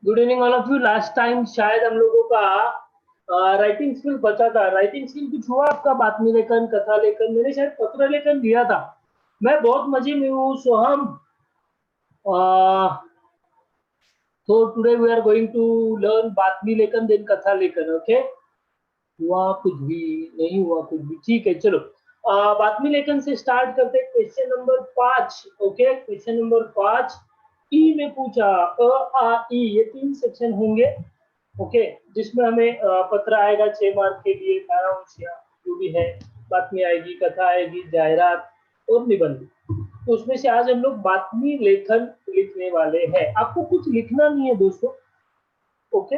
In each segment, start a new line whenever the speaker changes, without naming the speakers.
Good evening all of you. Last time शायद हम लोगों का राइटिंग स्किल बचा था। राइटिंग स्किल कुछ हुआ आपका? बातमी लेखन, कथा लेखन, मैंने शायद पत्र लेखन दिया था। मैं बहुत मजे में हूँ सोहम। तो today we are going to learn बातमी लेखन देन कथा लेखन। ओके, हुआ कुछ भी नहीं हुआ कुछ भी, ठीक है चलो। बातमी लेखन से स्टार्ट करते हैं। Question number 5। Okay, question number 5 ई में पूछा। आ ई, ये 3 सेक्शन होंगे। ओके, जिसमें हमें पत्र आएगा 6 मार्क के लिए, सारांश या जो भी है, बातमी आएगी, कथा आएगी, जायरात और निबंध। तो उसमें से आज हम लोग बातमी लेखन लिखने वाले हैं। आपको कुछ लिखना नहीं है दोस्तों। ओके,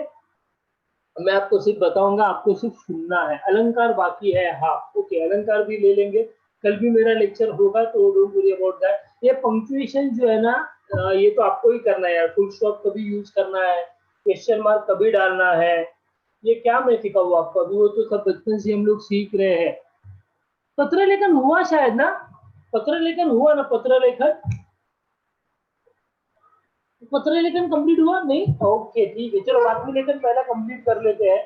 मैं आपको सिर्फ बताऊंगा, आपको सिर्फ सुनना है। अलंकार बाकी है, हाँ ओके, अलंकार भी ले लेंगे। कल भी मेरा लेक्चर होगा तो डोंट वरी अबाउट दैट। ये पंक्चुएशन जो है ना, ये तो आपको ही करना है यार। फुल स्टॉप कभी यूज करना है, क्वेश्चन मार्क कभी डालना है, ये क्या मैं सिखाऊँ आपको? अभी वो तो सब बचपन से हम लोग सीख रहे हैं। पत्र लेखन हुआ शायद ना, पत्र लेखन हुआ ना, पत्र लेखन, पत्र लेखन कंप्लीट हुआ नहीं? ओके ठीक है, चलो बातमी लेखन पहला कंप्लीट कर लेते हैं,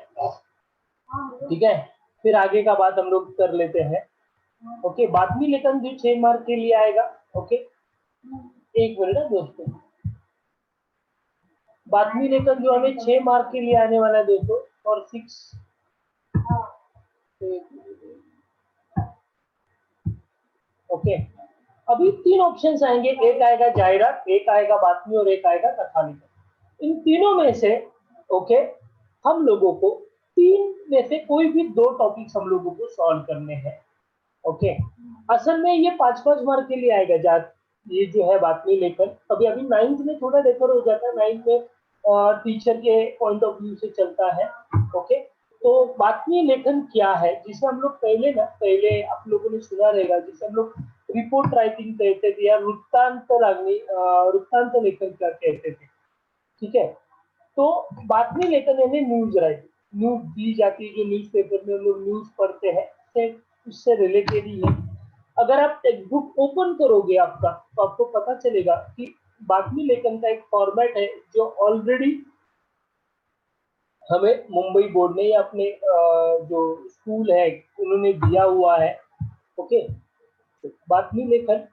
ठीक है, फिर आगे का बात हम लोग कर लेते हैं। ओके, बातमी लेखन जो 6 मार्क के लिए आएगा। ओके, एक मिनट है दोस्तों। बातमी लेखन जो हमें 6 मार्क के लिए आने वाला है दोस्तों, और 6। ओके, अभी 3 ऑप्शंस आएंगे। एक आएगा जायरात, एक आएगा बातमी और एक आएगा कथा लेखन। इन तीनों में से ओके, हम लोगों को 3 में से कोई भी 2 टॉपिक्स हम लोगों को सॉल्व करने हैं। ओके, असल में ये 5-5 मार्क के लिए आएगा। ये जो है बातमी लेखन, अभी अभी 9th में थोड़ा रेफर हो जाता है। 9th में टीचर के पॉइंट ऑफ व्यू से चलता है। ओके, तो बातमी लेखन क्या है, जिसे हम लोग पहले आप लोगों ने सुना रहेगा, जिसे हम लोग रिपोर्ट राइटिंग कहते थे या वृत्तांत लेखन क्या कहते थे। ठीक है, तो बातमी लेखन यानी न्यूज राइटिंग। न्यूज दी जाती है, जो न्यूज़पेपर में हम लोग न्यूज पढ़ते हैं, उससे रिलेटेड ही है। अगर आप टेक्स्ट बुक ओपन करोगे आपका, तो आपको पता चलेगा कि बातमी लेखन का एक फॉर्मेट है जो ऑलरेडी हमें मुंबई बोर्ड ने या अपने जो स्कूल है उन्होंने दिया हुआ है। ओके, बातमी लेखन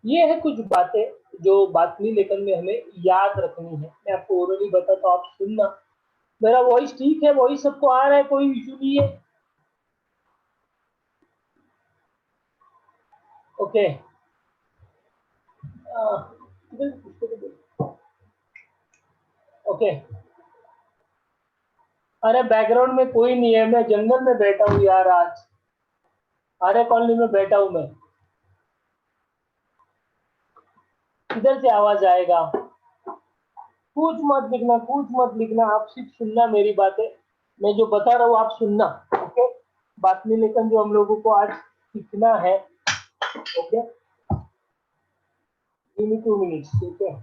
ये है कुछ बातें जो बातमी लेखन में हमें याद रखनी है। मैं आपको ओरली बताता हूं, आप सुनना। मेरा वॉइस ठीक है? वॉइस सबको आ रहा है? कोई इशू नहीं है? ओके, ओके, अरे बैकग्राउंड में कोई नहीं है, मैं जंगल में बैठा हूँ यार आज, आर्य कॉलोनी में बैठा हूँ मैं। इधर से आवाज आएगा। कुछ मत लिखना, कुछ मत लिखना, आप सिर्फ सुनना मेरी बातें। मैं जो बता रहा हूँ आप सुनना। ओके, बातमी लेखन जो हम लोगों को आज सीखना है। ओके, 2 मिनट, ठीक है।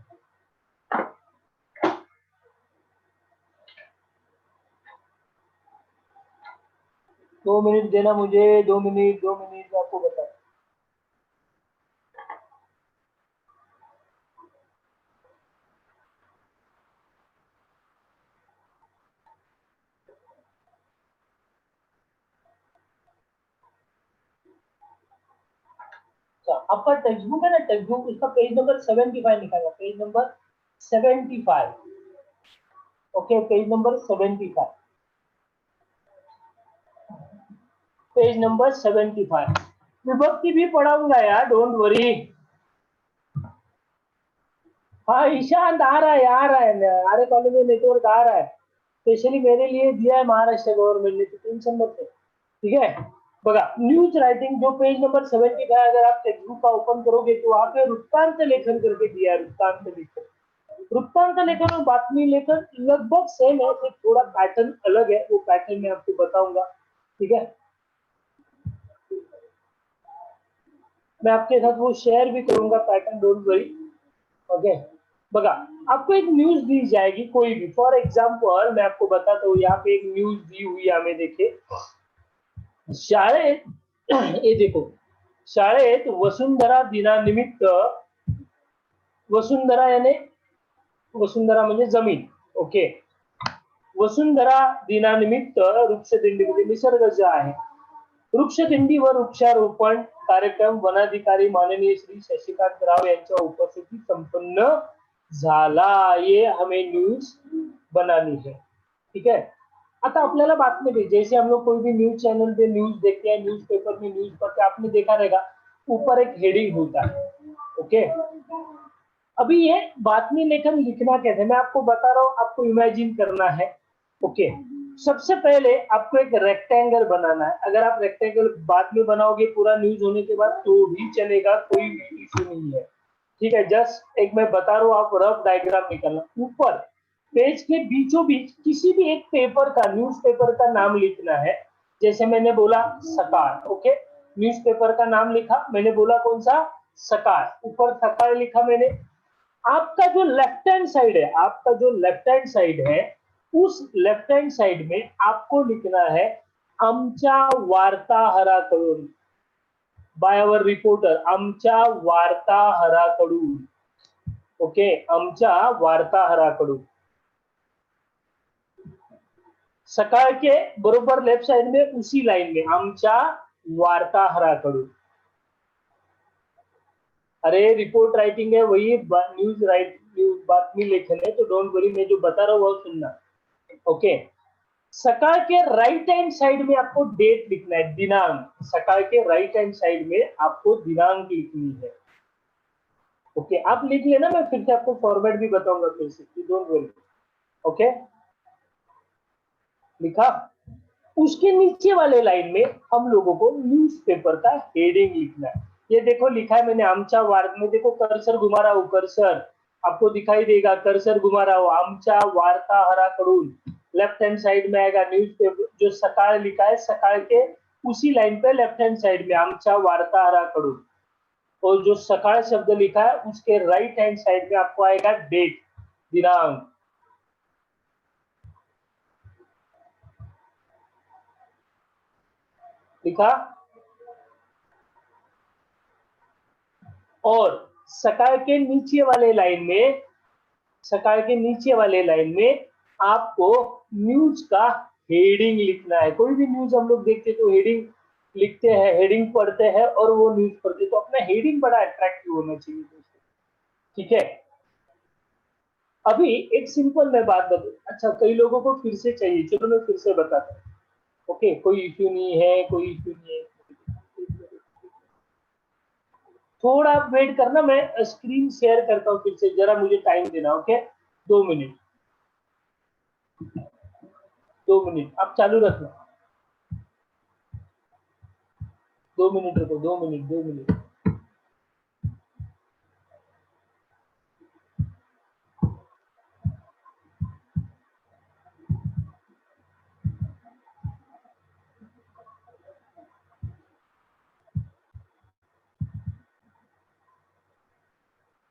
2 मिनट देना मुझे, 2 मिनट, 2 मिनट आपको बता। आपका टेक्स्ट बुक है ना, टेक्स्ट बुक, इसका पेज नंबर 75 निकालना, page number 75। Okay, page number 75, page number 75। विभक्ति भी पढ़ाऊंगा यार, डोंट वरी। हाँ ईशांत आ रहा है, आ रहा है, आर्य कॉलेज में नेटवर्क आ रहा है, स्पेशली मेरे लिए दिया है महाराष्ट्र गवर्नमेंट ने, तो टेंशन मत ले, ठीक है। बघा, न्यूज राइटिंग जो पेज नंबर 75, अगर आप टेक्स्ट बुक का ओपन करोगे तो वहां पे वृत्तांत लेखन करके दिया है। वृत्तांत लेखन, वृत्तांत लेखन और बातमी लेखन लगभग सेम है, सिर्फ थोड़ा पैटर्न अलग है। वो पैटर्न मैं आपको बताऊंगा, ठीक है। मैं आपके साथ वो शेयर भी करूंगा पैटर्न, डोंट वरी। ओके, बघा, आपको एक न्यूज दी जाएगी कोई भी। फॉर एग्जाम्पल मैं आपको बताता हूँ, यहाँ पे एक न्यूज दी हुई है हमें, देखिए। शाळेत ये देखो, शाळेत वसुंधरा दिनानिमित्त वसुंधरा यानी वसुंधरा म्हणजे जमीन. ओके. वसुंधरा दिनानिमित्त वृक्षदिंडीमध्ये निसर्ग जे आहे, वृक्षदिंडी व वृक्षारोपण कार्यक्रम वनाधिकारी माननीय श्री शशिकांत राव यांच्या उपस्थितीत संपन्न झाला. ये हमें न्यूज बनानी है. ठीक है. आता आपल्याला बातमी दी, जैसे हम लोग कोई भी न्यूज चैनल पे न्यूज देखते हैं, न्यूज़पेपर में न्यूज पढ़ते, आपने देखा रहेगा ऊपर एक हेडिंग होता है. ओके. अभी ये बातमी लेखन लिखना कैसे, मैं आपको बता रहा हूँ, आपको इमेजिन करना है. ओके. सबसे पहले आपको एक रेक्टेंगल बनाना है. अगर आप रेक्टेंगल बाद में बनाओगे पूरा न्यूज होने के बाद तो भी चलेगा, कोई भी इश्यू नहीं है. ठीक है. जस्ट एक मैं बता रहा हूँ, आप रफ डायग्राम निकालना. ऊपर पेज के बीचों बीच किसी भी एक पेपर का, न्यूज़पेपर का नाम लिखना है. जैसे मैंने बोला सकाळ. ओके. न्यूज़पेपर का नाम लिखा, मैंने बोला कौन सा, सकाळ. ऊपर सकाळ लिखा मैंने. आपका जो लेफ्ट हैंड साइड है, आपका जो लेफ्ट हैंड साइड है, उस लेफ्ट हैंड साइड में आपको लिखना है आमच्या वार्ताहराकडून, बाय अवर रिपोर्टर, आमच्या वार्ताहराकडून. ओके. आमच्या वार्ताहराकडून. सकाळ के बरोबर लेफ्ट साइड में उसी लाइन में आमच्या वार्ताहराकडून. अरे रिपोर्ट राइटिंग है, वही न्यूज बातमी लेखन है, तो डोंट वरी, मैं जो बता रहा हूँ वो सुनना. ओके. सकाळ के राइट हैंड साइड में आपको डेट लिखना है, दिनांक. सकाळ के राइट हैंड साइड में आपको दिनांक लिखनी है. ओके. आप लिख लेना, मैं फिर से आपको फॉर्मेट भी बताऊंगा फिर से, डोंट वरी. ओके. लिखा. उसके नीचे वाले लाइन में हम लोगों को न्यूज़पेपर का हेडिंग लिखना है. ये देखो लिखा है मैंने, आमच्या वार्ता में, देखो कर्सर घुमा रहा हूं, कर्सर आपको दिखाई देगा, कर्सर घुमा रहा हूं, आमच्या वार्ताहराकडून. लेफ्ट हैंड साइड में आएगा न्यूज़पेपर, जो सकाळ लिखा है, सकाळ के उसी लाइन पे लेफ्ट हैंड साइड में आमच्या वार्ताहराकडून, और जो सकाळ शब्द लिखा है उसके राइट हैंड साइड में आपको आएगा डेट, दिनांक. लिखा. और सकाळ के नीचे वाले लाइन में, सकाळ के नीचे वाले लाइन में आपको न्यूज का हेडिंग लिखना है. कोई भी न्यूज हम लोग देखते तो हेडिंग लिखते हैं, हेडिंग पढ़ते हैं और वो न्यूज पढ़ते, तो अपना हेडिंग बड़ा अट्रैक्टिव होना चाहिए. ठीक है. अभी एक सिंपल मैं बात बता, अच्छा कई लोगों को फिर से चाहिए, चलो मैं फिर से बताता हूँ. ओके. कोई इश्यू नहीं है, कोई इश्यू नहीं है, थोड़ा वेट करना, मैं स्क्रीन शेयर करता हूँ फिर से, जरा मुझे टाइम देना. ओके. 2 मिनट, 2 मिनट आप चालू रखना. 2 मिनट रुको, 2 मिनट, 2 मिनट.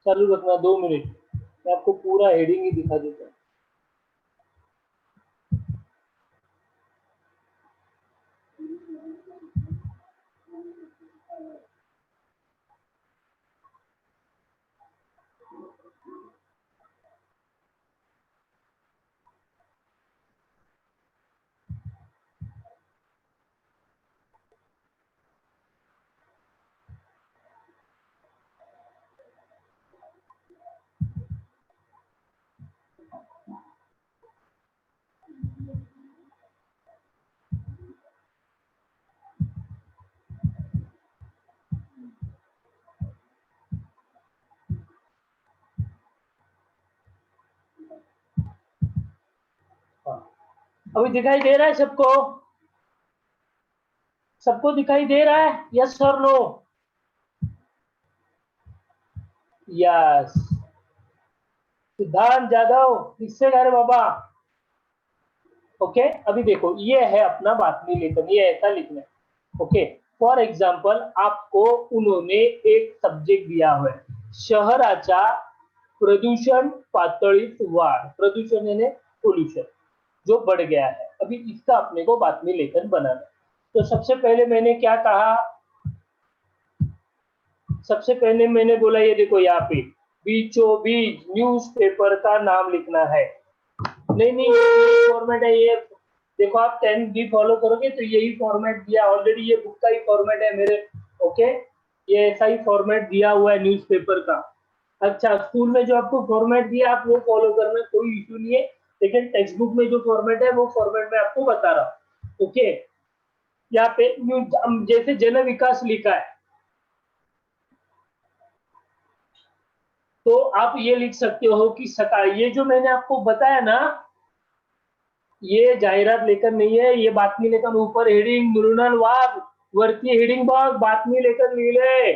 चालू रखना 2 मिनट, मैं आपको पूरा हेडिंग ही दिखा देता हूँ. अभी दिखाई दे रहा है सबको? सबको दिखाई दे रहा है? यस और नो? यस. सिद्धांत जाधव किससे गए बाबा? ओके. अभी देखो ये है अपना बातमी लेखन, ये ऐसा लिखना है. ओके. फॉर एग्जाम्पल आपको उन्होंने एक सब्जेक्ट दिया हुआ है, शहराच्या प्रदूषण पातळीत वाढ. प्रदूषण यानी पोल्यूशन जो बढ़ गया है. अभी इसका अपने को बातमी लेखन बनाना. तो सबसे पहले मैंने क्या कहा, सबसे पहले मैंने बोला ये देखो यहाँ पे बीचों बीच न्यूज़पेपर का नाम लिखना है। नहीं ये फॉर्मेट है, ये देखो आप 10 भी फॉलो करोगे तो यही फॉर्मेट दिया ऑलरेडी, ये बुक का ही फॉर्मेट है मेरे। ओके, ये ऐसा ही फॉर्मेट दिया हुआ है न्यूज़पेपर का। अच्छा, स्कूल में जो आपको फॉर्मेट दिया आप वो फॉलो करना, कोई इशू नहीं है, लेकिन टेक्स्ट बुक में जो फॉर्मेट है वो फॉर्मेट में आपको बता रहा हूँ। ओके, यहाँ पे जैसे जन विकास लिखा है तो आप ये लिख सकते हो कि सकाळ, ये जो मैंने आपको बताया ना, ये जाहिरात लेखन नहीं है, ये बातमी लेखन। ऊपर हेडिंग मृणाल वाघ, वरती हेडिंग बघ, बातमी लेखन लिहिले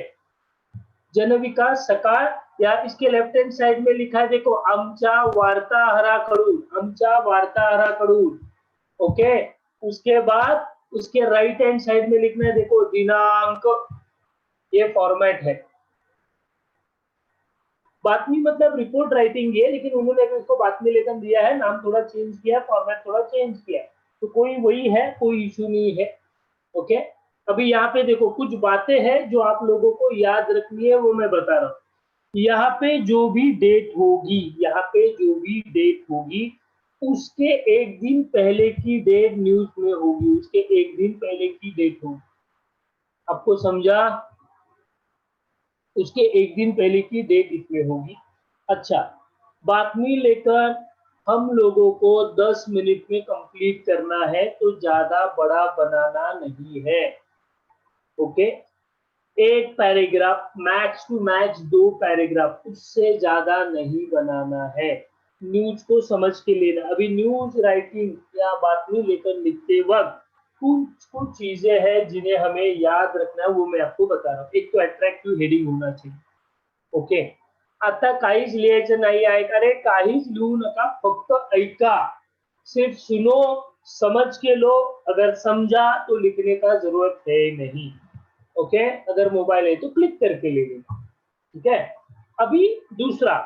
जनविकास सकाळ। या इसके लेफ्ट हैंड साइड में लिखा है देखो, आमच्या वार्ताहराकडून, आमच्या वार्ताहराकडून। ओके, उसके बाद उसके राइट हैंड साइड में लिखना है देखो दिनांक, ये फॉर्मेट है। बातमी मतलब रिपोर्ट राइटिंग है, लेकिन उन्होंने इसको बातमी लेखन दिया है, नाम थोड़ा चेंज किया, फॉर्मेट थोड़ा चेंज किया, तो कोई वही है, कोई इशू नहीं है। ओके, अभी यहाँ पे देखो कुछ बातें हैं जो आप लोगों को याद रखनी है, वो मैं बता रहा हूँ। यहाँ पे जो भी डेट होगी, यहाँ पे जो भी डेट होगी उसके एक दिन पहले की डेट न्यूज में होगी, उसके एक दिन पहले की डेट होगी। आपको समझा? उसके एक दिन पहले की डेट इसमें होगी। अच्छा, बातमी लेकर हम लोगों को 10 मिनट में कंप्लीट करना है, तो ज्यादा बड़ा बनाना नहीं है। ओके, एक paragraph, max to max 2 paragraph, उससे ज्यादा नहीं बनाना है। न्यूज को समझ के लेना। अभी न्यूज राइटिंग या बातमी लेकर लिखते वक्त कुछ कुछ चीजें हैं जिन्हें हमें याद रखना है, वो मैं आपको बता रहा हूँ। एक तो अट्रॅक्टिव्ह हेडिंग होना चाहिए। ओके, आता काहीच लिहायचं नाही आहे, अरे काहीच लिहू नका, फक्त ऐका, सिर्फ सुनो, समझ के लो, अगर समझा तो लिखने का जरूरत है नहीं। ओके, अगर मोबाइल है तो क्लिक करके ले लेना। ठीक है, अभी दूसरा,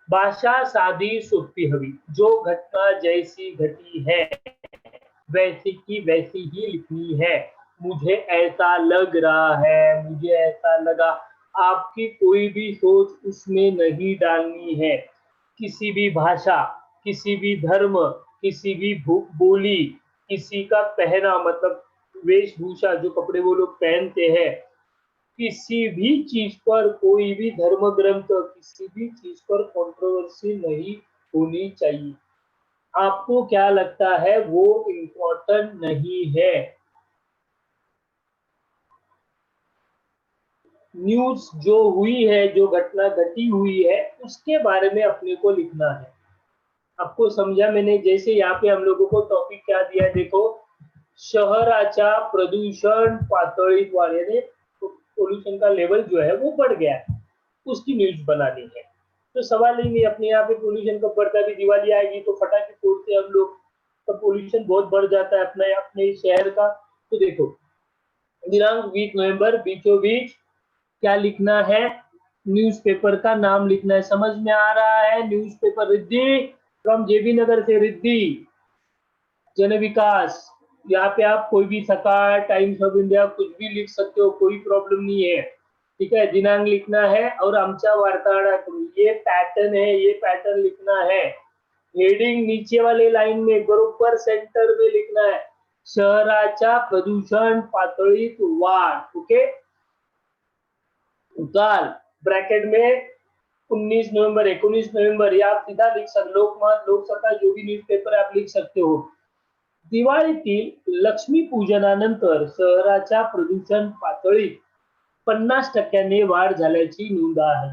भाषा साधी सोपी हवी, जो घटना जैसी घटी है वैसी की वैसी ही लिखनी है। मुझे ऐसा लग रहा है, मुझे ऐसा लगा, आपकी कोई भी सोच उसमें नहीं डालनी है। किसी भी भाषा, किसी भी धर्म, किसी भी बोली, किसी का पहना मतलब वेशभूषा, जो कपड़े वो लोग पहनते हैं, किसी भी चीज पर, कोई भी धर्म ग्रंथ, किसी भी चीज पर कंट्रोवर्सी नहीं होनी चाहिए। आपको क्या लगता है वो इम्पोर्टेंट नहीं है। न्यूज जो हुई है, जो घटना घटी हुई है, उसके बारे में अपने को लिखना है। आपको समझा मैंने? जैसे यहाँ पे हम लोगों को टॉपिक क्या दिया है देखो, शहराच्या प्रदूषण पातळीत वाढ, यानी पोल्यूशन का लेवल जो है वो बढ़ गया है, उसकी न्यूज बनानी है। तो सवाल ही नहीं, अपने यहाँ पे पोल्यूशन कब बढ़ता है, दिवाली आएगी तो फटाके फोड़ते हम लोग, तो पोल्यूशन बहुत बढ़ जाता है अपने अपने शहर का। तो देखो, दिनांक 20 नवंबर, बीचों बीच क्या लिखना है, न्यूज़पेपर का नाम लिखना है। समझ में आ रहा है? न्यूज़पेपर रिद्धि, फ्रॉम जेबी नगर से रिद्धि, जन विकास। यहाँ पे आप कोई भी सकाळ, टाइम्स ऑफ इंडिया, कुछ भी लिख सकते हो, कोई प्रॉब्लम नहीं है। ठीक है, दिनांक लिखना है और आमच्या वार्ताहराकडून, ये पैटर्न है, ये पैटर्न लिखना है। हेडिंग नीचे वाले लाइन में बरोबर सेंटर में लिखना है, शहराच्या प्रदूषण पातळीत वाढ। ओके, उतार ब्रैकेट में 19 नवंबर, 19 नवंबर, या आप सीधा लिख सकते, लोकमत, लोकसत्ता, जो भी न्यूज़पेपर आप लिख सकते हो। दिवाळीतील लक्ष्मीपूजनानंतर शहराच्या प्रदूषण पातळीत 50% वाढ झाल्याची नोंद आहे।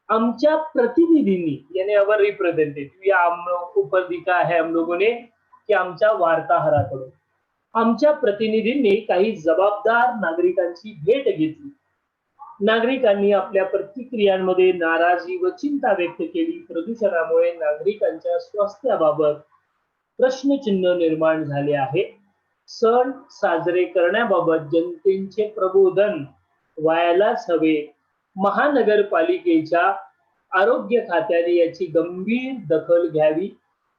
आमच्या प्रतिनिधींनी, यानी अवर रिप्रेझेंटेटिव्ह, या हम लोग ऊपर दिखा है हम लोगों ने कि आमच्या वार्ताहराकडून, आमच्या प्रतिनिधींनी काही जबाबदार नागरिकांची भेट घेतली। नागरिकांनी आपल्या प्रतिक्रियांमध्ये नाराजी व चिंता व्यक्त केली। प्रदूषणामुळे नागरिकांच्या स्वास्थ्याबाबत प्रश्नचिन्ह निर्माण झाले आहे। सण साजरे करण्याबाबत जनतेचे प्रबोधन व्हायलाच हवे। महानगरपालिकेच्या आरोग्य खात्याने याची गंभीर दखल घ्यावी।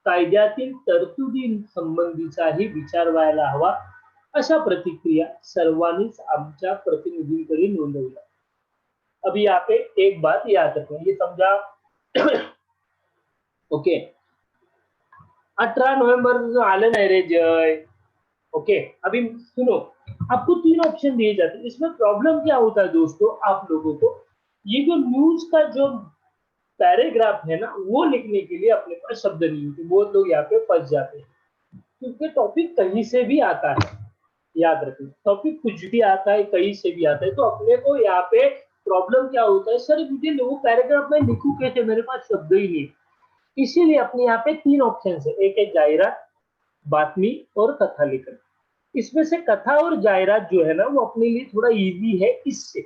कायद्यातील तरतुदींसंबंधीचाही विचार व्हायला हवा। अशा प्रतिक्रिया सर्वांनीच आमच्या प्रतिनिधींकडे नोंदवल्या। अभी यहाँ पे एक बात याद रखना, ये समझा? ओके 18 नवंबर आलं नाही रे जय। ओके अभी सुनो, आपको 3 ऑप्शन दिए जाते हैं। इसमें प्रॉब्लम क्या होता है दोस्तों, आप लोगों को ये जो न्यूज का जो पैराग्राफ है ना, वो लिखने के लिए अपने पास शब्द नहीं होते, बहुत लोग यहाँ पे फंस जाते हैं, क्योंकि टॉपिक कहीं से भी आता है। याद रखिए, टॉपिक कुछ भी आता है, कहीं से भी आता है, तो अपने को यहाँ पे प्रॉब्लम क्या होता है, सर मुझे वो पैराग्राफ में लिखूं कैसे, मेरे पास शब्द ही नहीं। इसीलिए अपने यहाँ पे 3 ऑप्शन है, एक है जायरात, बातमी और कथा लेखन। इसमें से कथा और जायरात जो है ना, वो अपने लिए थोड़ा इजी है इससे।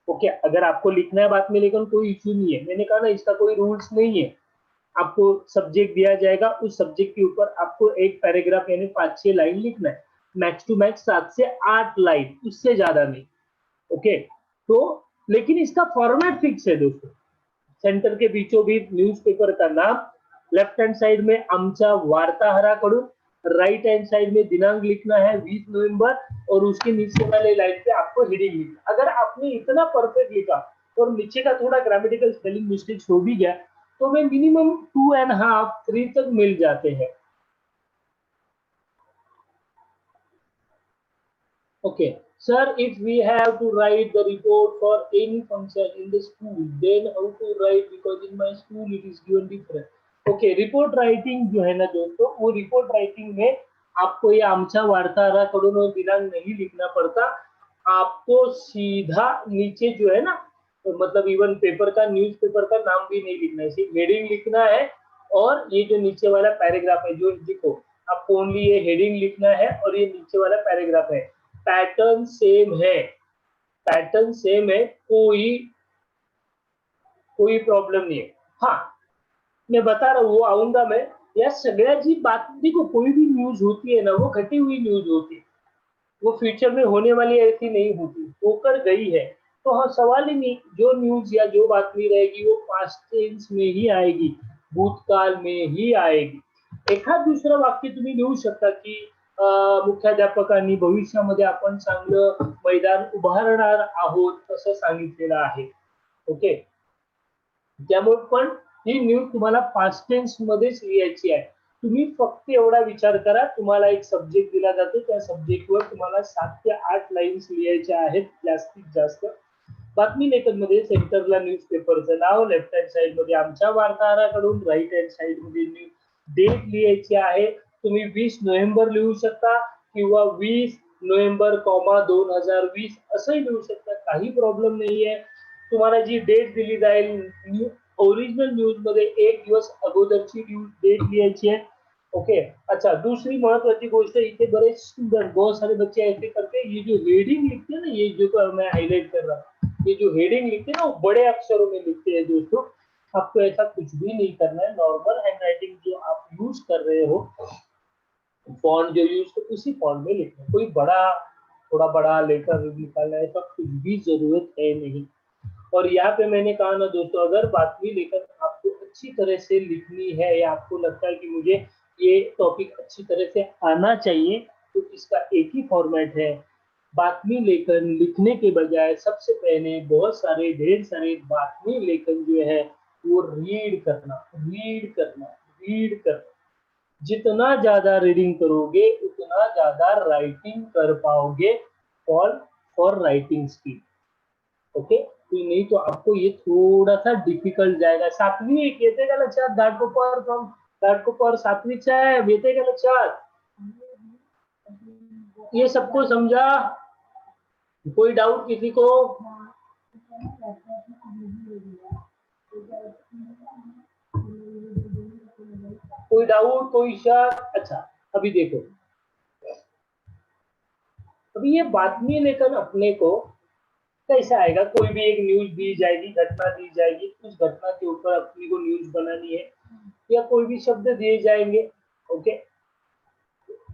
ओके अगर आपको लिखना है बातमी लेखन, कोई इश्यू नहीं है, मैंने कहा ना इसका कोई रूल्स नहीं है। आपको सब्जेक्ट दिया जाएगा, उस सब्जेक्ट के ऊपर आपको एक पैराग्राफ यानी 5-6 लाइन लिखना है, मैक्स टू मैक्स 7 से 8 लाइन, उससे ज्यादा नहीं। ओके तो लेकिन इसका फॉर्मेट फिक्स है दोस्तों, सेंटर के बीचों बीच न्यूज़पेपर का नाम, लेफ्ट हैंड साइड में आमच्या वार्ताहराकडून, राइट हैंड साइड में दिनांक लिखना है 20 नवंबर, और उसके नीचे वाले लाइन पे आपको हेडिंग लिखना। अगर आपने इतना परफेक्ट लिखा और नीचे का थोड़ा ग्रामेटिकल स्पेलिंग मिस्टेक्स हो भी गया, तो मैं मिनिमम 2.5-3 तक मिल जाते हैं। Okay, sir, if we have to write the report for any function in the school, then how to write? Because in my school it is given different. Okay, report writing जो है ना दोस्तों, वो report writing में आपको ये आमच्या वार्ताहराकडून और दिनांक नहीं लिखना पड़ता, आपको सीधा नीचे जो है ना, तो मतलब इवन पेपर का, न्यूज पेपर का नाम भी नहीं लिखना है, सिर्फ हेडिंग लिखना है, और ये जो नीचे वाला पैराग्राफ है जो देखो, आपको ओनली ये हेडिंग लिखना है और ये नीचे वाला पैराग्राफ है, पैटर्न सेम है, पैटर्न सेम है, कोई कोई प्रॉब्लम नहीं है। हाँ मैं बता रहा हूँ, वो आऊंगा मैं। या सगळ्याची बात देखो, कोई भी न्यूज होती है ना, वो घटी हुई न्यूज होती है, वो फ्यूचर में होने वाली ऐसी नहीं होती, होकर गई है। तो हाँ सवाल ही नहीं, जो न्यूज या जो बातमी रहेगी वो पास्ट टेंस में ही आएगी, भूतकाल में ही आएगी। एखाद दुसरं वाक्य तुम्ही लिहू शकता की मुख्याध्यापकांनी भविष्यामध्ये आपण चांगलं मैदान उभारणार आहोत असं सांगितलेलं आहे। ओके त्यामुळे पण ही न्यूज तुम्हाला पास्ट टेन्स मध्येच लिहायची आहे। तुम्ही फक्त एवढा विचार करा, तुम्हाला एक सब्जेक्ट दिला जातो, त्या सब्जेक्टवर तुम्हाला 7 ते 8 लाईन्स लिहायच्या आहेत जास्तीत जास्त। बातमी लेखन मध्ये सेंटरला न्यूजपेपरचं नाव, लेफ्ट हँड साइड मध्ये आमच्या वार्ताहराकडून, राइट हँड साइड मध्ये डेट लिहायची आहे। तुम्ही 20 नोव्हेंबर लिहू शकता किंवा 20 नोव्हेंबर 2020 असंही लिहू शकता, काही प्रॉब्लेम नाहीये। तुम्हाला जी डेट दिली जाईल ओरिजिनल न्यूज मध्ये 1 दिवस अगोदरची डेट लिहायची है। ओके अच्छा दूसरी महत्वाची गोष्ट, इथे बड़े स्टूडेंट, बहुत सारे बच्चे ऐसे करते हैं, ये जो हेडिंग लिखते हैं ना, ये जो मैं हाईलाइट कर रहा हूँ, ये जो हेडिंग लिखते हैं ना, वो बड़े अक्षरों में लिखते हैं दोस्तों। आपको ऐसा कुछ भी नहीं करना है, नॉर्मल हैंडराइटिंग जो आप यूज कर रहे हो, फॉन्ट जो यूज कर उसी फॉन्ट में लिखना, कोई बड़ा थोड़ा बड़ा लेकर निकालना है, सब कुछ भी जरूरत है नहीं। और यहाँ पे मैंने कहा ना दोस्तों, अगर बातमी लेकर आपको अच्छी तरह से लिखनी है, या आपको लगता है कि मुझे ये टॉपिक अच्छी तरह से आना चाहिए, तो इसका एक ही फॉर्मेट है। बातमी लेखन लिखने के बजाय सबसे पहले बहुत सारे ढेर सारे बातमी लेखन जो है वो रीड करना, रीड करना, रीड करना। जितना ज्यादा रीडिंग करोगे उतना ज्यादा राइटिंग कर पाओगे, for for writing skill. Okay तो नहीं तो आपको ये थोड़ा सा डिफिकल्ट जाएगा। सातवी एक येते का लक्षात, घाटकोपर फ्रॉम घाटकोपर सातवीचा है, येते का लक्षात? ये सबको समझा? कोई डाउट किसी को? कोई डाउट, कोई शक? अच्छा अभी देखो, अभी ये बातमी लेकर अपने को कैसे आएगा, कोई भी एक न्यूज दी जाएगी, घटना दी जाएगी, उस घटना के ऊपर अपनी को न्यूज बनानी है, या कोई भी शब्द दिए जाएंगे, ओके,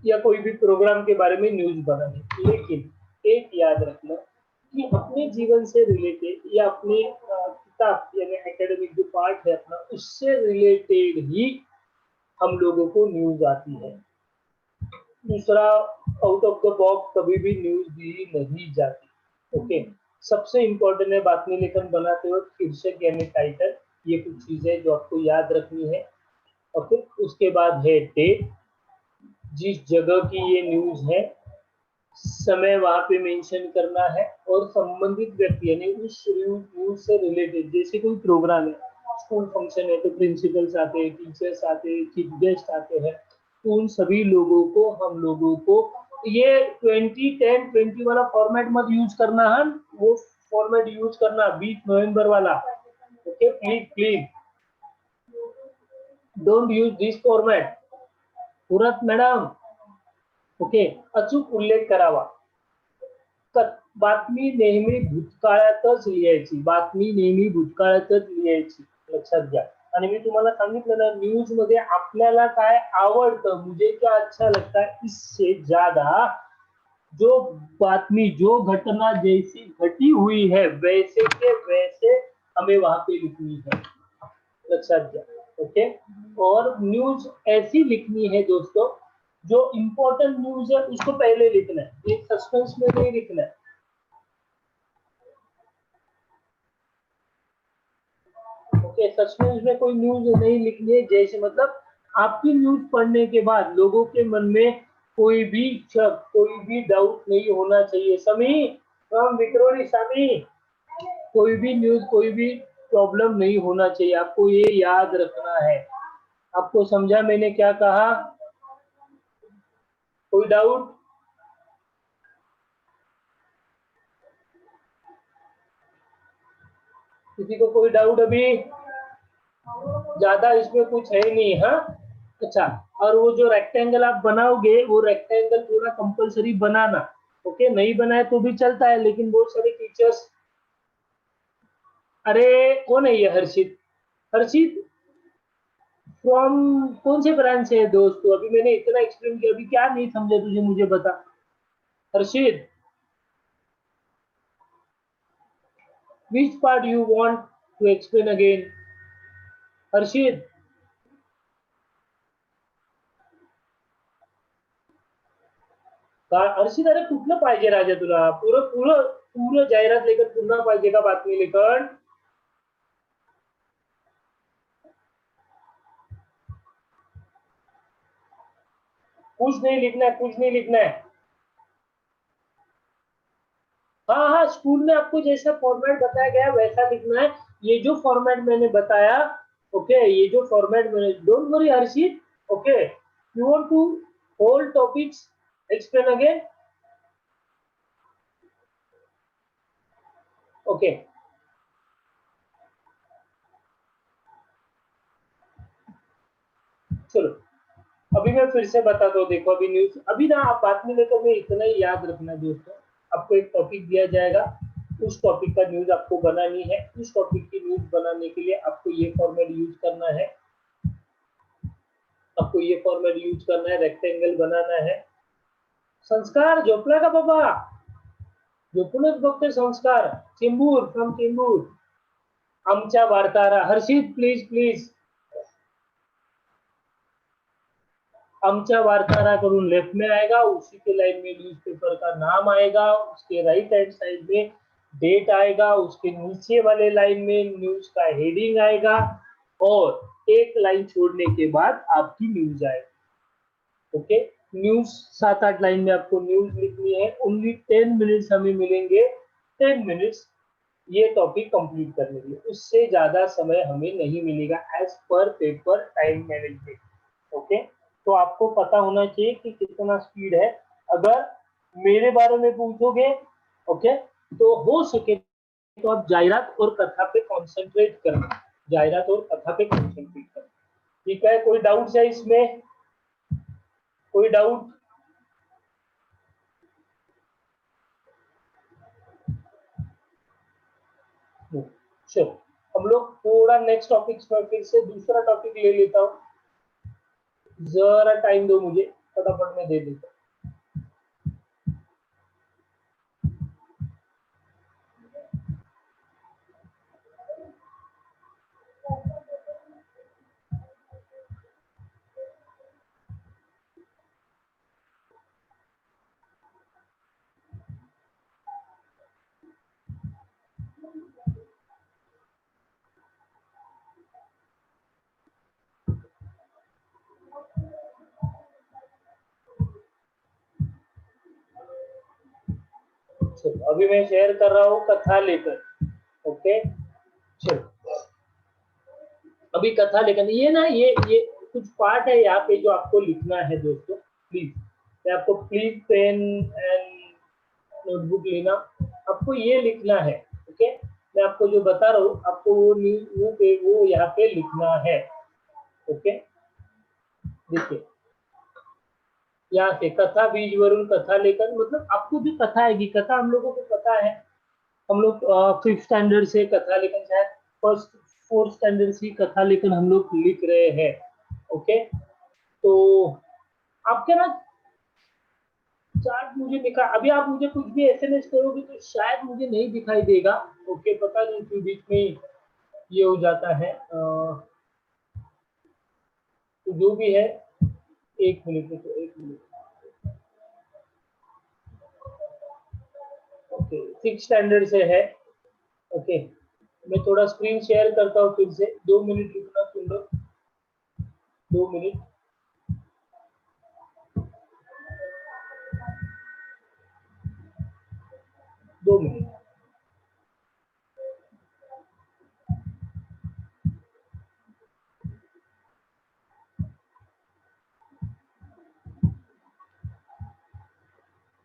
या कोई भी प्रोग्राम के बारे में न्यूज बनानी। लेकिन एक याद रखना कि अपने जीवन से रिलेटेड या अपने किताब यानी एकेडमिक जो पार्ट है अपना, उससे रिलेटेड ही हम लोगों को न्यूज आती है। दूसरा, आउट ऑफ द बॉक्स कभी भी न्यूज दी नहीं जाती। ओके सबसे इम्पोर्टेंट है बातमी लेखन बनाते वक्त शीर्षक यानी टाइटल, ये कुछ चीजें जो आपको याद रखनी है। ओके, उसके बाद है डेट, जिस जगह की ये न्यूज है, समय वहां पे मेंशन करना है, और संबंधित व्यक्ति यानी उस न्यूज से रिलेटेड, जैसे कोई प्रोग्राम है, स्कूल फंक्शन है तो प्रिंसिपल्स आते हैं, टीचर्स आते हैं, चीफ गेस्ट आते हैं, तो उन सभी लोगों को, हम लोगों को ये 2010-20 वाला फॉर्मेट मत यूज करना है, वो फॉर्मेट यूज करना 20 नवंबर वाला। Okay, please please don't use this format. पुरत मॅडम, ओके, अचूक उल्लेख करावा। बातमी नेहमी भूतकाळातच लिहायची, बातमी नेहमी भूतकाळातच लिहायची, लक्षात घ्या। आणि मी तुम्हाला सांगितलं ना, न्यूज मध्ये आपल्याला काय आवडतं, मुझे क्या अच्छा लगता है, इससे ज्यादा जो बातमी, जो घटना जैसी घटी हुई है वैसे के वैसे हमें वहां पे लिखनी है, लक्षात घ्या। ओके, और न्यूज ऐसी लिखनी है दोस्तों, जो इंपॉर्टेंट न्यूज है उसको पहले लिखना है, एक सस्पेंस में नहीं लिखना है। ओके, सस्पेंस में कोई न्यूज नहीं लिखनी है, जैसे मतलब आपकी न्यूज पढ़ने के बाद लोगों के मन में कोई भी शक, कोई भी डाउट नहीं होना चाहिए। समी, हम विक्रोली समी, कोई भी न्यूज, कोई भी प्रॉब्लम नहीं होना चाहिए, आपको ये याद रखना है। आपको समझा मैंने क्या कहा? कोई डाउट? किसी को कोई डाउट अभी? ज्यादा इसमें कुछ है नहीं, हाँ। अच्छा, और वो जो रेक्टेंगल आप बनाओगे, वो रेक्टेंगल थोड़ा कंपलसरी बनाना। ओके, नहीं बनाए तो भी चलता है, लेकिन बहुत सारे टीचर्स, अरे कौन है ये हर्षित? हर्षित फ्रॉम कौन से ब्रांच से है दोस्त तू? अभी मैंने इतना एक्सप्लेन किया, अभी क्या नहीं समझे तुझे, मुझे बता Harshit. Which part you want to explain again? Harshit, Harshit, अरे कुठलं पाहिजे राजा तुला? पुरं पुरं पुरं जाहिरात लेखन पुन्हा पाहिजे का बातमी लेखन? कुछ नहीं लिखना है, कुछ नहीं लिखना है। हाँ हाँ, स्कूल में आपको जैसा फॉर्मेट बताया गया है वैसा लिखना है। ये जो फॉर्मेट मैंने बताया, ओके, ये जो फॉर्मेट मैंने, don't worry Harshit. Okay, you want to whole topics explain again? Okay, चलो अभी मैं फिर से बताता हूँ। देखो अभी न्यूज, अभी ना आप बात में लेकर में इतना ही याद रखना दोस्तों, आपको एक टॉपिक दिया जाएगा, उस टॉपिक का न्यूज आपको बनानी है। उस टॉपिक की न्यूज बनाने के लिए आपको ये फॉर्मेट यूज करना है, आपको ये फॉर्मेट यूज करना है, रेक्टेंगल बनाना है। संस्कार झोपला का बाबा? झोपूनच बघतोय संस्कार। चेंबूर, फ्रॉम चेंबूर। आमच्या वार्ताहरा, हर्षित प्लीज प्लीज, आमच्या वार्ताहरा करून लेफ्ट में आएगा, उसी के लाइन में न्यूज़पेपर का नाम आएगा, उसके राइट हैंड साइड में डेट आएगा, उसके नीचे वाले लाइन में न्यूज का हेडिंग आएगा, और एक लाइन छोड़ने के बाद आपकी न्यूज आएगी। ओके, न्यूज 7-8 लाइन में आपको न्यूज लिखनी है। ओनली 10 मिनट्स हमें मिलेंगे, 10 मिनट्स ये टॉपिक कंप्लीट करने के लिए, उससे ज्यादा समय हमें नहीं मिलेगा as per paper time management. Okay, तो आपको पता होना चाहिए कि कितना स्पीड है। अगर मेरे बारे में पूछोगे, ओके, तो हो सके तो आप जाहिरात और कथा पे कॉन्सेंट्रेट करना, जाहिरात और कथा पे कॉन्सेंट्रेट करना। ठीक है, कोई डाउट है इसमें? कोई डाउट? चलो हम लोग थोड़ा नेक्स्ट टॉपिक में फिर से दूसरा टॉपिक ले लेता हूँ, जरा टाइम दो मुझे, फटाफट में दे देता हूँ। चलो अभी मैं शेयर कर रहा हूँ कथा लेकर। ओके चलो अभी कथा लेकर ये ना ये कुछ पार्ट है यहाँ पे जो आपको लिखना है दोस्तों। प्लीज मैं आपको प्लीज पेन एंड नोटबुक लेना, आपको ये लिखना है। ओके मैं आपको जो बता रहा हूँ आपको वो यहाँ पे लिखना है। ओके देखिए यहाँ से कथा बीज वरुण कथा लेकर, मतलब आपको जो कथा आएगी, कथा हम लोगों को पता है, हम लोग 5th स्टैंडर्ड से कथा लेखन, शायद 4th स्टैंडर्ड से कथा लेखन हम लोग लिख रहे हैं। ओके तो आपके ना चार्ट मुझे दिखा, अभी आप मुझे कुछ भी एसएमएस करोगे तो शायद मुझे नहीं दिखाई देगा। ओके पता नहीं क्यों बीच में ये हो जाता है। तो जो भी है 1 मिनट तो 1 मिनट। ओके 6th स्टैंडर्ड से है। ओके मैं थोड़ा स्क्रीन शेयर करता हूँ फिर से, 2 मिनट रुकना सुन लो, 2 मिनट। दो मिनट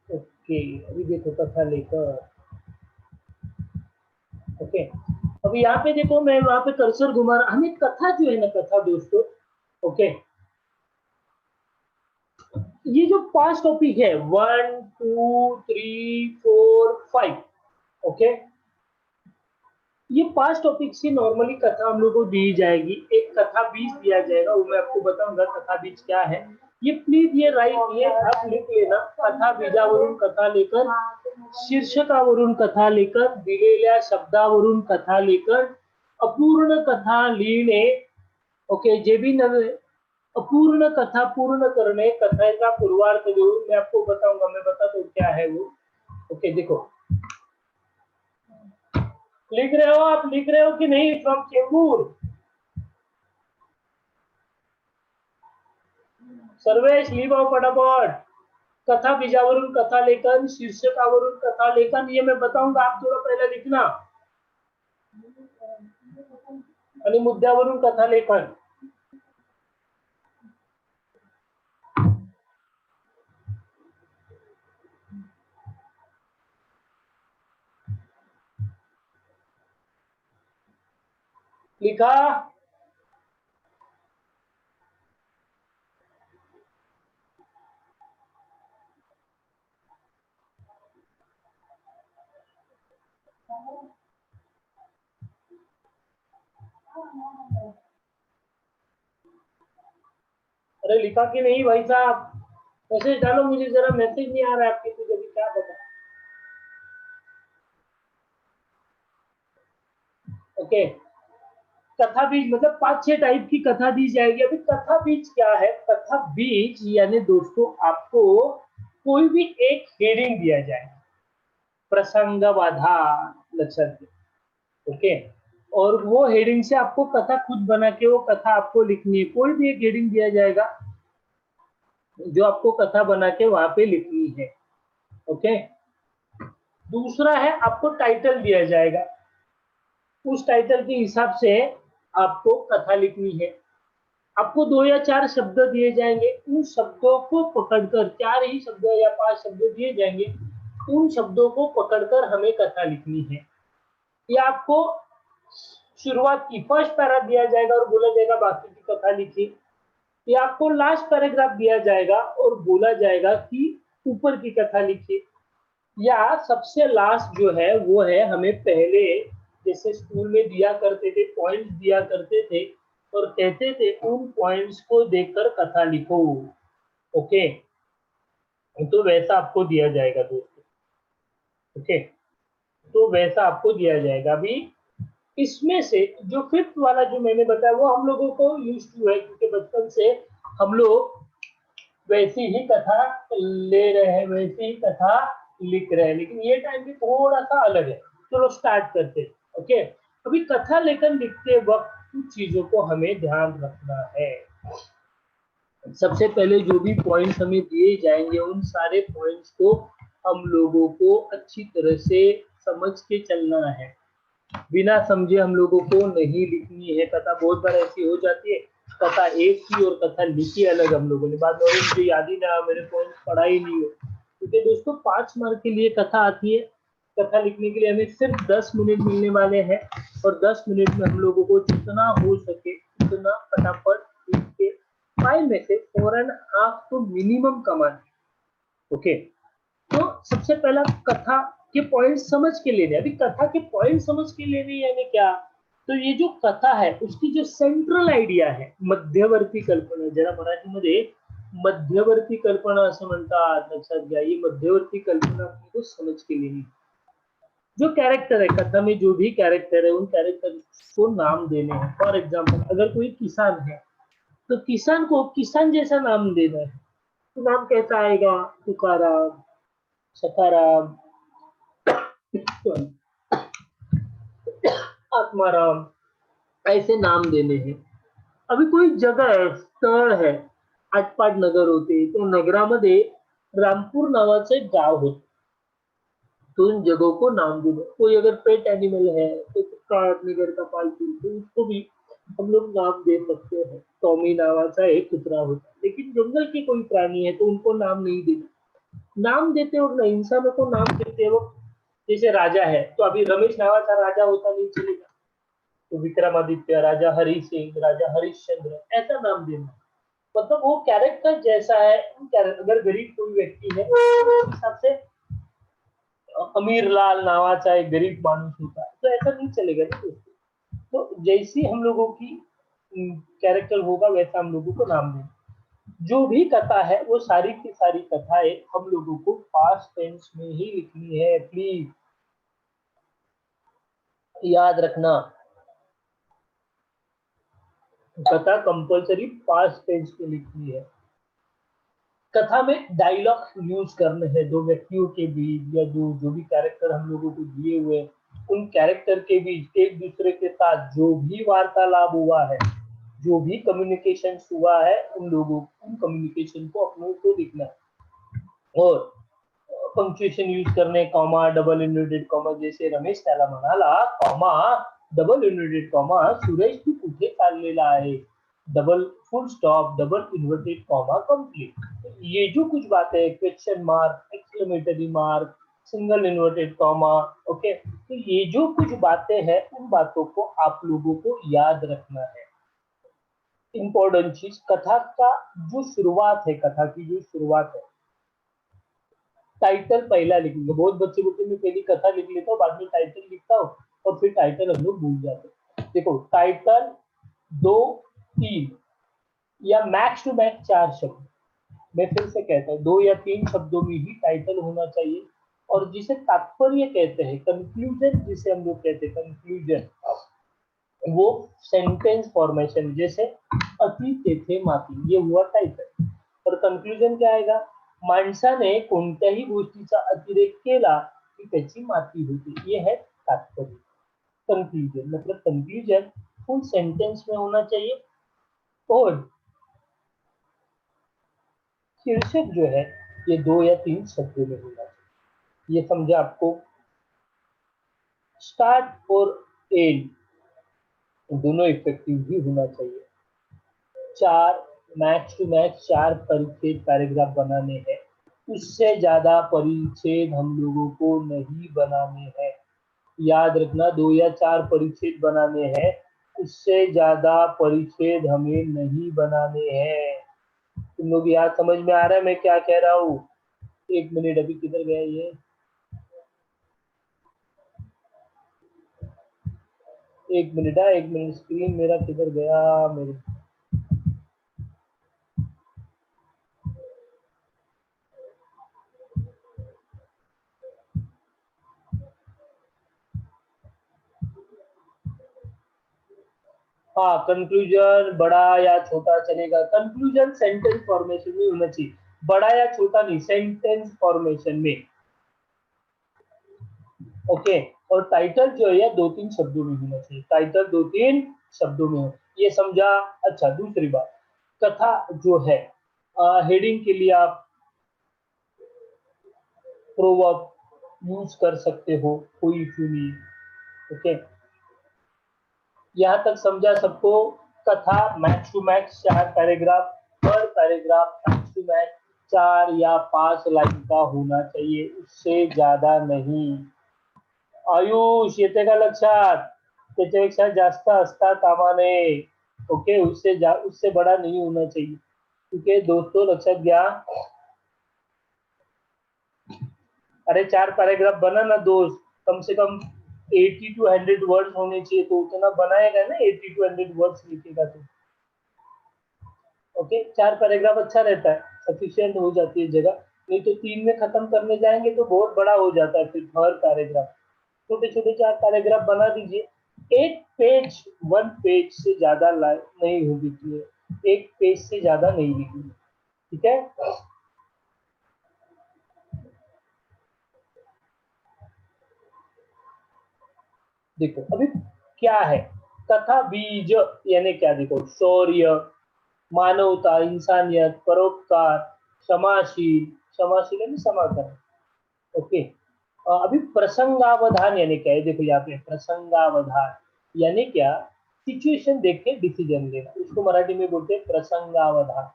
ओके अभी देखो कथा लेकर। ओके अभी यहाँ पे देखो मैं वहां पे कर्सर घुमा रहा, हमें कथा जो है ना कथा दोस्तों। ओके ये जो 5 टॉपिक है 1 2 3 4 5। ओके ये 5 टॉपिक से नॉर्मली कथा हम लोग को दी जाएगी, एक कथा बीज दिया जाएगा, वो मैं आपको बताऊंगा कथा बीज क्या है। ये प्लीज ये राइट ये आप लिख लेना, कथा बीजावरून कथा लेकर, शीर्षकावरून कथा लेकर, दिलेल्या शब्दावरून कथा लेकर, अपूर्ण कथा लिहिणे। ओके जे भी नवे अपूर्ण कथा पूर्ण करने, कथा का पूर्वार्थ देऊन, मैं आपको बताऊंगा, मैं बताता हूँ क्या है वो। ओके देखो लिख रहे हो, आप लिख रहे हो कि नहीं फ्रॉम चेंबूर? सर्वेश लिहाओ फटाफट। कथा बीजावरून कथा लेखन, शीर्षकावरून कथा लेखन, ये मैं बताऊंगा, आप थोड़ा पहले लिखना। आणि मुद्द्यावरून कथा लेखन। लिखा? अरे लिखा कि नहीं भाई साहब? मैसेज डालो, मुझे जरा मैसेज नहीं आ रहा है आपके, कुछ अभी क्या बता। ओके कथा बीज मतलब 5-6 टाइप की कथा दी जाएगी। अभी कथा बीज क्या है? कथा बीज यानी दोस्तों आपको कोई भी एक हेडिंग दिया जाए, प्रसंगावधान, लक्षात रखिए। ओके और वो हेडिंग से आपको कथा खुद बना के वो कथा आपको लिखनी है, कोई भी एक हेडिंग दिया जाएगा जो आपको कथा बना के वहां पे लिखनी है। ओके दूसरा है आपको टाइटल दिया जाएगा, उस टाइटल के हिसाब से आपको कथा लिखनी है। आपको 2 या 4 शब्द दिए जाएंगे, उन शब्दों को पकड़कर, 4 ही शब्द या 5 शब्द दिए जाएंगे, उन शब्दों को पकड़कर हमें कथा लिखनी है। ये आपको शुरुआत की फर्स्ट पैरा दिया जाएगा और बोला जाएगा बाकी की कथा लिखी। ये आपको लास्ट पैराग्राफ दिया जाएगा और बोला जाएगा कि ऊपर की कथा लिखी। या सबसे लास्ट जो है वो है, हमें पहले जैसे स्कूल में दिया करते थे, पॉइंट्स दिया करते थे और कहते थे उन पॉइंट्स को देखकर कथा लिखो। ओके तो वैसा आपको दिया जाएगा दोस्तों। ओके तो वैसा आपको दिया जाएगा। अभी इसमें से जो 5th वाला जो मैंने बताया वो हम लोगों को यूज टू है, क्योंकि बचपन से हम लोग वैसी ही कथा ले रहे हैं, वैसी ही कथा लिख रहे हैं, लेकिन ये टाइम भी थोड़ा सा अलग है। चलो स्टार्ट करते हैं। ओके अभी कथा लेखन लिखते वक्त कुछ चीजों को हमें ध्यान रखना है। सबसे पहले जो भी पॉइंट्स हमें दिए जाएंगे उन सारे पॉइंट्स को हम लोगों को अच्छी तरह से समझ के चलना है, बिना समझे हम लोगों को नहीं लिखनी है कथा। बहुत बार ऐसी हो जाती है, कथा एक की और कथा लिखी अलग हम लोगों ने, बाद में मुझे याद ही ना, मेरे पॉइंट पढ़ा ही नहीं हो। क्योंकि दोस्तों 5 मार्क के लिए कथा आती है, कथा लिखने के लिए हमें सिर्फ 10 मिनट मिलने वाले हैं, और 10 मिनट में हम लोगों को जितना हो सके उतना फटाफट लिख के 5 में से 4.5 तो मिनिमम कमाना। ओके, तो सबसे पहला कथा के पॉइंट समझ के लेने। अभी कथा के पॉइंट समझ के लेने यानी क्या, तो ये जो कथा है उसकी जो सेंट्रल आयडिया है, मध्यवर्ती कल्पना, जरा मराठीमध्ये मध्यवर्ती कल्पना असं म्हणतात, लक्षात घ्या। ये मध्यवर्ती कल्पना आपको समझ के लेनी। जो कैरेक्टर है कथा में, जो भी कैरेक्टर है उन कैरेक्टर को नाम देने हैं। फॉर एग्जाम्पल अगर कोई किसान है तो किसान को किसान जैसा नाम देना है, तो नाम कैसा आएगा, तुकाराम, सखाराम, आत्माराम, ऐसे नाम देने हैं। अभी कोई जगह है, स्थळ है, आटपाट नगर होते, तो नगरामध्ये रामपूर नावाचं एक गाव होतं, तो इन जगहों को नाम देना। कोई अगर पेट एनिमल है तो कुत्ता अपने घर का पालतू, तो उसको भी हम लोग नाम दे सकते हैं। टॉमी नावाचा एक कुतरा होता, लेकिन जंगल के कोई प्राणी है तो उनको नाम नहीं देना। नाम देते हो ना, इंसानों को नाम देते हो। जैसे राजा है तो अभी रमेश नावाचा राजा होता नहीं चलेगा, तो विक्रमादित्य, राजा हरि सिंह, राजा हरिश्चंद्र, ऐसा नाम देना। मतलब वो कैरेक्टर जैसा है, अगर गरीब कोई व्यक्ति है तो उस हिसाब से अमीर लाल नावाचा एक गरीब मानुस होता है, तो ऐसा नहीं चलेगा ना दोस्तों। तो जैसी हम लोगों की कैरेक्टर होगा वैसा हम लोगों को नाम देना। जो भी कथा है वो सारी की सारी कथाएं हम लोगों को पास्ट टेंस में ही लिखनी है, प्लीज याद रखना। कथा कंपलसरी पास्ट टेंस में लिखनी है। कथा में डायलॉग यूज करने हैं दो व्यक्तियों के बीच, या जो भी कैरेक्टर हम लोगों को दिए हुए उन कैरेक्टर के बीच एक दूसरे के साथ जो भी वार्तालाप हुआ है, जो भी कम्युनिकेशन हुआ है, उन कम्युनिकेशन को अपनों को लिखना है। और पंक्चुएशन यूज करने, कॉमा, डबल इन्वर्टेड कॉमा, जैसे रमेश त्याला म्हणाला, comma, double inverted comma, Suresh तू कुठे चाललेला आहे, double full stop, double inverted comma, complete. ये जो कुछ बातें है, question mark, exclamatory mark, single inverted comma, okay, तो ये जो कुछ बातें हैं उन बातों को आप लोगों को याद रखना है। इंपॉर्टेंट चीज, कथा का जो शुरुआत है, कथा की जो शुरुआत है, टाइटल पहला लिखेंगे। बहुत बच्चे बोलते मैं पहली कथा लिख लेता हूँ, बाद में टाइटल लिखता हूँ, और फिर टाइटल हम लोग भूल जाते हैं। देखो टाइटल 2, 3 या मैक्स टू मैक्स 4 शब्द, मैं फिर से कहता हूँ 2 या 3 शब्दों में ही टाइटल होना चाहिए। और जिसे तात्पर्य कहते हैं, कंक्लूजन जिसे हम लोग कहते हैं, कंक्लूजन, वो सेंटेंस फॉर्मेशन, जैसे अति तेथे माती, ये हुआ टाइटल। और कंक्लूजन क्या आएगा, माणसाने कोणत्याही गोष्टीचा अतिरेक केला की त्याची माती होते, ये है तात्पर्य। कंक्लूजन मतलब कंक्लूजन फुल सेंटेंस में होना चाहिए। और शीर्षक जो है ये 2 या 3 शब्दों में होना चाहिए। ये समझा आपको। स्टार्ट और एंड दोनों इफेक्टिव भी होना चाहिए। 4, मैक्स टू मैक्स 4 परिच्छेद पैराग्राफ बनाने हैं, उससे ज्यादा परिच्छेद हम लोगों को नहीं बनाने हैं। याद रखना, 2 या 4 परिच्छेद बनाने हैं, उससे ज्यादा परिच्छेद हमें नहीं बनाने हैं। तुम लोग याद समझ में आ रहा है मैं क्या कह रहा हूँ? एक मिनट, अभी किधर गया ये, एक मिनट, एक मिनट, स्क्रीन मेरा किधर गया मेरे। हाँ, कंक्लूजन बड़ा या छोटा चलेगा। कंक्लूजन सेंटेंस फॉर्मेशन में होना चाहिए, बड़ा या छोटा नहीं, सेंटेंस फॉर्मेशन में। ओके, और टाइटल जो है 2-3 शब्दों में होना चाहिए, टाइटल 2-3 शब्दों में हो, ये समझा। अच्छा, दूसरी बात, कथा जो है हेडिंग के लिए आप प्रोवर्ब यूज कर सकते हो, कोई इशू नहीं। ओके, यहाँ तक समझा सबको? कथा मैक्स टू मैक्स 4 पैराग्राफ, पर पैराग्राफ मैक्स टू मैक्स 4 या 5 लाइन का होना चाहिए, उससे ज्यादा नहीं। आयुष येते का लक्षात? त्याच्यापेक्षा जास्त असता कामा नये। ओके, उससे बड़ा नहीं होना चाहिए। ठीक है दोस्तों, लक्षात घ्या। अरे 4 पैराग्राफ बना ना दोस्त, कम से कम 80 to 100 वर्ड्स होने चाहिए, तो उतना बनाएगा ना, 80 to 100 वर्ड्स लिखेगा तो। ओके, 4 पैराग्राफ अच्छा रहता है, सफिशियंट हो जाती है जगह। नहीं तो 3 में खत्म करने जाएंगे तो बहुत बड़ा हो जाता है फिर हर पैराग्राफ। छोटे छोटे 4 पैराग्राफ बना दीजिए। एक पेज, 1 पेज से ज्यादा नहीं होगी चाहिए, 1 पेज से ज्यादा नहीं लिखनी। ठीक है, देखो अभी क्या है, कथा बीज यानी क्या? देखो, शौर्य, मानवता, इंसानियत, परोपकार, क्षमाशील, क्षमाशील यानी क्षमा करना। ओके, अभी प्रसंगावधान यानी क्या है? देखो यहाँ पे प्रसंगावधान यानी क्या? सिचुएशन देख के डिसीजन लेना, उसको मराठी में बोलते हैं प्रसंगावधान।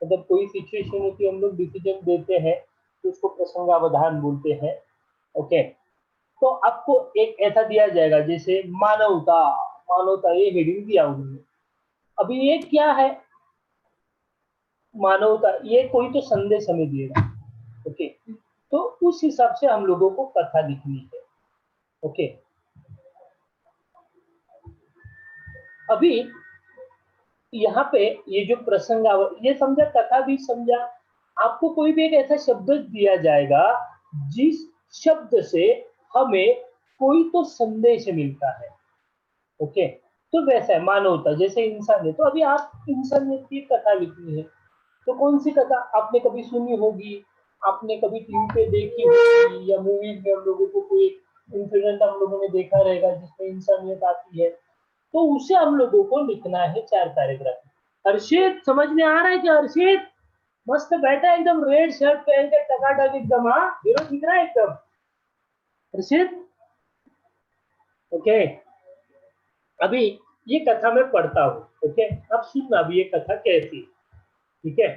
मतलब कोई सिचुएशन होती है, हम लोग डिसीजन देते हैं, तो उसको प्रसंगावधान बोलते हैं। ओके, तो आपको एक ऐसा दिया जाएगा जैसे मानवता, मानवता ये हेडिंग दिया उन्होंने। अभी ये क्या है? मानवता, ये कोई तो संदेश हमें देगा। ओके, तो उस हिसाब से हम लोगों को कथा लिखनी है। ओके, अभी यहाँ पे ये जो प्रसंग ये समझा, कथा भी समझा। आपको कोई भी एक ऐसा शब्द दिया जाएगा जिस शब्द से हमें कोई तो संदेश मिलता है। ओके, तो वैसा है मानवता, जैसे इंसान है, तो अभी आप इंसानियत की कथा लिखनी है, तो कौन सी कथा आपने कभी सुनी होगी, आपने कभी टीवी पे देखी होगी, या मूवीज में हम लोगों को कोई इंसिडेंट हम लोगों ने देखा रहेगा जिसमें इंसानियत आती है, तो उसे हम लोगों को लिखना है 4 पैराग्राफ। हर्षित समझ में आ रहा है क्या? हर्षित मस्त बैठा है एकदम, रेड शर्ट पहन के टकाटक एकदम, हाँ हीरो दिख रहा है एकदम। हर्षित ओके, अभी ये कथा मैं पढ़ता हूँ। ओके, अब सुनना अभी ये कथा कैसी। ठीक है,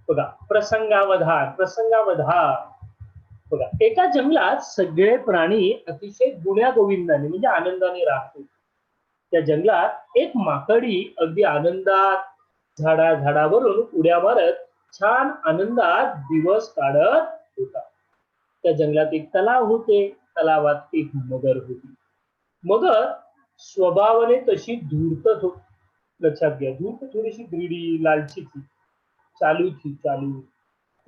बघा प्रसंगावधान, प्रसंगावधान। बघा, एका जंगलात सगळे प्राणी अतिशय गुण्या गोविंदाने म्हणजे आनंदाने राहतो। त्या जंगलात एक माकडी अगदी आनंदात झाडावरून उड्या मारत छान आनंदात दिवस काढत होता। त्या जंगलात एक तलाव होते, तलावात एक मगर होती। मगर स्वभावाने तशी धूर्त होती, लक्षात घ्या, धूर्त थोडीशी ग्रीडी, लालची थी, चालू थी, चालू।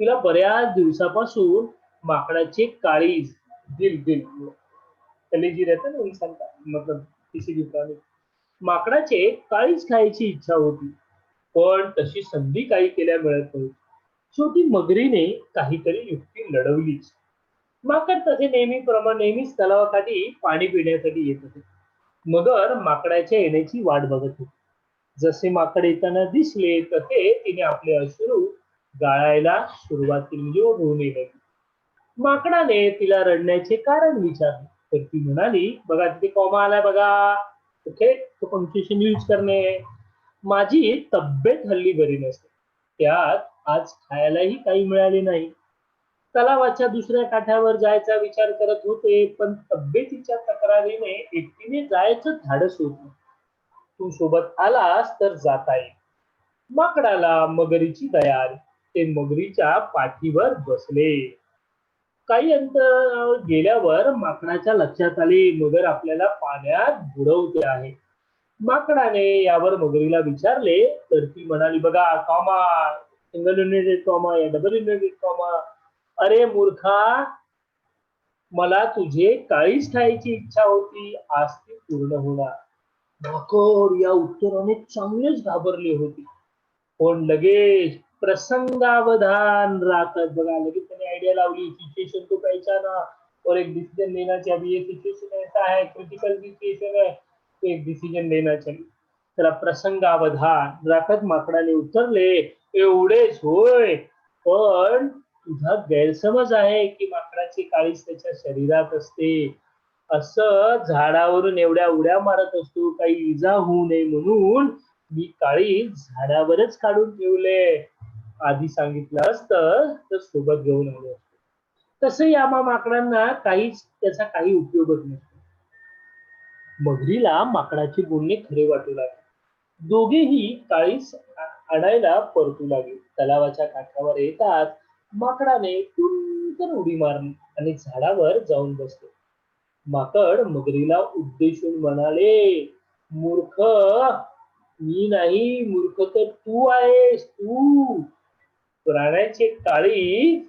तिला बऱ्याच दिवसापासून माकडाचे काळीज, दिल दिल कलेजी रहता ना इंसान का, मतलब किसी भी प्राणी, माकडाचे काळीज खायची इच्छा होती, पण तशी संधी काही केल्या मिळत नव्हती। शेवटी मगरीने काहीतरी युक्ती लढवलीच। माकड तसे नेहमीच तलावाकाठी पाणी पिण्यासाठी येत होते। मगर माकडाच्या येण्याची वाट बघत होती। जसे माकड येताना दिसले तसे तिने आपले अश्रू गाळायला सुरुवात केली, म्हणजे रोवणे लागली। माकडाने तिला रडण्याचे कारण विचारले, तर ती म्हणाली, बघा तिथे कॉमा आलाय बघा, ओके, तो पंक्च्युएशन यूज करणे। माझी तब्येत हल्ली बरी नसते, त्यात आज खायलाही काही मिळाले नाही। तलावाच्या दुसऱ्या काठावर जायचा विचार करत होते, पण तब्येतीच्या तक्रारीने एकटीने जायचं धाडस होत नाही। तू सोबत आलास तर जाता येईल। माकडाला मगरीची दया आली, ते मगरीच्या पाठीवर बसले। काही अंतर गेल्यावर माकडाच्या लक्षात आले, मगर आपल्याला पाण्यात बुडवते आहे। माकडाने यावर मगरीला विचारले, तर ती म्हणाली, बघा कॉमा, सिंगल युनिटेड कॉमा या डबल युनिटेड कॉमा, अरे मूर्खा, मला तुझे काळीज खायची इच्छा होती, आज ती पूर्ण होणार। माकड या उत्तराने चांगलेच घाबरले होते, पण लगेच प्रसंगावधान राखत, बघा लगेच त्याने आइडिया लावली, सिचुएशन को पहचाना और एक डिसीजन लेना चाहिए। अभी ये सिचुएशन ऐसा है, क्रिटिकल सिचुएशन है, तो एक डिसीजन लेना चाहिए। त्याला प्रसंगावधान राखत माकडाने उत्तरले, एवढेच होय, पण तुझा गैरसमज आहे की माकडाची काळीज त्याच्या शरीरात असते. असं झाडावरून एवढ्या उड्या मारत असतो काही इजा होऊ नये म्हणून मी काळीज झाडावरच काढून ठेवले. आधी सांगितलं असतं तर सोबत घेऊन आलो असतो. तसं या माकडांना काहीच त्याचा काही उपयोगच नसतो. मगरीला माकडाचे बोलणे खरे वाटू लागले. दोघेही काळीज आणायला परतू लागले. तलावाच्या काठावर येतात माकडाने टुनकन उडी मारली आणि झाडावर जाऊन बसले. माकड मगरीला उद्देशून म्हणाले, मूर्ख, मी नाही, मूर्ख तर तू आहेस, तू. प्राण्याची काळीज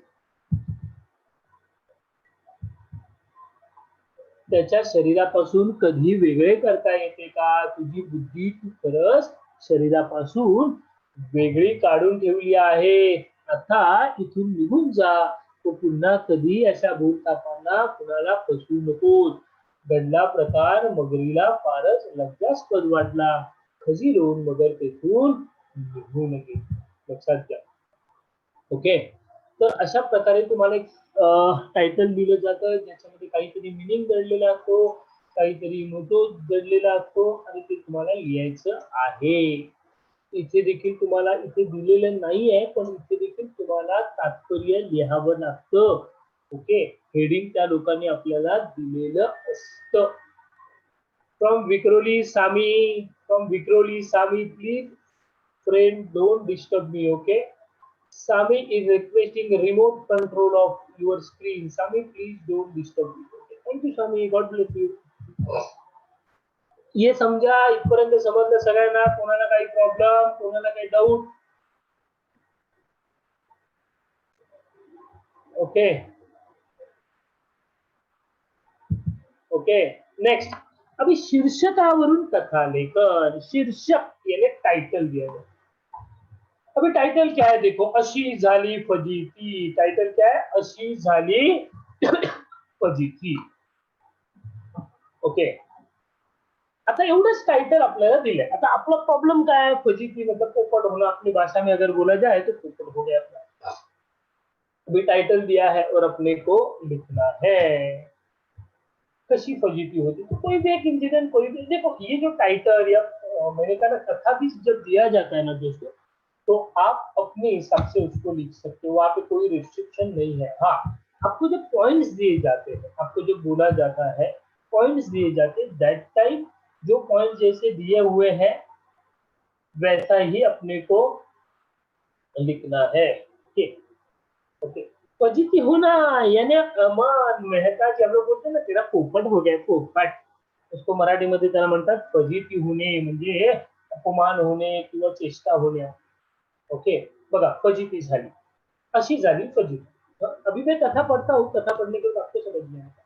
त्याच्या शरीरापासून कधी वेगळे करता येते का? तुझी बुद्धी तू खरंच शरीरापासून वेगळी काढून ठेवली आहे. आता इथून निघून जा. तो पुन्हा कधी अशा भूलथापांना कुणाला फसवू नकोस. घडला प्रकार मगरीला फारच लज्जास्पद वाटला. खजीलून मगर तेथून निघून गेली. लक्षात घ्या. ओके, तर अशा प्रकारे तुम्हाला एक टायटल दिलं जातं ज्याच्यामध्ये काहीतरी मिनिंग दडलेला असतो, काहीतरी मोठो दडलेला असतो आणि ते तुम्हाला लिहायचं आहे. इथे देखील तुम्हाला इथे दिलेलं नाहीये पण इथे देखील तुम्हाला तात्पर्य लिहावं लागतं. ओके, हेडिंग त्या लोकांनी आपल्याला दिलेलं असतं. From Vikhroli Sami please friend don't disturb me. Okay, Sami is requesting remote control of your screen. Sami, please don't disturb me. Okay. Thank you, Sami. God bless you. ये समजा इथपर्यंत समजलं सगळ्यांना? कोणाला काही प्रॉब्लेम, कोणाला काही डाऊट? Okay okay, next. अभी शीर्षकावरून कथा लेखन. शीर्षक यानी टाइटल दिया गया. अभी टाइटल क्या है देखो, अशी झाली फजिती. टाइटल क्या है? अशी झाली फजिती. ओके, आता एवढंच टाइटल आपल्याला दिलंय. आता आपला प्रॉब्लेम काय आहे? फजिती मतलब पोपट होना. अपनी भाषा में अगर बोला जाए तो पोपट हो गया अपना. अभी टाइटल दिया है और अपने को लिखना है. कशी फजीती होती तो कोई भी एक इंसिडेंट, कोई भी. देखो ये जो टाइटल या मैंने कहा ना कथा भी जब दिया जाता है ना दोस्तों, तो आप अपने हिसाब से उसको लिख सकते हो. वहां पे कोई रिस्ट्रिक्शन नहीं है. हाँ, आपको जो पॉइंट्स दिए जाते हैं, आपको जो बोला जाता है, पॉइंट्स दिए जाते हैं, दैट टाइम जो पॉइंट जैसे दिए हुए हैं वैसा ही अपने को लिखना है. ठीक, ओके. फजिती होना यानी अमान मेहता जब लोग बोलते ना तेरा पोपट हो गया, पोपट, उसको मराठीमध्ये त्याला म्हणतात फजिती होणे, म्हणजे अपमान होणे किंवा चेष्टा होणे. ओके, बघा फजिती झाली, अशी झाली फजिती. अभी मैं कथा पढ़ता हूँ, कथा पढ़ने के बाद आपको समझ में आएगा.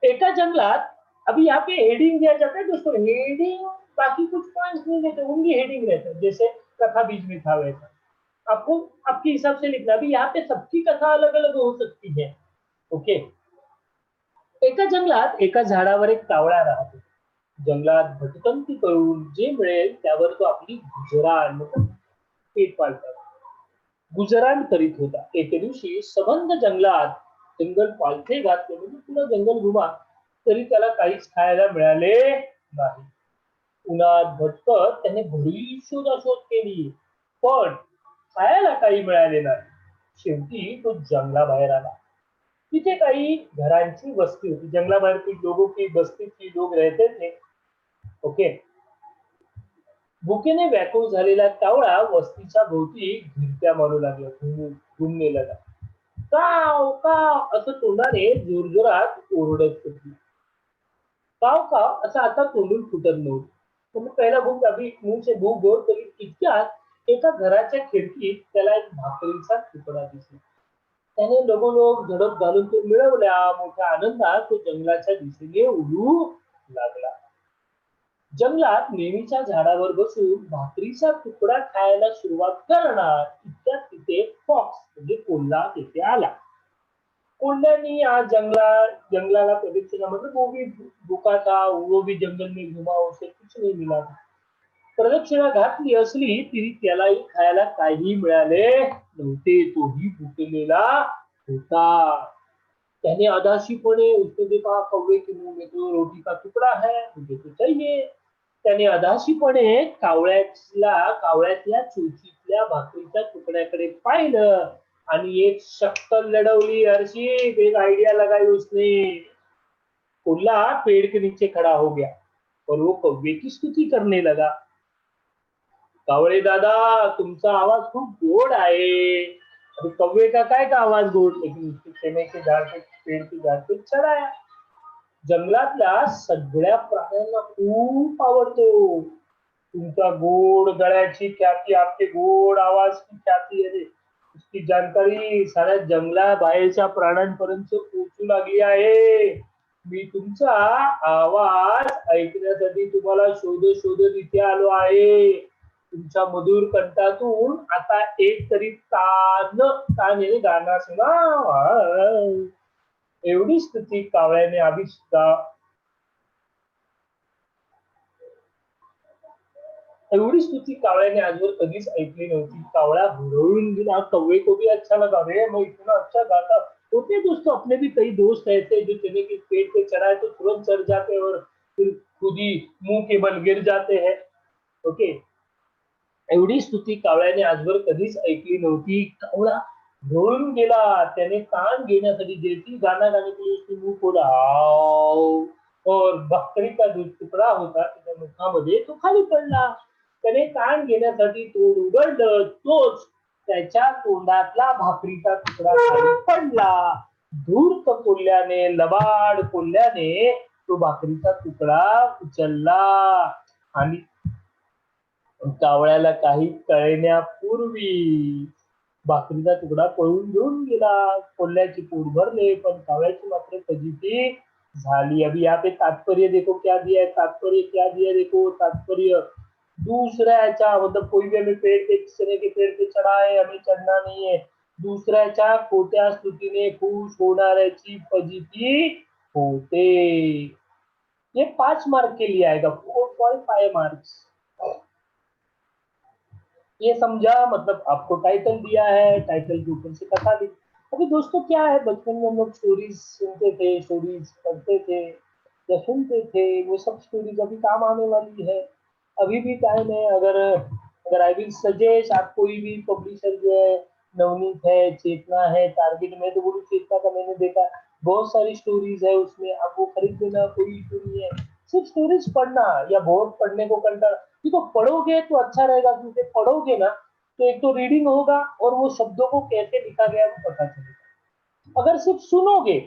एका जंगलात, अभी यहाँ पे हेडिंग दिया जाता है दोस्तों. हेडिंग बाकी कुछ पॉइंट्स नहीं देते, ओनली हेडिंग रहता है. जैसे कथा बीच में था वैसा आपको आपके हिसाब से लिखना. अभी यहाँ पे सबकी कथा अलग अलग हो सकती है. ओके, एका जंगलात एका झाडावर एक कावळा राहतो. जंगलात भटकंती करून जे मिळेल त्यावर तो आपली गुजराण मतलब पेट पाळतात, गुजराण करीत होता. एके दिवशी सबंध जंगलात जंगल पालथे घातले म्हणजे पुन्हा जंगल घुमा तरी त्याला काहीच खायला मिळाले नाही. उन्हात भटकत त्याने भरी शोधाशोध केली पण खायला काही मिळाले नाही. शेवटी तो जंगलाबाहेर आला. तिथे काही घरांची वस्ती होती. जंगलाबाहेर कुछ लोगों की बस्ती थी, लोग रहते थे. ओके, भुकेने व्याकुळ झालेला कावळा वस्तीच्या भोवती घिरट्या मारू लागला, घुमने लगा. काव काव असं तोंडाने जोरजोरात ओरडत होती. काव काव असं आता तोंडून फुटत नव्हतं. तो पहिला भूक अभी मुंह से भूक बोल तरी इतक्यात एका घराच्या खिडकीत त्याला एक भाकरीचा तुकडा दिसला. त्याने लगोलग झडप घालून तो मिळवल्या. मोठ्या आनंदात तो जंगलाच्या दिशेने उडू लागला. जंगलात नेहमीच्या झाडावर बसून भाकरीचा तुकडा खायला सुरुवात करणार इतक्यात तिथे फॉक्स म्हणजे कोल्हा तिथे आला. कोल्ह्यानी आज जंगलाला प्रदक्षिणा मतलब वो भी भूखा था, वो भी जंगल में घुमा, उसे कुछ नहीं मिला था. प्रदक्षिणा घातली असली तरी त्यालाही खायला काही मिळाले नव्हते, तोही भुकेलेला होता. त्याने अदाशीपणे उसने देखा कौवे के मुंह में तो रोटी का टुकड़ा है मुझे तो चाहिए. त्याने अदाशीपणे कावळ्यातल्या चोचीतल्या भाकरीच्या तुकड्याकडे पाहिलं आणि एक शक्कल लढवली. हर्षित एक आइडिया लगाई उसने. कुल्ला पेड़ के नीचे खड़ा हो गया और वो कौवे की स्तुति करने लगा. कावळे दादा तुमचा आवाज खूप गोड आहे. अभी कौवे का काय का आवाज गोड, लेकिन उसके खेमे के झाड़ पे पेड़ के झाड़ पे चढाया. जंगलातल्या सगळ्या प्राण्यांना खूप आवडतो तुमचा गोड गळ्याची ख्याती, आपके गोड आवाज की ख्याती आहे. उसकी जानकारी साऱ्या जंगला बाहेरच्या प्राण्यांपर्यंत पोहोचू लागली आहे. मी तुमचा आवाज ऐकण्यासाठी तुम्हाला शोधत इथे आलो आहे. तुमच्या मधुर कंठातून आता एक तरी तान गाणं सुना. एवढी स्तुती कावळ्याने एवढी स्तुती कावळ्याने आजवर कधीच ऐकली नव्हती. कावळा हुरळून गेला. कौवे को भी अच्छा लगा. रे मैं इतना अच्छा गाता. होते दोस्तों, अपने भी कई दोस्त ऐसे जो चने के पेड़ पे चढ़ाए तो तुरंत चढ़ जाते और फिर खुद ही मुंह के बल गिर जाते हैं. ओके. एवढी स्तुती कावळ्याने आजवर कधीच ऐकली नव्हती. कावळा हुरळून गेला. त्याने कान घेण्यासाठी जैसी गाना गाने के लिए उसने मुंह खोला और बकरी का जो तुकडा होता त्याच्या मुखामध्ये तो खाली पडला. त्याने कान घेण्यासाठी तोंड उघडलं, तोच त्याच्या तोंडातला भाकरीचा तुकडा खाली पडला. धूर्त कोल्ह्याने, लबाड कोल्ह्याने तो भाकरीचा तुकडा उचलला आणि कावळ्याला काही कळण्यापूर्वी भाकरीचा तुकडा पळून घेऊन गेला. कोल्ह्याची पोट भरले पण कावळ्याची मात्र फजिती झाली. अभी यहाँ पे तात्पर्य देखो क्या दिया है, तात्पर्य क्या दिया देखो. तात्पर्य दूसऱ्याच्या मतलब कोई भी हमें पेड़ पे चने के पेड़ पे चढ़ा है, हमें चढ़ना नहीं है. दूसऱ्याच्या खोट्या स्तुतीने खुश होणाऱ्याची फजिती होते. ये 5 मार्क के लिए आएगा, 4.5 मार्क्स. ये समझा, मतलब आपको टाइटल दिया है, टाइटल के ऊपर से कथा दी. अभी दोस्तों क्या है, बचपन में हम लोग स्टोरीज सुनते थे, स्टोरीज पढ़ते थे या सुनते थे, वो सब स्टोरीज अभी काम आने वाली है. अभी भी टाइम है. अगर अगर आई विल सजेस्ट, आप कोई भी पब्लिशर जो है, नवनीत है, चेतना है, टारगेट में, तो वो चेतना का मैंने देखा बहुत सारी स्टोरीज है उसमें, आप वो खरीद लेना, कोई इशू नहीं है. सिर्फ स्टोरीज पढ़ना या बहुत पढ़ने को कंटाळा, तो पढ़ोगे तो अच्छा रहेगा, क्योंकि पढ़ोगे ना तो एक तो रीडिंग होगा और वो शब्दों को कैसे लिखा गया वो पता चलेगा. अगर सिर्फ सुनोगे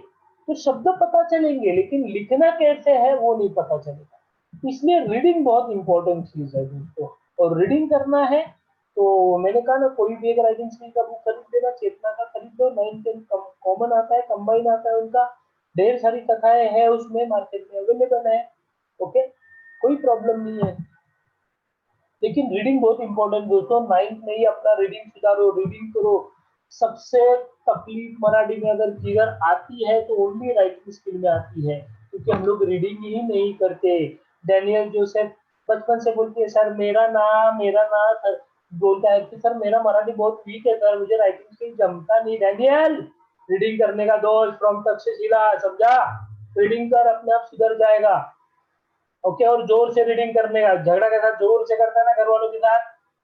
तो शब्द पता चलेंगे लेकिन लिखना कैसे है वो नहीं पता चलेगा. इसलिए रीडिंग बहुत इंपॉर्टेंट चीज है दोस्तों. और रीडिंग करना है तो मैंने कहा ना, कोई भी एक राइटिंग स्किल का बुक खरीद लेना, चेतना का खरीद लो. 9-10 कॉमन आता है, कंबाइन आता है उनका. ढेर सारी कथाएं हैं उसमें, मार्केट में अवेलेबल है. ओके, कोई प्रॉब्लम नहीं है. लेकिन रीडिंग बहुत इंपॉर्टेंट दोस्तों. 9th में ही अपना रीडिंग सुधारो, रीडिंग करो. सबसे तकलीफ मराठी में अगर किधर आती है तो ओनली राइटिंग स्किल में आती है, क्योंकि हम लोग रीडिंग ही नहीं करते. डैनियल जोसेफ बचपन से बोलती है, सर मेरा नाम सर, बोलता है कि सर मेरा मराठी बहुत वीक है सर, मुझे राइटिंग स्किल जमता नहीं. डैनियल, रीडिंग करने का दोस्त फ्रॉम तक्षशिला, समझा. रीडिंग कर, अपने आप सुधर जाएगा. ओके. और जोर से रीडिंग करने का, झगड़ा कैसा जोर से करता है ना घर वालों के साथ,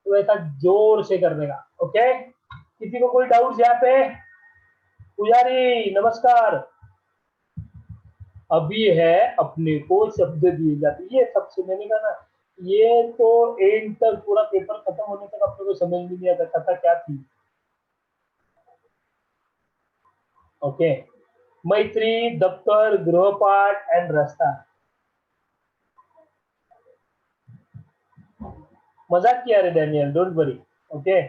तो वैसा जोर से करने का. ओके. किसी को कोई डाउट यहाँ पे? पुजारी नमस्कार. अभी है अपने को शब्द दिए जाते, ये सबसे मैंने कहा ना, ये तो एंड तक पूरा पेपर खत्म होने तक अपने को समझ में नहीं आता कथा क्या थी. ओके. मैत्री, दफ्तर, गृहपाठ एंड रास्ता. मजाक किया रे डैनियल, डोंट वरी. ओके.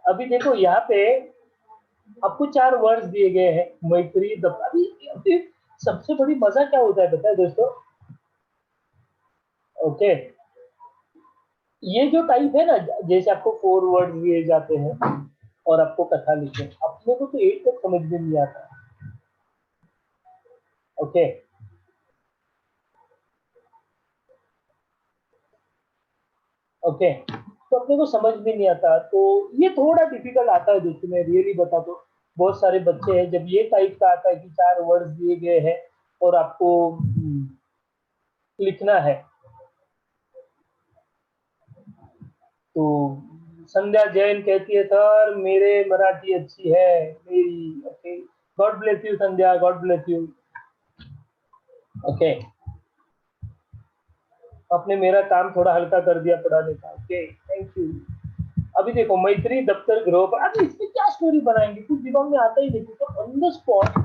अभी देखो यहाँ पे आपको 4 वर्ड्स दिए गए हैं, मैत्री, दफ्तर. अभी सबसे बड़ी मजा क्या होता है पता है दोस्तों? ओके. ये जो टाइप है ना, जैसे आपको 4 वर्ड्स दिए जाते हैं और आपको कथा लिखनी, अपने को तो 8 तक समझ में नहीं आता. ओके. ओके, तो अपने को समझ में नहीं आता, तो ये थोड़ा डिफिकल्ट आता है दोस्तों, मैं रियली बता दो। बहुत सारे बच्चे हैं, जब ये टाइप का आता है कि 4 वर्ड्स दिए गए हैं और आपको लिखना है, तो संध्या जैन कहती है सर मेरे मराठी अच्छी है मेरी। Okay, God bless you Sandhya, God bless you. Okay, आपने मेरा काम थोड़ा हल्का कर दिया पढ़ाने का। Okay, thank you. अभी देखो, मैत्री दफ्तर ग्रह पर, अभी इसमें क्या स्टोरी बनाएंगे, कुछ दिमाग में आता ही नहीं। तो ऑन द स्पॉट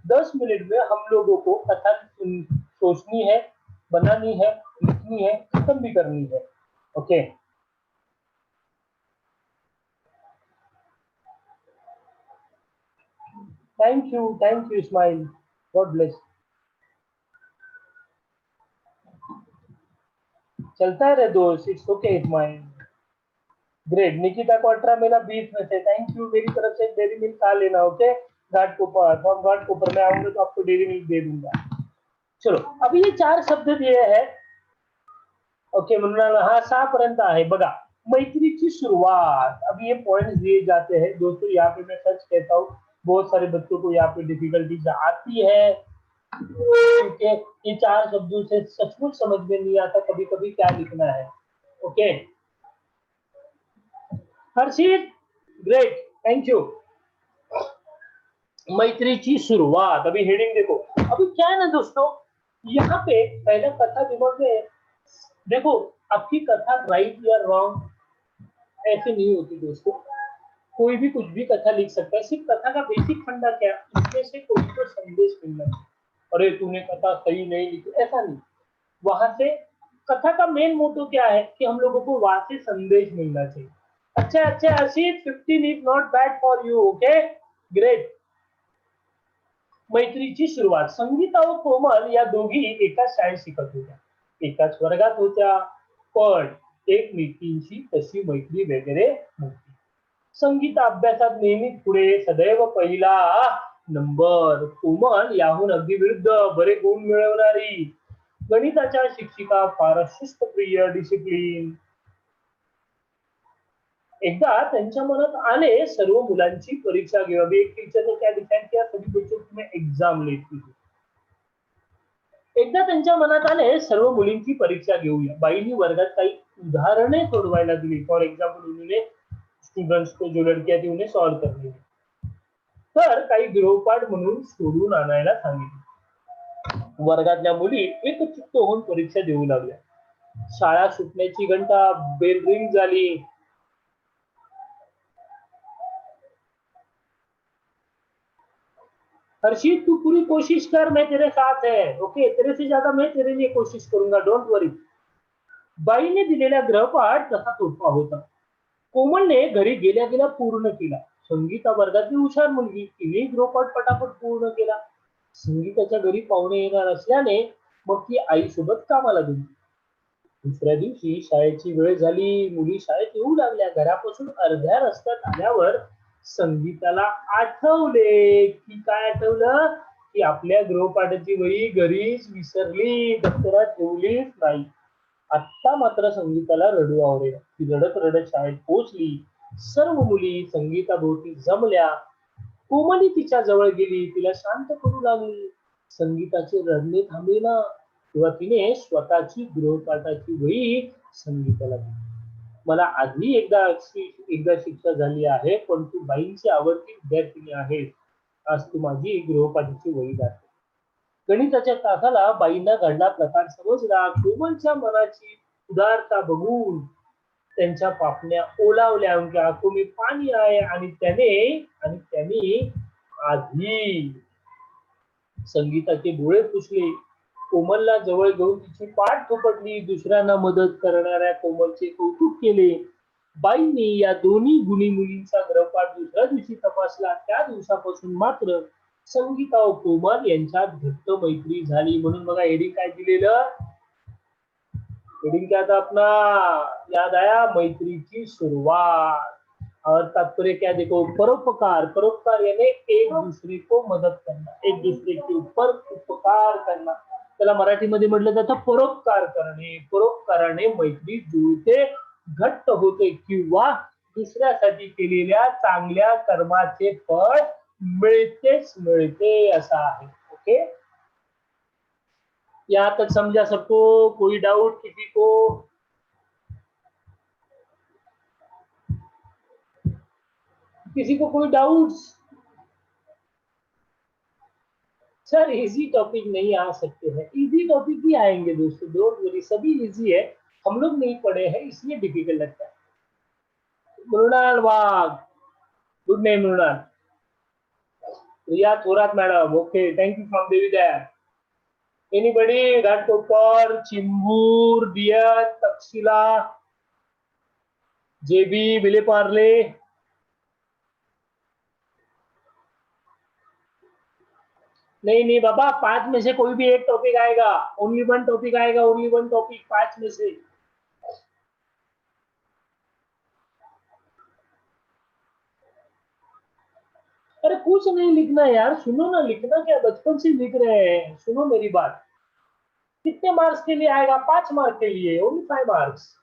10 मिनट में हम लोगों को कथा सोचनी है, बनानी है, लिखनी है, खत्म भी करनी है। Okay, thank you Ismail, God bless. चलता रहे दोस्त, it's okay Ismail. Great, Nikita को 18 मिला 20 में से, थैंक यू। मेरी तरफ से डेरी मिल्क खा लेना। ओके, घाटकोपर, फ्रॉम घाटकोपर मैं आऊंगा तो आपको डेरी मिल्क दे दूंगा। चलो, अभी ये 4 शब्द दिए हैं। ओके, म्हणून हा 6 पर्यंत आहे बघा। मैत्रीची सुरुवात, अभी ये पॉइंट्स दिए जाते हैं दोस्तों। यहाँ पे मैं सच कहता हूँ, बहुत सारे बच्चों को यहाँ पे डिफिकल्टीज आती है, क्योंकि ये 4 शब्दों से सचमुच समझ में नहीं आता कभी कभी क्या लिखना है। Okay, Harshit, great, thank you. मैत्रीची सुरुआत, अभी हेडिंग देखो। अभी क्या है ना दोस्तों, यहाँ पे पहला कथा दिमाग में, देखो आपकी कथा राइट या रॉन्ग ऐसे नहीं होती दोस्तों। कोई भी कुछ भी कथा लिख सकता है, सिर्फ कथा का बेसिक फंडा क्या, इसमें से कोई तो संदेश मिलना चाहिए। अरे तूने कथा सही नहीं लिखी, ऐसा नहीं। वहां से कथा का मेन मोटो क्या है कि हम लोगों को वहां से संदेश मिलना चाहिए। अच्छा अच्छा Asit, 15 is not bad for you. Okay, great. मैत्रीची सुरुवात, संगीता व कोमल या दोघी एकाच शाळेत शिकत होत्या, एकाच वर्गात होत्या, पण एकमेकींची तशी मैत्री वगैरे नव्हती। संगीता अभ्यासात नेहमी पुढे, सदैव पहिला नंबर, कोमल याहून अगदी विरुद्ध, बरे गुण मिळवणारी, गणिताच्या शिक्षिका फारच शिस्तप्रिय, डिसिप्लिन। एकदा त्यांच्या मनात आले सर्व मुलांची परीक्षा घेऊ। अभी एक टीचर ने क्या डिसाइड किया, सभी बच्चों की मैं एग्जाम लेती हूँ। एकदा त्यांच्या मनात आले सर्व मुलींची परीक्षा घेऊया। बाईंनी वर्गात काही उदाहरणे सोडवायला दिली। फॉर एग्जाम्पल उन्होंने स्टूडेंट्स को, जो लड़कियां थी उन्हें सॉल्व करने दिली, तर काही गृहपाठ म्हणून सोडून आणायला सांगितले। वर्गातल्या मुली एकचित्त होऊन परीक्षा देऊ लागल्या। शाळा सुटण्याची घंटा, बेल रिंग झाली। हर्षित तू पूरी कोशिश कर, मैं तेरे साथ है। ओके, तेरे से ज्यादा मैं तेरे लिए कोशिश करूंगा, डोंट वरी। बाईने दिलेला गृहपाठ तसा सोपा होता। कोमलने घरी गेल्या गेल्या पूर्ण केला। संगीता वर्गातली हुशार मुलगी, तिने गृहपाठ पटापट पूर्ण केला। संगीताच्या घरी पाहुणे येणार असल्याने मग ती आईसोबत कामाला गेली। दुसऱ्या दिवशी शाळेची वेळ झाली, मुली शाळेत येऊ लागल्या। घरापासून अर्ध्या रस्त्यात आल्यावर संगीताला आठवले, की काय आठवलं, की आपल्या गृहपाठाची वही घरीच विसरली, दप्तरात ठेवलीच नाही। आता मात्र संगीताला रडू आवरेल। ती रडत रडत शाळेत पोहोचली। सर्व मुली संगीताभोवती जमल्या। कोमली तिच्या जवळ गेली, तिला शांत करू लागली। संगीताचे रडणे थांबेना, तेव्हा तिने स्वतःची गृहपाठाची वही संगीताला दिली। मला आधी एकदा शिक्षा झाली आहे, पण तू बाईंची आवडती विद्यार्थिनी आहेस, आज तू माझी गृहपाठाची वही दाखव। गणिताच्या तासाला बाईंना घडला प्रकार समजला। कोमलच्या मनाची उदारता बघून त्यांच्या पापण्या ओलावल्या, उनकी आंखों में पानी आए, आणि त्याने आधी संगीताचे डोळे पुसले। कोमलला जवळ घेऊन तिची पाठ थोपटली। दुसऱ्यांना मदत करणाऱ्या कोमलचे कौतुक केले। बाईंनी या दोन्ही गुणी मुलींचा गृहपाठ दुसऱ्या दिवशी तपासला। त्या दिवसापासून मात्र संगीता व कोमल यांच्यात घट्ट मैत्री झाली। म्हणून बघा हेडिंग काय दिलेलं, हेडिंग क्या था अपना, याद आया, मैत्रीची सुरुवात। और तात्पर्य क्या देखो, परोपकार। परोपकार यानी एक दूसरे को मदद करना, एक दूसरे के ऊपर उपकार करना, त्याला मराठीमध्ये म्हटलं जातं परोपकार करणे। परोपकाराने मैत्री जुळते, घट्ट होते किंवा दुसऱ्यासाठी केलेल्या चांगल्या कर्माचे फळ मिळतेच मिळते असा आहे. ओके, यहाँ तक समझा सबको? कोई डाउट किसी को? किसी को कोई डाउट्स? सर इजी टॉपिक नहीं आ सकते हैं, इजी टॉपिक भी आएंगे दोस्तों, डोंट वरी, सभी इजी है, हम लोग नहीं पढ़े हैं इसलिए डिफिकल्ट लगता है। Mrinal Wagh, good name Mrinal. Riya Thorat madam, okay, thank you from देवीदया। एनीबडी? घाटकोपर, चिंबूर, दियत, तक्षशिला, जेबी, विलेपार्ले? नहीं नहीं बाबा, 5 में से कोई भी एक टॉपिक आएगा, ओनली वन टॉपिक आएगा, ओनली वन टॉपिक 5 में से। अरे कुछ नहीं लिखना यार, सुनो ना, लिखना क्या, बचपन से लिख रहे हैं, सुनो मेरी बात। कितने मार्क्स के लिए आएगा? 5 मार्क्स के लिए, ओनली 5 मार्क्स।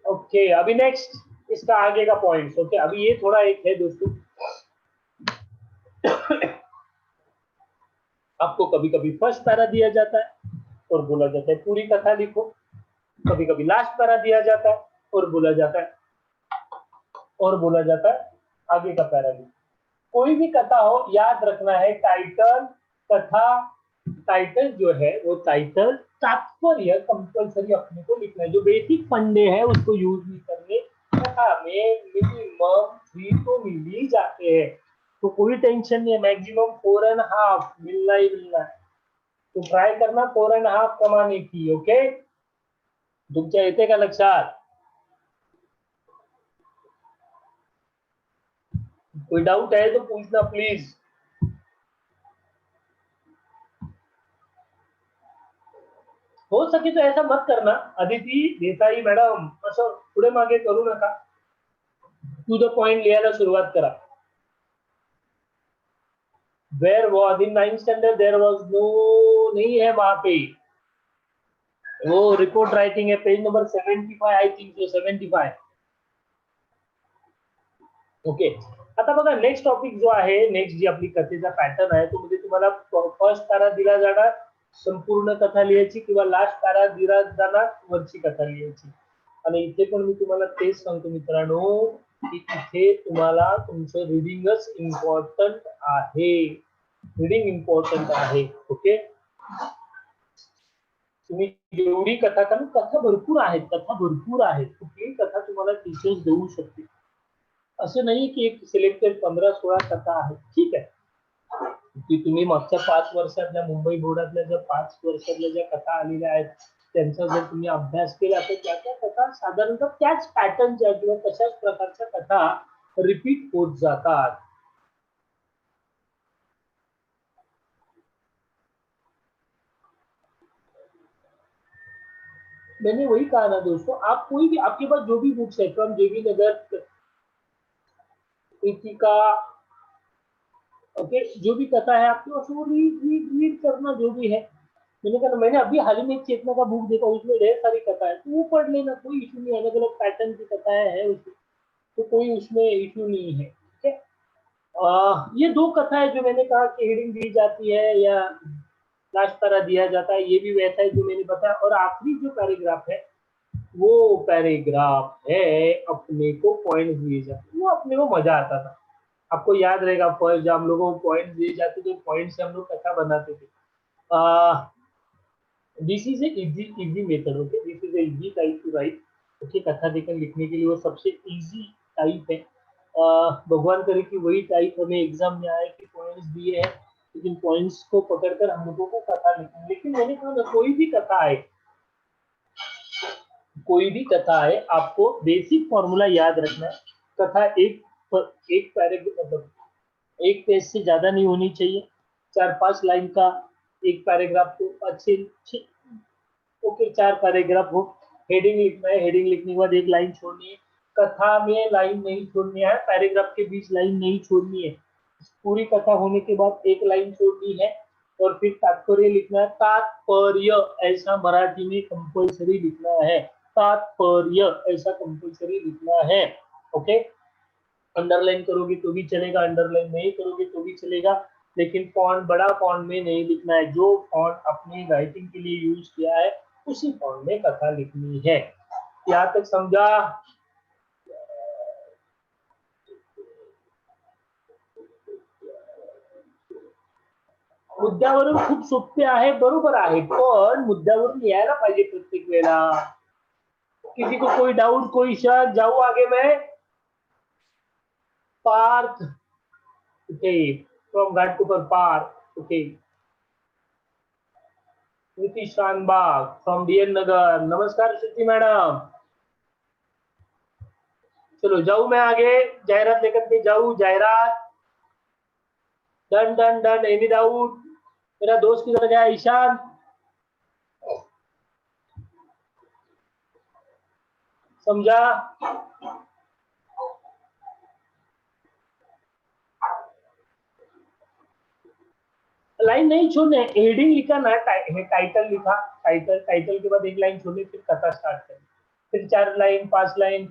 ओके, अभी नेक्स्ट इसका आगे का पॉइंट्स। ओके, अभी ये थोड़ा एक है दोस्तों, आपको कभी कभी फर्स्ट पैरा दिया जाता है और बोला जाता है पूरी कथा लिखो, कभी कभी लास्ट पैरा दिया जाता है और बोला जाता है आगे का पैरा लिखो। कोई भी कथा हो, याद रखना है टाइटल, कथा, टाइटल जो है वो टाइटल, तात्पर्य कंपल्सरी अपने को लिखना है। जो बेसिक फंडे है उसको यूज नहीं करने, कथा में मिनिमम 3 तो मिल ही जाते हैं, तो कोई टेंशन नहीं है, मैक्सिमम 4.5 मिलना ही मिलना है, तो ट्राय करना 4.5 कमाने की। ओके, तुमच्या येते का लक्षात? कोई डाउट है तो पूछना प्लीज। हो सके तो ऐसा मत करना अदिती देसाई मॅडम, असं पुढे मागे करू नका, टू द पॉइंट लिहायला सुरुवात करा। Where was in 9th standard there was no, नहीं है वहां पे, वो रिपोर्ट राइटिंग है, page number 75 I think so, 75। Okay, आता बघा नेक्स्ट टॉपिक जो आहे, नेक्स्ट जी आपली कथेचा पॅटर्न आहे तो, म्हणजे तुम्हाला फर्स्ट पॅरा दिला जाणार संपूर्ण कथा लिहायची किंवा लास्ट पॅरा दिला जाणार वरची कथा लिहायची, आणि इथे पण मी तुम्हाला तेच सांगतो मित्रांनो की इथे तुम्हाला तुमचं रिडिंगच इम्पॉर्टंट आहे, रिडिंग इम्पॉर्टंट आहे। ओके, तुम्ही जेवढी कथा, कारण कथा भरपूर आहेत, कुठलीही कथा तुम्हाला टीचर्स देऊ शकते, असं नाही की एक सिलेक्टेड 15-16 कथा आहेत, ठीक आहे, की तुम्ही मागच्या 5 वर्षातल्या मुंबई बोर्डातल्या ज्या 5 वर्षातल्या ज्या कथा आलेल्या आहेत त्यांचा जर तुम्ही अभ्यास केला तर त्या कथा साधारणतः त्याच पॅटर्नच्या किंवा तशाच प्रकारच्या कथा रिपीट होत जातात। मैंने वही कहा ना दोस्तों, आप कोई भी, आपके पास जो भी बुक्स है, फ्रॉम जेबी नगर, का, ओके, जो भी कथा है आपके पास वो रीड करना, जो भी है। मैंने कहा, मैंने अभी हाल ही में चेतना का बुक देखा, उसमें ढेर सारी कथा है, तो वो पढ़ लेना, कोई इशू नहीं, अलग अलग पैटर्न की कथाएं है उसमें, तो कोई उसमें इशू नहीं है। ठीक है, ये 2 कथाएं जो मैंने कहा कि हेडिंग दी जाती है या लास्ट पैरा दिया जाता है, ये भी वैसा है जो मैंने बताया, और आखिरी जो पैराग्राफ है वो पैराग्राफ है अपने को पॉइंट दिए जाते, वो अपने को मजा आता था, आपको याद रहेगा फर्स्ट जब हम लोगों को पॉइंट दिए जाते थे, पॉइंट से हम लोग कथा बनाते थे। This is easy method, okay, this is easy type two right, okay, कथा लेखन लिखने के लिए वो सबसे इजी टाइप है। भगवान करे कि वही टाइप हमें एग्जाम में आए कि पॉइंट्स दिए हैं, लेकिन पॉइंट्स को पकड़कर हम लोगों को कथा लिखनी, लेकिन मैंने कहा ना, कोई भी कथा है, आपको बेसिक फॉर्मूला याद रखना है, कथा एक पैराग्राफ, मतलब एक पेज से ज्यादा नहीं होनी चाहिए, 4-5 लाइन का एक पैराग्राफ, तो अच्छे, ओके, 4 पैराग्राफ हो, हेडिंग लिखना है, हेडिंग लिखने के बाद एक लाइन छोड़नी है, कथा में लाइन नहीं छोड़नी है, पैराग्राफ के बीच लाइन नहीं छोड़नी है, पूरी कथा होने के बाद एक लाइन छोड़नी है, और फिर तात्पर्य लिखना है, तात्पर्य ऐसा मराठी में कंपल्सरी लिखना है, तात्पर्य ऐसा कंपल्सरी लिखना है। ओके, अंडरलाइन करोगे तो भी चलेगा, अंडरलाइन नहीं करोगे तो भी चलेगा, लेकिन फॉन्ट बड़ा फॉन्ट में नहीं लिखना है। जो फॉन्ट अपनी राइटिंग के लिए यूज किया है उसी फॉन्ट में कथा लिखनी है। यहाँ तक समझा? मुद्द्यावरून खूप सोपे आहे, बरोबर आहे, पण मुद्द्यावरून यायला पाहिजे प्रत्येक वेळेला। किसी को कोई डाउट, कोई शक? जाऊं आगे मैं? Parth, okay, from Ghatkopar Parth, okay. Shruti Shanbhag from DN Nagar, नमस्कार श्रुति मैडम। चलो जाऊं मैं आगे, जाहिरात लेकर के जाऊं, जाहिरात, done done done, any doubt? मेरा दोस्त किधर गया? ईशान, समझा? लाइन नहीं छोड़ने, हेडिंग लिखा ना, टाइटल लिखा, टाइटल के बाद एक लाइन छोड़नी, फिर कथा स्टार्ट करनी, फिर 4 लाइन 5 लाइन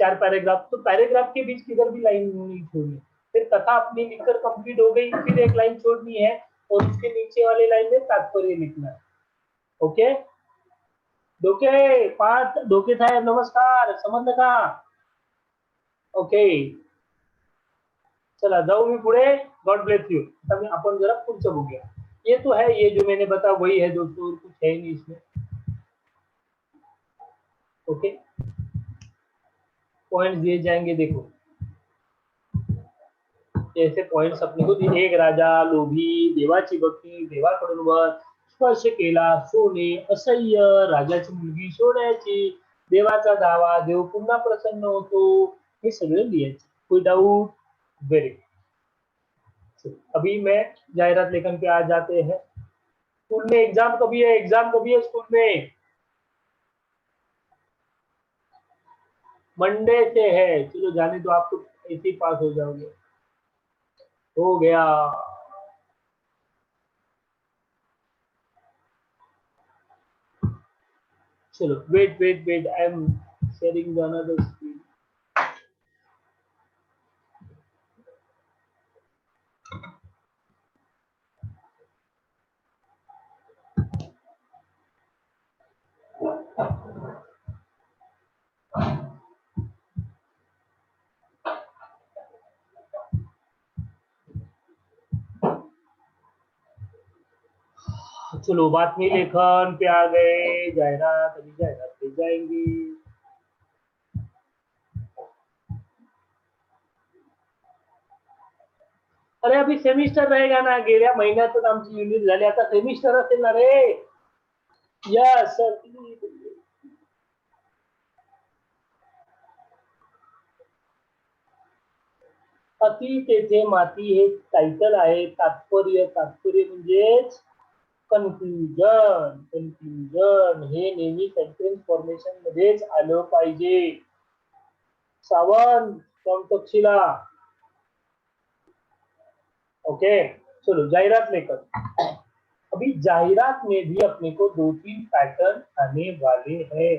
4 पैराग्राफ, तो पैराग्राफ के बीच किधर भी लाइन नहीं छोड़नी। फिर कथा अपनी लिखकर कंप्लीट हो गई, फिर एक लाइन छोड़नी है और उसके नीचे वाले लाइन में तात्पर्य लिखना है। ओके, डोके पार्थ, डोके साहेब नमस्कार, समजलं का? ओके, चला जाऊ मी पुढे, गॉड ब्लेस यू। अपन जरा पुढचं बघूया। ये तो है, ये जो मैंने बताया वही है दोस्तों, कुछ है नहीं इसमें। ओके, पॉइंट्स दिए जाएंगे, देखो ऐसे पॉइंट्स अपने को दिए। एक राजा लोभी, देवाची भक्ती, देवाकडून वर स्पर्श केला सोने असह्य, राजाची मुलगी सोन्याची, देवाचा दावा, देव पुन्हा प्रसन्न होतो, हे सगळे लिहायचे। कोई डाउट? Very good. अभी मैं जाहिरात लेखन पे आ जाते हैं। स्कूल में एग्जाम कभी है? एग्जाम कभी है स्कूल में? मंडे से है। चलो जाने दो, आप तो ऐसे ही पास हो जाओगे। हो गया। चलो wait wait wait, I am sharing the another screen. चलो बातमी लेखन पे आ गए, जाहिरात, अभी जाहिरात पे जाएंगे। अरे अभी सेमिस्टर रहेगा ना, गेल्या महिन्यातच आमची युनिट झाली, आता सेमिस्टर असेल ना रे। यस सर, अति तेथे माती हे टायटल आहे। तात्पर्य, तात्पर्य म्हणजेच कन्क्लुजन, कन्क्लुजन हे नेहमी सेंटेन्स फॉर्मेशन मध्येच आलं पाहिजे। Sawant from Takshashila, okay. चलो जाहिरात लेकर, अभी जाहिरात में भी अपने को 2-3 पैटर्न आने वाले हैं।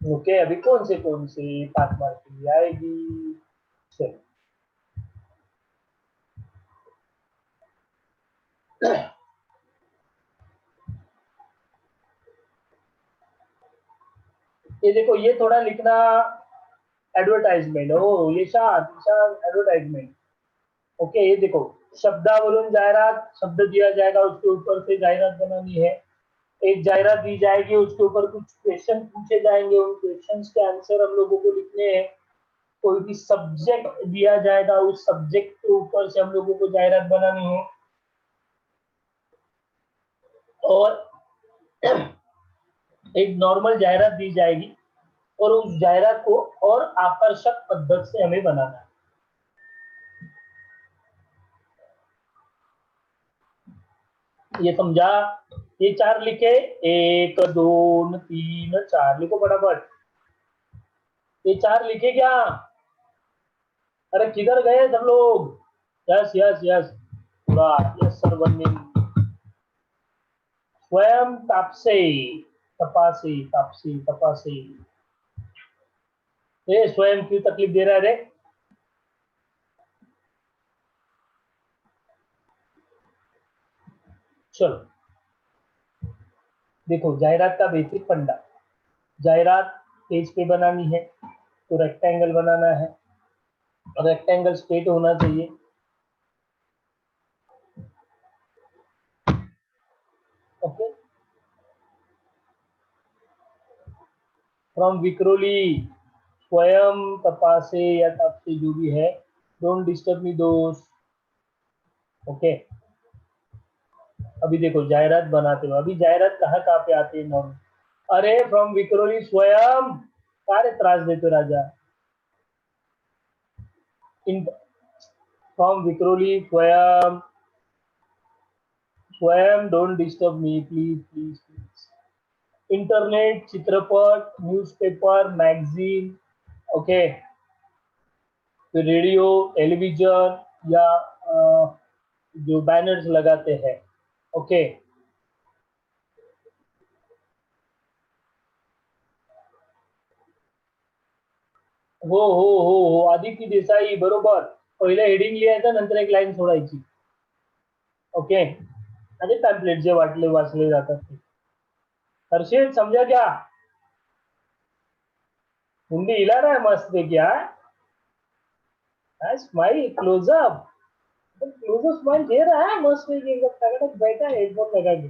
ओके, अभी कौन से 5 मार्क के लिए आएगी? चलो ये देखो, ये थोड़ा लिखना एडवर्टाइजमेंट, ओ ये एडवर्टाइजमेंट। ओके, ये देखो, शब्दावरून जाहिरात, शब्द दिया जाएगा, उसके ऊपर से जाहिरात बनानी है। एक जाहिरात दी जाएगी, उसके ऊपर कुछ क्वेश्चन पूछे जाएंगे, उन क्वेश्चंस के आंसर हम लोगों को लिखने हैं। कोई भी सब्जेक्ट दिया जाएगा, उस सब्जेक्ट के ऊपर से हम लोगों को जाहिरात बनानी है। और एक नॉर्मल जाहिरात दी जाएगी और उस जाहिरात को और आकर्षक पद्धति से हमें बनाना है। ये समझा? ये 4 लिखे, 1 2 3 4 लिखो फटाफट। ये 4 लिखे क्या? अरे किधर गए सब लोग? यस यस यस, पूरा यस सर, 1 स्वयं तापसे, तपासे तापसे तपासे। ये स्वयं क्यों तकलीफ दे रहा है रे? चलो देखो, जाहिरात का बेसिक फंडा। जाहिरात पेज पे बनानी है तो रेक्टेंगल बनाना है, रेक्टेंगल स्ट्रेट होना चाहिए। ओके, फ्रॉम विक्रोली स्वयं तपासे या तापसे जो भी है, डोंट डिस्टर्ब मी दोस्त। ओके, अभी देखो जाहिरात बनाते हो, अभी जाहिरात कहाँ कहाँ पे आती है नॉर्मल। अरे फ्रॉम विक्रोली स्वयं, सारे त्रास देते राजा। इन फ्रॉम विक्रोली स्वयं, स्वयं don't disturb me please please please. Internet, चित्रपट, न्यूज़पेपर, मैगजीन, ओके, फिर रेडियो, टेलीविजन या जो बैनर्स लगाते हैं। ओके, हो आदिती देसाई बरोबर, पहिले हेडिंग लिहायचं नंतर एक लाईन सोडायची. ओके, आणि पॅम्पलेट जे वाचले जातात ते. हर्षित समझा क्या? हिंदी हिला रहा है मस्त देखिए। हाँ स्माइल क्लोजअप, क्लोजअप स्माइल दे रहा है मस्त देखिए, एकदम टकाटक बैठा है हेडफोन लगा के।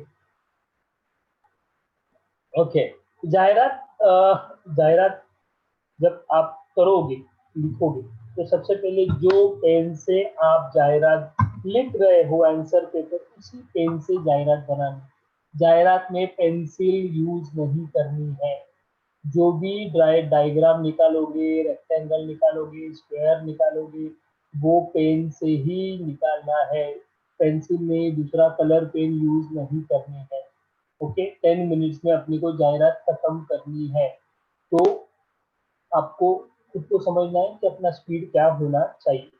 ओके, जाहिरात जाहिरात जब आप करोगे, लिखोगे, तो सबसे पहले जो पेन से आप जाहिरात लिख रहे हो आंसर पेपर, उसी पेन से जाहिरात बनानी। जाहिरात में पेंसिल यूज नहीं करनी है। जो भी डायग्राम निकालोगे, रेक्टेंगल निकालोगे, स्क्वायर निकालोगे, वो पेन से ही निकालना है। पेंसिल में दूसरा कलर पेन यूज नहीं करनी है। ओके, 10 मिनट्स में अपनी को जाहिरात खत्म करनी है। तो आपको खुद को समझना है कि अपना स्पीड क्या होना चाहिए।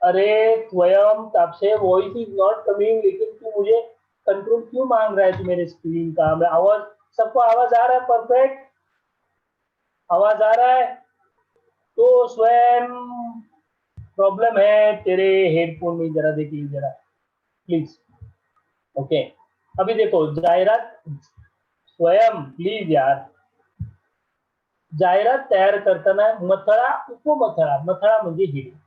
अरे स्वयं आपसे वॉइस इज नॉट कमिंग, लेकिन तू मुझे कंट्रोल क्यों मांग रहा है तू मेरे स्क्रीन का? मैं आवाज, सबको आवाज आ रहा है? परफेक्ट आवाज आ रहा है? तो स्वयं प्रॉब्लम है तेरे हेडफोन में, जरा देखिए जरा प्लीज। ओके, अभी देखो जाहिरात, स्वयं प्लीज यार, जाहिरात तयार करताना मथळा उपमथळा, मथळा म्हणजे हेडिंग,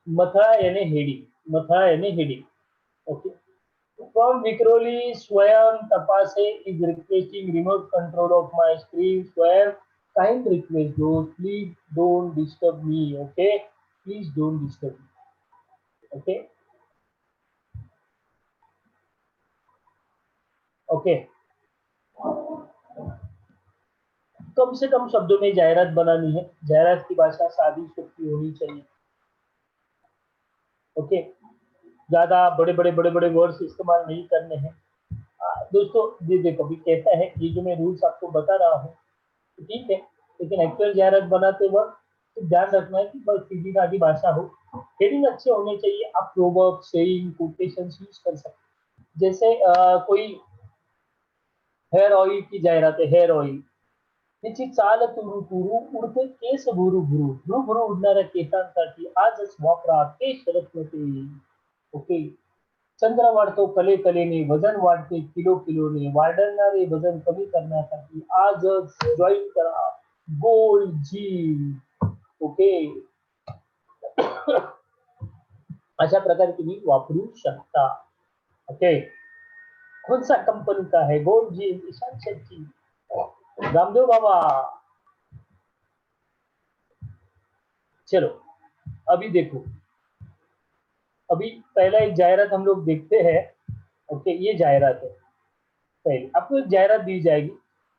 मथळा याने हेडिंग, मथळा याने heading. Okay, from Vikroli, Swayam Tapase is requesting remote control of my screen. Swayam, kind request, those please don't disturb me. Okay, please don't disturb me. Okay, okay. कम से कम शब्दों में जाहिरात बनानी है। जाहिरात की भाषा सादी सुथरी होनी चाहिए। ओके, ज्यादा बड़े बड़े वर्ड्स इस्तेमाल नहीं करने हैं। दोस्तों ये देखो, अभी कहता है ये जो मैं रूल्स आपको बता रहा हूँ, तो ठीक है, लेकिन एक्चुअल जाहिरात बनाते वक्त तो ध्यान रखना है कि बस सीधी सादी भाषा हो। हेडिंग अच्छे होने चाहिए। आप प्रोवर्ब, सेइंग, कोटेशन यूज कर सकते हैं। जैसे कोई हेयर ऑयल की जाहिरात है, हेयर ऑयल, तिची चाल तुरु तुरु, उडते केस भुरू भुरू, भुरू भुरू उडणाऱ्या केसांसाठी आजच वापरा केश रत्न. ओके, चंद्र वाढतो कले कलेने, वजन वाढते किलो किलोने, वाढणारे वजन कमी करण्यासाठी आजच जॉईन करा गोल्ड जिम. ओके, अशा प्रकारे तुम्ही वापरू शकता. ओके, कौन सा कंपनी का है गोल्ड जिम? ईशान शेट्टी, रामदेव बाबा. चलो अभी देखो, अभी पहला एक जाहिरात हम लोग देखते हैं। ओके, ये जाहिरात है। पहले आपको एक जाहिरात दी जाएगी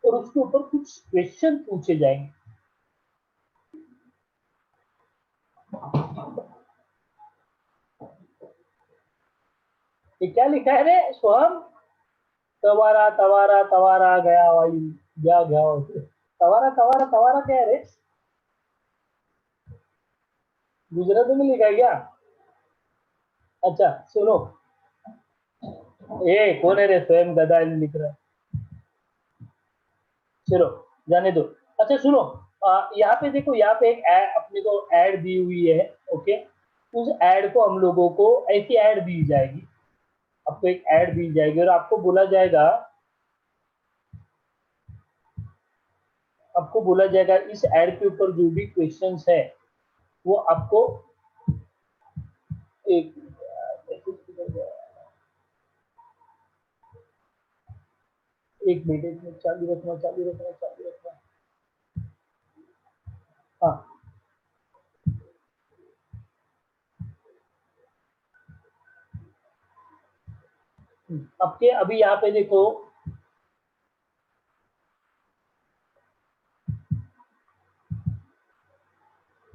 और उसके ऊपर कुछ क्वेश्चन पूछे जाएंगे। ये क्या लिखा है रे सोहम? तवारा तवारा तवारा गया भाई, गया गया। तवारा तवारा तवारा क्या है रे? गुजराती में लिखा है क्या? अच्छा सुनो, ये कौन है रे, स्वयं गधा लिख रहा है। चलो जाने दो। अच्छा सुनो, यहाँ पे देखो, यहाँ पे एक अपने को ऐड दी हुई है। ओके, उस ऐड को हम लोगों को ऐसी ऐड दी जाएगी, आपको एक ऐड दी जाएगी और आपको बोला जाएगा इस ऐड के ऊपर जो भी क्वेश्चंस है वो आपको एक एक मिनट में चालू रखना, चालू रखना, चालू रखना। हाँ, आपके अभी यहाँ पे देखो,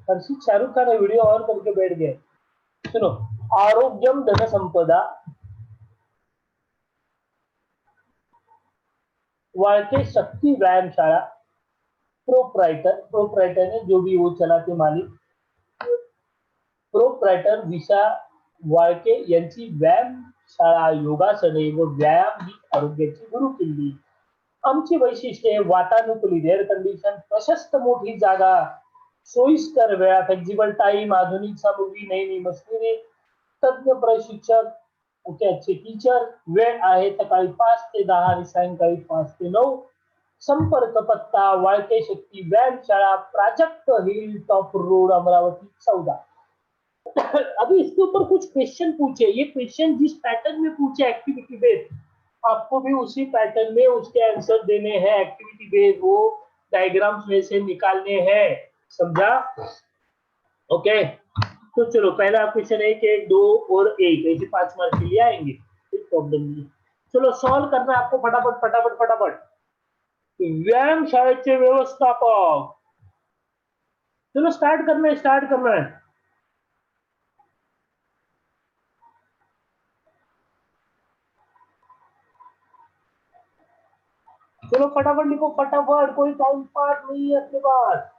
हर्षित शाहरुख खान वीडियो ऑन करके बैठ गए। सुनो, आरोग्यम धन संपदा, वाळके शक्ति व्यायामशाला, प्रोप्राइटर ने जो भी वो चलाते मालिक, प्रोप्राइटर विशा वाळके यांची व्यायामशाळा, योगासने व व्यायाम ही आरोग्याची गुरुकिल्ली। आमची वैशिष्ट्ये वातानुकूलित एअर कंडिशन, प्रशस्त मोठी जागा, सोयीस्कर वेळा, फ्लेक्सिबल टाइम, आधुनिक सामग्री, नई नई मशिनरी, तज्ञ प्रशिक्षक, ओके अच्छे टीचर, वेळ आहे सकाळी 5 ते 10 आणि सायंकाळी 5 ते 9। संपर्क पत्ता वाळके शक्ती व्यायामशाळा, Prajakt hill top road, Amravati 14। अभी इसके ऊपर कुछ क्वेश्चन पूछे, ये क्वेश्चन जिस पैटर्न में पूछे एक्टिविटी बेस्ड, आपको भी उसी पैटर्न में उसके आंसर देने हैं, एक्टिविटी बेस्ड वो डायग्राम्स में से निकालने हैं, समझा? ओके, तो चलो पहला क्वेश्चन 1, 1, 2 और 1, ऐसे 5 मार्क के लिए आएंगे, कोई प्रॉब्लम नहीं। चलो सॉल्व करना है आपको फटाफट फटाफट फटाफट। व्यायाम शाळेचे व्यवस्थापक, चलो स्टार्ट करना है, स्टार्ट करना है। चलो फटाफट लिखो, फटाफट, कोई टाइम पास नहीं है अपने पास।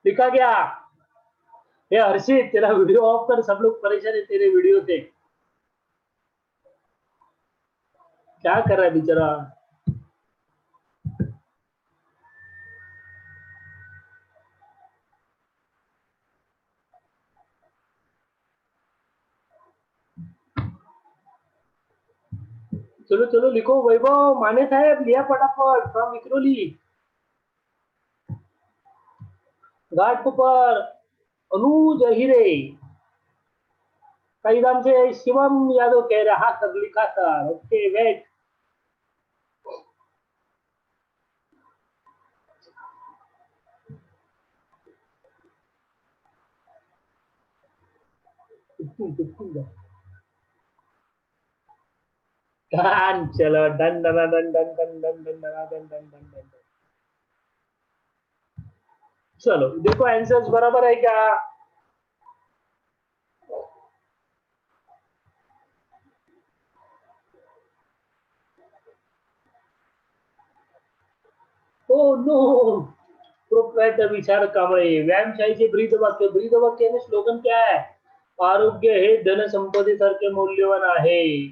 लिखा गया? ये हर्षित, तेरा वीडियो ऑफ कर, सब लोग परेशान है तेरे वीडियो से। क्या कर रहा है बेचारा? चलो चलो लिखो, वैभव माने साहेब लिया फटाफट, फ्रॉम विक्रोली, घाटकोपर, अनुज अहिरे, कईदाम से शिवम यादव कह रहा, हाँ सर लिखा सर, ओके वेट। चलो done done done done done done done done done done done. चलो देखो आंसर्स बराबर है क्या? ओ नो, प्रोप्राइटर विचार कांबळे, व्यायामशाहीचे ब्रीदवाक्य, ब्रीदवाक्य में स्लोगन क्या है? आरोग्य हे धनसंपदेसारखे मौल्यवान आहे।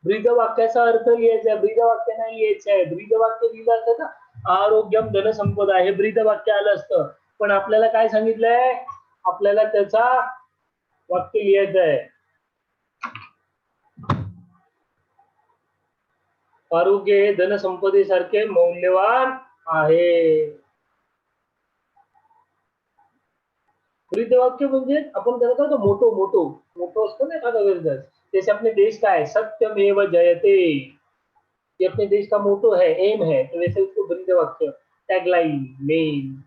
ब्रीदवाक्याचा अर्थ लिहायचा आहे, ब्रीदवाक्य नाही लिहायचं आहे। ब्रीदवाक्य लिहिलं असतं ना, आरोग्यम धनसंपदा, हे ब्रीदवाक्य आलं असतं, पण आपल्याला काय सांगितलंय? आपल्याला त्याचा वाक्य लिहायचं आहे, आरोग्य हे धनसंपदेसारखे मौल्यवान आहे। ब्रीदवाक्य म्हणजे आपण त्याला काय मोठो मोठो मोठो असतो ना एखादा वर्ग, जैसे अपने देश का है सत्यमेव जयते, ये अपने देश का मोटो है, एम है, तो वैसे उसको ब्रीदवाक्य, टॅगलाइन, मेन।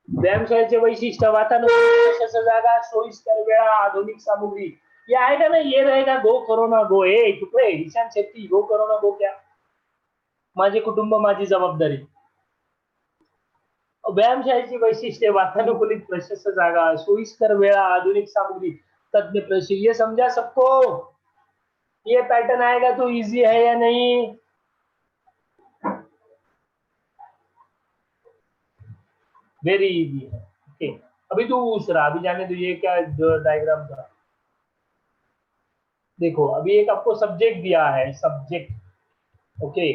व्यायामशाळेचे वैशिष्ट्य, वातानुकूलित प्रशस्त जागा, सोयीस्कर वेळा, आधुनिक सामग्री। ये आएगा ना, ये रहेगा, गो कोरोना गो, ए चुप रे Ishaan Shetty, go corona go क्या? माझे कुटुंब माझी जबाबदारी. व्यायामशाळेची वैशिष्ट्ये वातानुकूलित प्रशस्त जागा, सोयीस्कर वेळा, आधुनिक सामग्री, तज्ञ प्रशिक्षक. ये समझा सबको? ये पैटर्न आएगा तो इजी है या नहीं? वेरी इजी है. ओके, अभी दूसरा, अभी जाने दो ये क्या डायग्राम था. देखो अभी एक आपको सब्जेक्ट दिया है, सब्जेक्ट. Okay,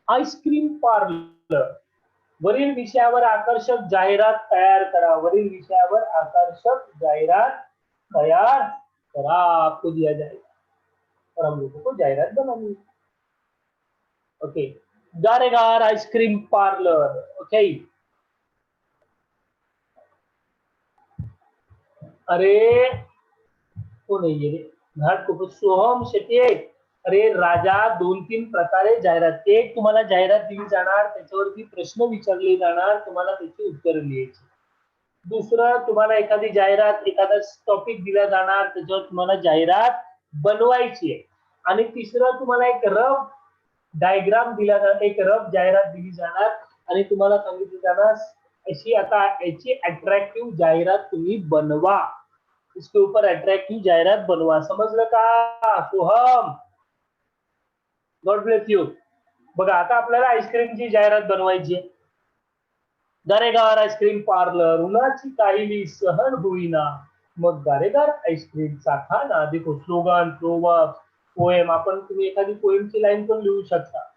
ice cream parlour. वरील विषयावर आकर्षक जाहिरात तैयार करा. वरील विषयावर आकर्षक जाहिरात तैयार करा, आपको दिया जाएगा और हम लोगों को जाहिरात बनानी है. Okay, Garegar ice cream parlour. Okay, अरे तो नाही रे घाट खूप. सोहम शेट्ये. अरे राजा, 2-3 प्रकारे जाहिरात. एक, तुम्हाला जाहिरात दिली जाणार, त्याच्यावरती प्रश्न विचारले जाणार, तुम्हाला त्याची उत्तर लिहायची. दुसरं, तुम्हाला एखादी जाहिरात, एखादा टॉपिक दिला जाणार, त्याच्यावर तुम्हाला जाहिरात बनवायची आहे. आणि तिसरं, तुम्हाला एक रफ डायग्राम दिला जाणार, एक रफ जाहिरात दिली जाणार आणि तुम्हाला सांगितलं जाणार अशी आता याची अट्रॅक्टिव्ह जाहिरात तुम्ही बनवा. इसके ऊपर अट्रॅक्टिव्ह जाहिरात बनवा. समजलं का सोहम? God bless you. बघा आता आपल्याला आईस्क्रीमची जाहिरात बनवायची आहे. गारेगार आईस्क्रीम पार्लर. उन्हाची काहिली सहन होईना, मग गारेगार आईस्क्रीमचा खाना. देखो स्लोगन, प्रोवर्ब, पोएम. आपण तुम्ही एखादी पोएमची लाईन पण लिहू शकता.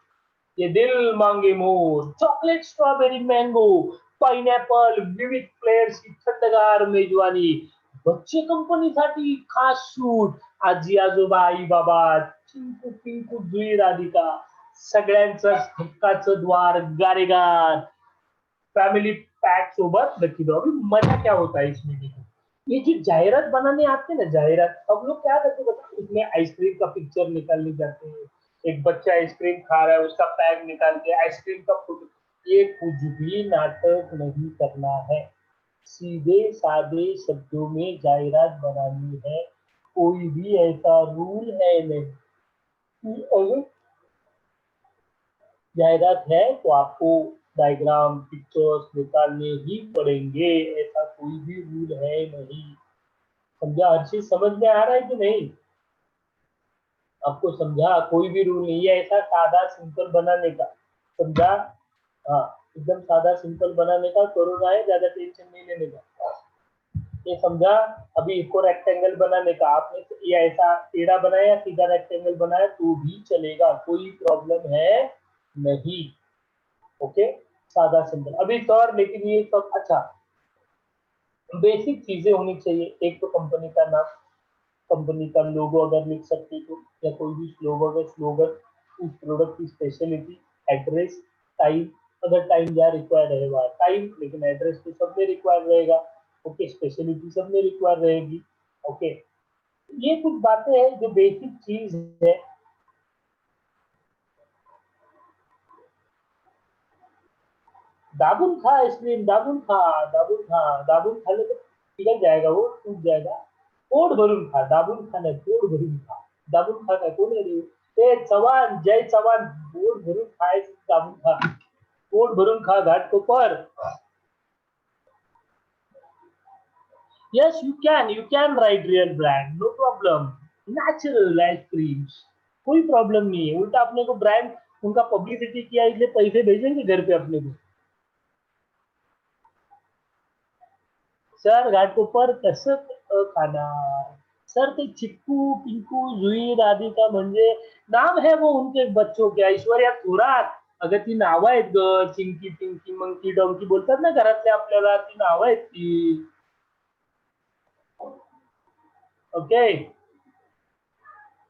ये दिल मांगे मोर, चॉकलेट स्ट्रॉबेरी मँगो, पाइनएपल, विविध फ्लेवर्सची थंडगार मेजवानी, बच्चे कंपनीसाठी खास सूट, आजी आजोबा आई बाबा, चिंकू पिंकू जुई राधिका, सगळ्यांचं हक्काचं द्वार गारेगार, फैमिली पैक सोबत रखी दो. अभी मजा क्या होता है इसमें, देखो ये जो जाहिरात बनाने आते हैं ना, जाहिरात, अब लोग क्या करते हैं, उसमें आइसक्रीम का पिक्चर निकालने जाते हैं, एक बच्चा आइसक्रीम खा रहा है उसका पैक निकाल के आइसक्रीम का फोटो. ये कुछ भी नाटक नहीं करना है, सीधे सादे शब्दों में जाहिरात बनानी है. कोई भी ऐसा रूल है नहीं कि अगर जाहिरात है तो आपको डायग्राम पिक्चर्स निकालने ही पड़ेंगे. ऐसा कोई भी रूल है नहीं. समझा? हर चीज समझ में आ रहा है कि नहीं? आपको समझा? कोई भी रूल नहीं है, ऐसा सादा सिंपल बनाने का. समझा? हाँ, एकदम सादा सिंपल बनाने का. कोरोना है, ज्यादा टेंशन नहीं लेने का. ये समझा? अभी इसको रेक्टेंगल बनाने का, आपने ये ऐसा टेढ़ा बनाया, सीधा रेक्टेंगल बनाया तो भी चलेगा, कोई प्रॉब्लम है नहीं. ओके, सादा सिंपल. अभी सर लेकिन ये सब अच्छा बेसिक चीजें होनी चाहिए. एक तो कंपनी का नाम, कंपनी का लोगो अगर लिख सकते तो, या कोई भी स्लोगन, उस प्रोडक्ट की स्पेशलिटी, एड्रेस, टाइम. अगर टाइम जहाँ रिक्वायर्ड रहेगा टाइम, लेकिन एड्रेस तो सब में रिक्वायर्ड रहेगा. ओके, स्पेशलिटी सब में रिक्वायर्ड रहेगी. ओके, ये कुछ बातें हैं जो बेसिक चीज है. दाबुन खा आइसक्रीम, दाबुन खा, दाबुन खा. दाबुन खाने तो पिघल जाएगा, वो टूट जाएगा. पोट भरून खा, दाबून खा नाही, पोट भरून खा. दाबून खा काय कोण आहे? ते चव्हाण, जय चव्हाण. पोट भरून खायचं, दाबून खा. पोट भरून खा Ghatkopar. Yes, you can write real brand, no problem. Natural ice creams, कोई प्रॉब्लम नहीं है. उल्टा अपने को ब्रांड, उनका पब्लिसिटी किया इसलिए पैसे भेजेंगे घर पे अपने को. सर घाटकोपर कसं खाणार? सर ते चिक्कू पिंकू जुई राधिका म्हणजे नाम है वो उनके बच्चों के. ऐश्वर्या थोरात, अगं ती नावं आहेत ग. चिंकी पिंकी मंकी डॉंकी बोलतात ना घरातले आपल्याला, ती नावं आहेत ती. ओके,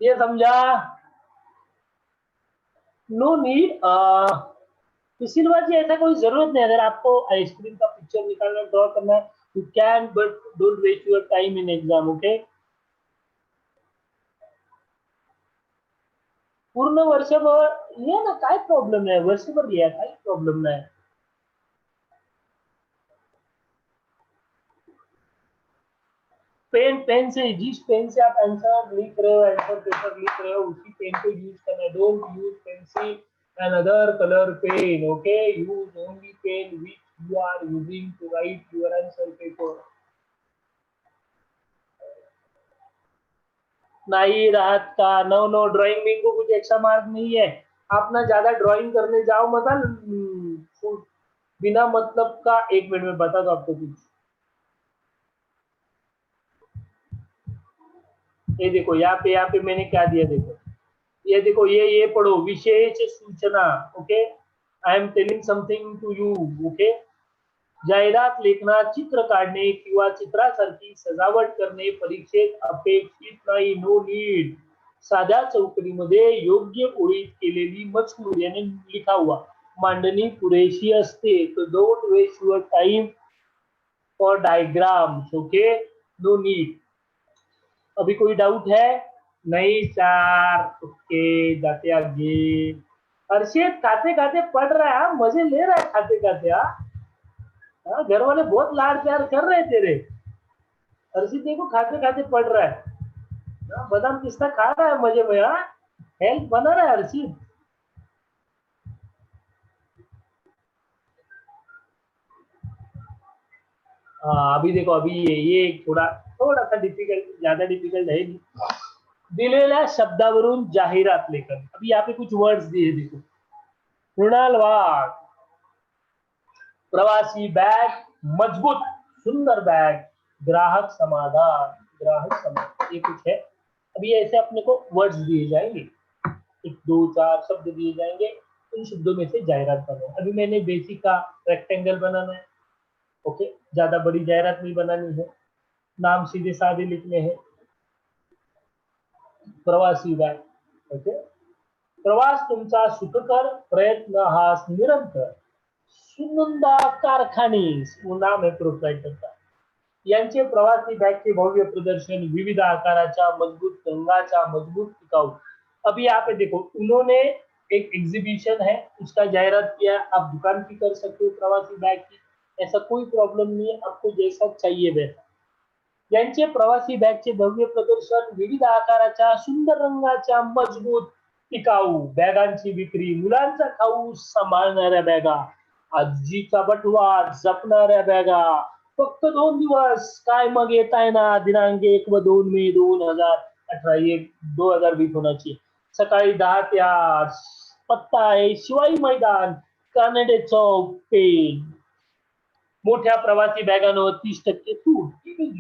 ये समझा? No need. तो सिल्वर ऐसा कोई जरूरत नहीं. अगर आपको आइसक्रीम का पिक्चर निकालना, ड्रॉ करना है, you can, but don't waste your time in exam. Okay, पूर्ण वर्षभर लिहा ना, काय प्रॉब्लेम नाही. वर्षभर लिहा, काही प्रॉब्लेम नाही. पेन से, जिस पेन से आप आंसर लिख रहे हो, आंसर पेपर लिख रहे हो, उसी पेन को यूज करना है. Don't use pencil, another color pen. Okay, use only pen which you are using to write your answer paper. नहीं राहत का नो नो ड्राइंग में को कुछ एक्स्ट्रा मार्क नहीं है. आप ना ज्यादा ड्राइंग करने जाओ मतलब बिना मतलब का. एक मिनट में बता दो आपको कुछ. ये देखो यहाँ पे मैंने क्या दिया देखो. ये देखो ये पढ़ो विशेष सूचना. Okay, I am telling something to you. Okay, जाहिरात लेखना, चित्र काढणे किंवा चित्रासारखी सजावट करणे परीक्षेत अपेक्षित नाही. No need. साध्या चौकटीमध्ये योग्य ओळीत केलेली मजकूर याने लिखा हुआ मांडणी पुरेशी असते. तो don't waste your time for diagrams. Okay, no need. अभी कोई डाउट है? नहीं सर. ओके, जाते आगे. हर्षित खाते खाते पढ़ रहा है, मजे ले रहा है खाते खाते. घर वाले बहुत लाड प्यार कर रहे तेरे. हर्षित देखो खाते खाते पढ़ रहा है. बादाम पिस्ता खा रहा है मजे में. हेल्थ बना रहा है हर्षित. अभी देखो अभी ये थोड़ा थोड़ा सा डिफिकल्ट, ज्यादा डिफिकल्ट है नहीं. दिलेल्या शब्दावरून जाहिरात लेखन. अभी यहाँ पे कुछ वर्ड्स दिए देखो. मृणाल वाघ, प्रवासी बैग, मजबूत सुंदर बैग, ग्राहक समाधान. ग्राहक समाधान ये कुछ है. अभी ऐसे अपने को वर्ड्स दिए जाएंगे, एक दो चार शब्द दिए जाएंगे. उन शब्दों में से जाहिरात बनाना. अभी मैंने बेसिक का रेक्टेंगल बनाना है. ओके, ज्यादा बड़ी जाहिरात नहीं बनानी है. नाम सीधे साधे लिखने हैं. प्रवासी बैग. ओके, प्रवास तुमचा सुखकर, प्रयत्न हा निरंतर. सुनंदा कारखाने नाम है प्रोप्रायटर का. यांचे प्रवासी बॅगचे भव्य प्रदर्शन, विविध आकाराच्या मजबूत रंगाच्या मजबूत टिकाऊ. अभी यहाँ पे देखो उन्होंने एक एग्जीबिशन है उसका जाहिरात किया. आप दुकान की कर सकते हो प्रवासी बैग की, ऐसा कोई प्रॉब्लम नहीं है. आपको जैसा चाहिए वैसा. यांचे प्रवासी बॅगचे भव्य प्रदर्शन, विविध आकाराच्या सुंदर रंगाच्या मजबूत टिकाऊ बॅगांची विक्री, मुलांचा खाऊ सांभाळणाऱ्या बॅगा, आजीचा बटवा जपणाऱ्या बॅगा. फक्त 2 दिवस. काय मग येत आहे ना दिनांक 1 व 2 मे 2018. 2020 होना चाहिए. सकाळी 10 ते 8. पत्ता आहे शिवाई मैदान, कानडे चौक, पेन. मोठ्या प्रवासी बैगानों 30% छूट,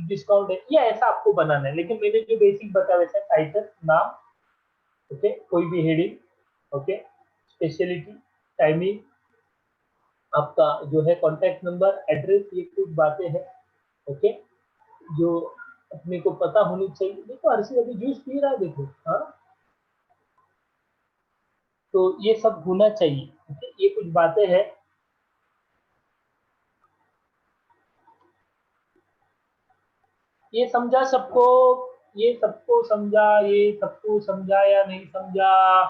डिस्काउंट है. ये ऐसा आपको बनाना है. लेकिन मैंने जो बेसिक बताया वैसा टाइटल, नाम, ओके, कोई भी हेडिंग, ओके, स्पेशलिटी, टाइमिंग, आपका जो है कॉन्टैक्ट नंबर, एड्रेस, ये कुछ बातें हैं. ओके, जो अपने को पता होनी चाहिए. देखो हर्षित अभी जूस पी रहा है देखो. हाँ, तो ये सब होना चाहिए. ओके, ये कुछ बातें हैं. ये समझा सबको? ये सबको समझा? ये सबको समझा या नहीं समझा?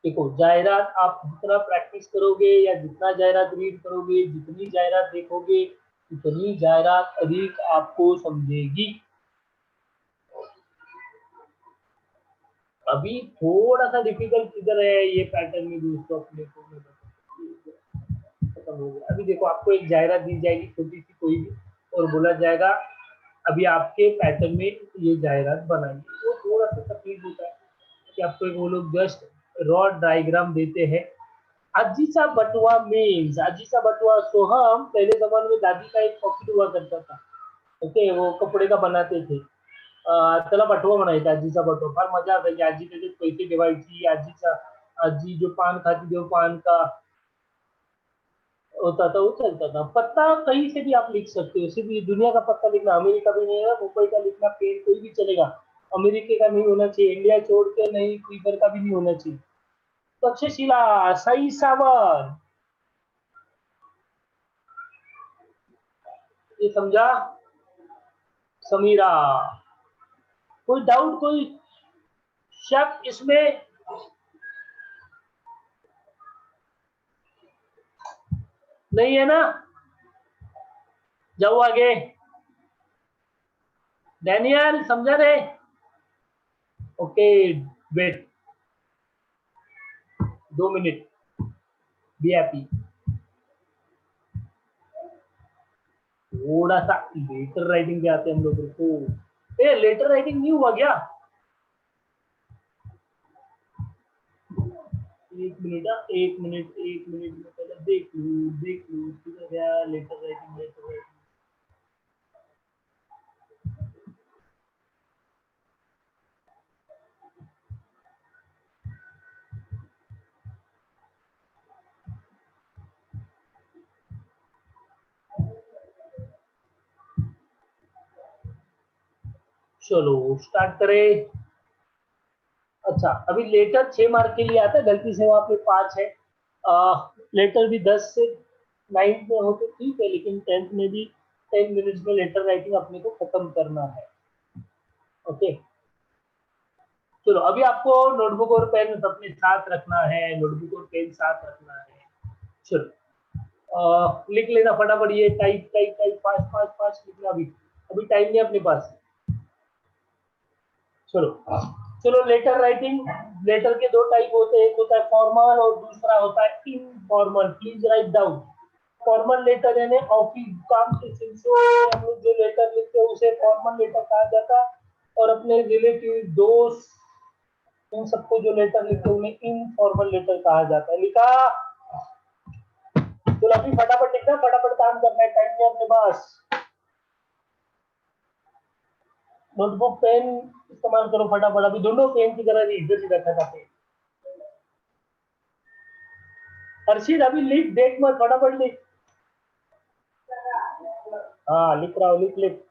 देखो जाहिरात आप जितना प्रैक्टिस करोगे या जितना जाहिरात रीड करोगे, जितनी जाहिरात देखोगे, उतनी जाहिरात अधिक आपको समझेगी. अभी थोड़ा सा डिफिकल्ट किधर है ये पैटर्न में दोस्तों अपने को खत्म हो गया. अभी देखो आपको एक जाहिरात दी जाएगी छोटी सी कोई भी, और बोला जाएगा अभी आपके पैटर्न में ये जाहिरात बनाइए. वो थोड़ा सा तकलीफ होता है कि आपको एक वो लोग जस्ट रॉ डायग्राम देते हैं. आजीचा बटवा मीन्स, आजीचा बटवा सोहम पहले जमाने में दादी का एक पॉकेट हुआ करता था. ओके, वो कपड़े का बनाते थे. त्याला बटवा म्हणायचं. आजीचा बटवा फार मजा असायची. आजी त्याच्यात पैसे ठेवायची. आजी जो पान खाती थी पान का होता था, वो चलता था. पत्ता कहीं से भी आप लिख सकते हो. सिर्फ ये दुनिया का पत्ता लिखना, अमेरिका भी नहीं है, मुंबई का लिखना, पेन कोई भी चलेगा. अमेरिका का नहीं होना चाहिए, इंडिया छोड़ के नहीं, इधर का भी नहीं होना चाहिए. तक्षशिला, साई सावन. ये समझा? समीरा, कोई डाउट, कोई शक इसमें? नहीं है ना? जाओ आगे. डैनियल समझा रे? Okay, wait. 2 minute, be happy. थोड़ा सा लेटर राइटिंग पे आते हैं हम लोग को। ए लेटर राइटिंग नहीं हुआ क्या? 1 मिनट, 1 मिनट, 1 मिनट में पहले देख लू किधर गया लेटर राइटिंग, लेटर राइटिंग। चलो स्टार्ट करें। अच्छा अभी लेटर 6 मार्क के लिए आता है, गलती से वहां पे 5 है। लेटर भी 10 से 9 में हो तो ठीक है, लेकिन 10th में भी 10 मिनट्स में लेटर राइटिंग अपने को खत्म करना है। ओके चलो अभी आपको नोटबुक और पेन अपने साथ रखना है, नोटबुक और पेन साथ रखना है। चलो लिख लेना फटाफट, ये type type type fast fast fast लिखना। अभी अभी टाइम नहीं अपने पास। चलो चलो लेटर राइटिंग, लेटर के दो टाइप होते हैं, एक होता है फॉर्मल और दूसरा होता है informal. Please write down. Formal letter यानी ऑफिस काम के सिलसिले में हम लोग जो लेटर लिखते हैं उसे फॉर्मल लेटर कहा जाता है, और अपने रिलेटिव दोस्त इन सबको जो लेटर लिखते हैं उन्हें इनफॉर्मल लेटर कहा जाता है। लिखा? तो अभी फटाफट लिखना, फटाफट काम करना है, टाइम नहीं अपने पास। नोटबुक पेन इस्तेमाल करो फटाफट, अभी दोनों पेन की तरह इधर ही रखा था पेन। हर्षित अभी लिख, देख मत, फटाफट लिख। हाँ लिख रहा हूँ, लिख लिख।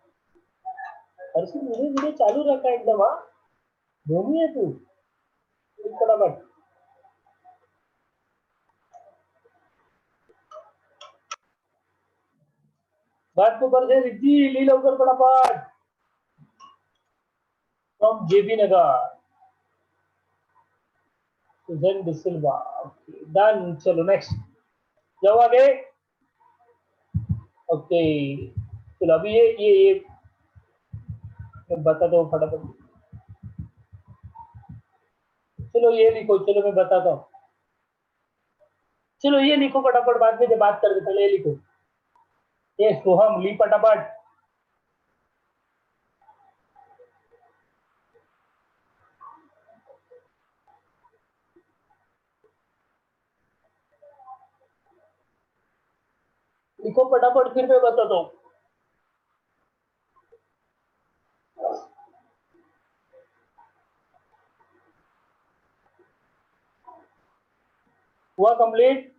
हर्षित धीरे धीरे चालू रखा है एकदम। हाँ धोनी है तू, लिख फटाफट। बात को कर दे रिद्धि, ली लवकर फटाफट। From JB Nagar, Sujan D'Silva. Okay done, चलो नेक्स्ट जाओ आगे। ओके चलो अभी ये मैं बताता हूँ फटाफट। चलो ये लिखो, चलो मैं बताता हूँ। चलो ये लिखो फटाफट, बाद में बात करते, पहले ये लिखो। ये सोहम, ली फटाफट। लिखो फटाफट, फिर मैं बताता हूँ। हुआ कंप्लीट?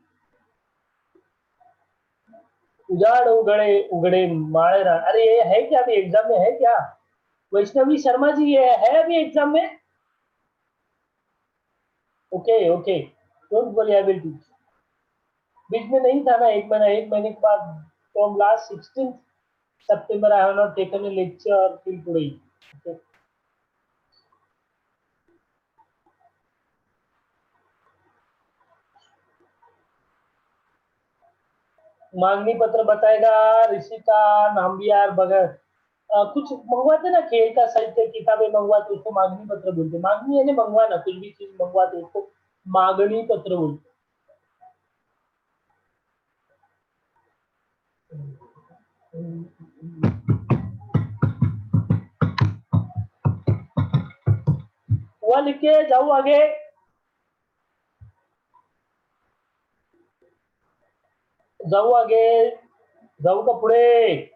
उजाड़ उगड़े उगड़े मारे रहा। अरे ये है क्या, अभी एग्जाम में है क्या? वैष्णवी शर्मा जी ये है अभी एग्जाम में? Okay okay don't worry, I will teach. बीच में नहीं था ना, एक महीने के बाद। From last 16 September I have not taken a lecture till today. Okay. मांगनी पत्र बताएगा ऋषि का नाम भी यार बगैर कुछ मंगवाते ना, खेल का साहित्य किताबें मंगवाते उसको मांगनी पत्र बोलते। मांगनी यानी मंगवाना, कुछ भी चीज मंगवाते उसको मांगनी पत्र बोलते। हुआ, लिख के जाओ आगे। जाऊ आगे, जाऊ का पुढे।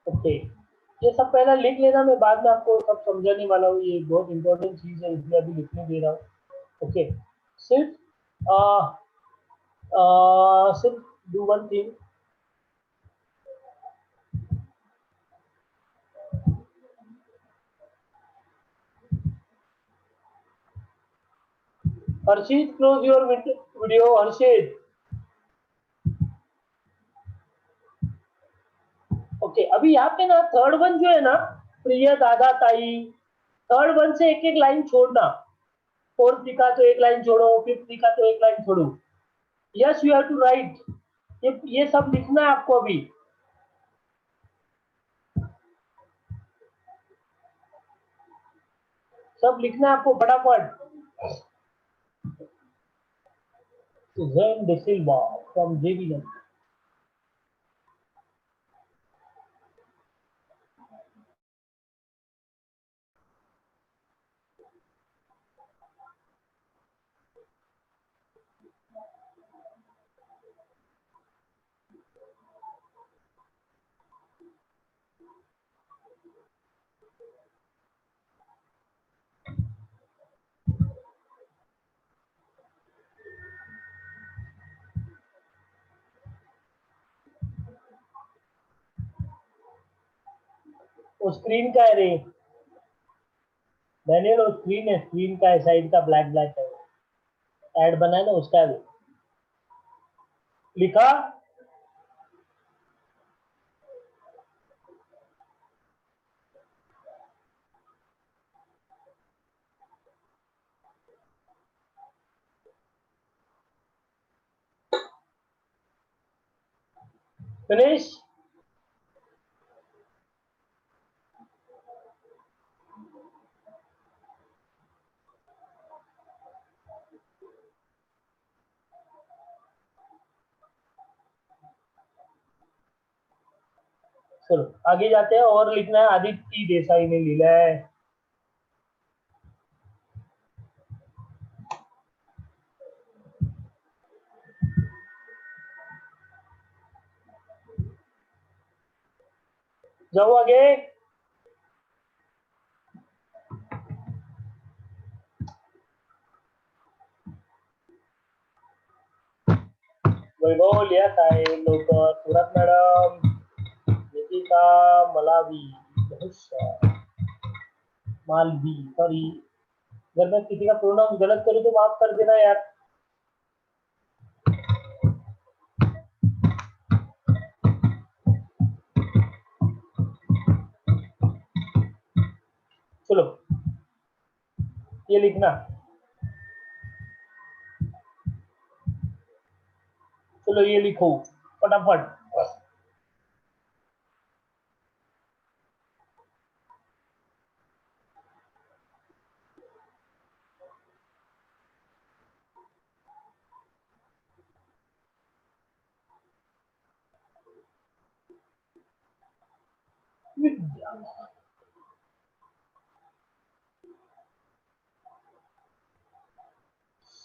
ओके ये सब पहला लिख लेना, मैं बाद में आपको सब समझाने वाला हूँ, ये बहुत इंपॉर्टेंट चीज है इसलिए अभी लिखने दे रहा हूँ। ओके सिर्फ सिर्फ do one thing. Harshit, close your video. Harshit. Okay अभी यहाँ पे ना थर्ड वन जो है ना, प्रिय दादा ताई, थर्ड वन से एक एक लाइन छोड़ना। फोर्थ लिखा तो एक लाइन छोड़ो, फिफ्थ लिखा तो एक लाइन छोड़ो। Yes you have to write, ये सब लिखना है आपको अभी। सब लिखना है आपको फटाफट। Suzanne De Silva from JVM. वो स्क्रीन का है रे डैनियल, वो स्क्रीन है, स्क्रीन का है, साइड का ब्लैक ब्लैक है, ऐड बना है ना उसका है। लिखा फिनिश। चलो आगे जाते हैं, और लिखना है आदित्य देसाई ने लिखा है। जाओ आगे। वैभव लिया है लवकर, सुरत मॅडम, निकिता मलावी, मालवी, सॉरी अगर मैं किसी का प्रोनाउंस गलत करूं तो माफ कर देना यार। चलो ये लिखना, चलो ये लिखो फटाफट।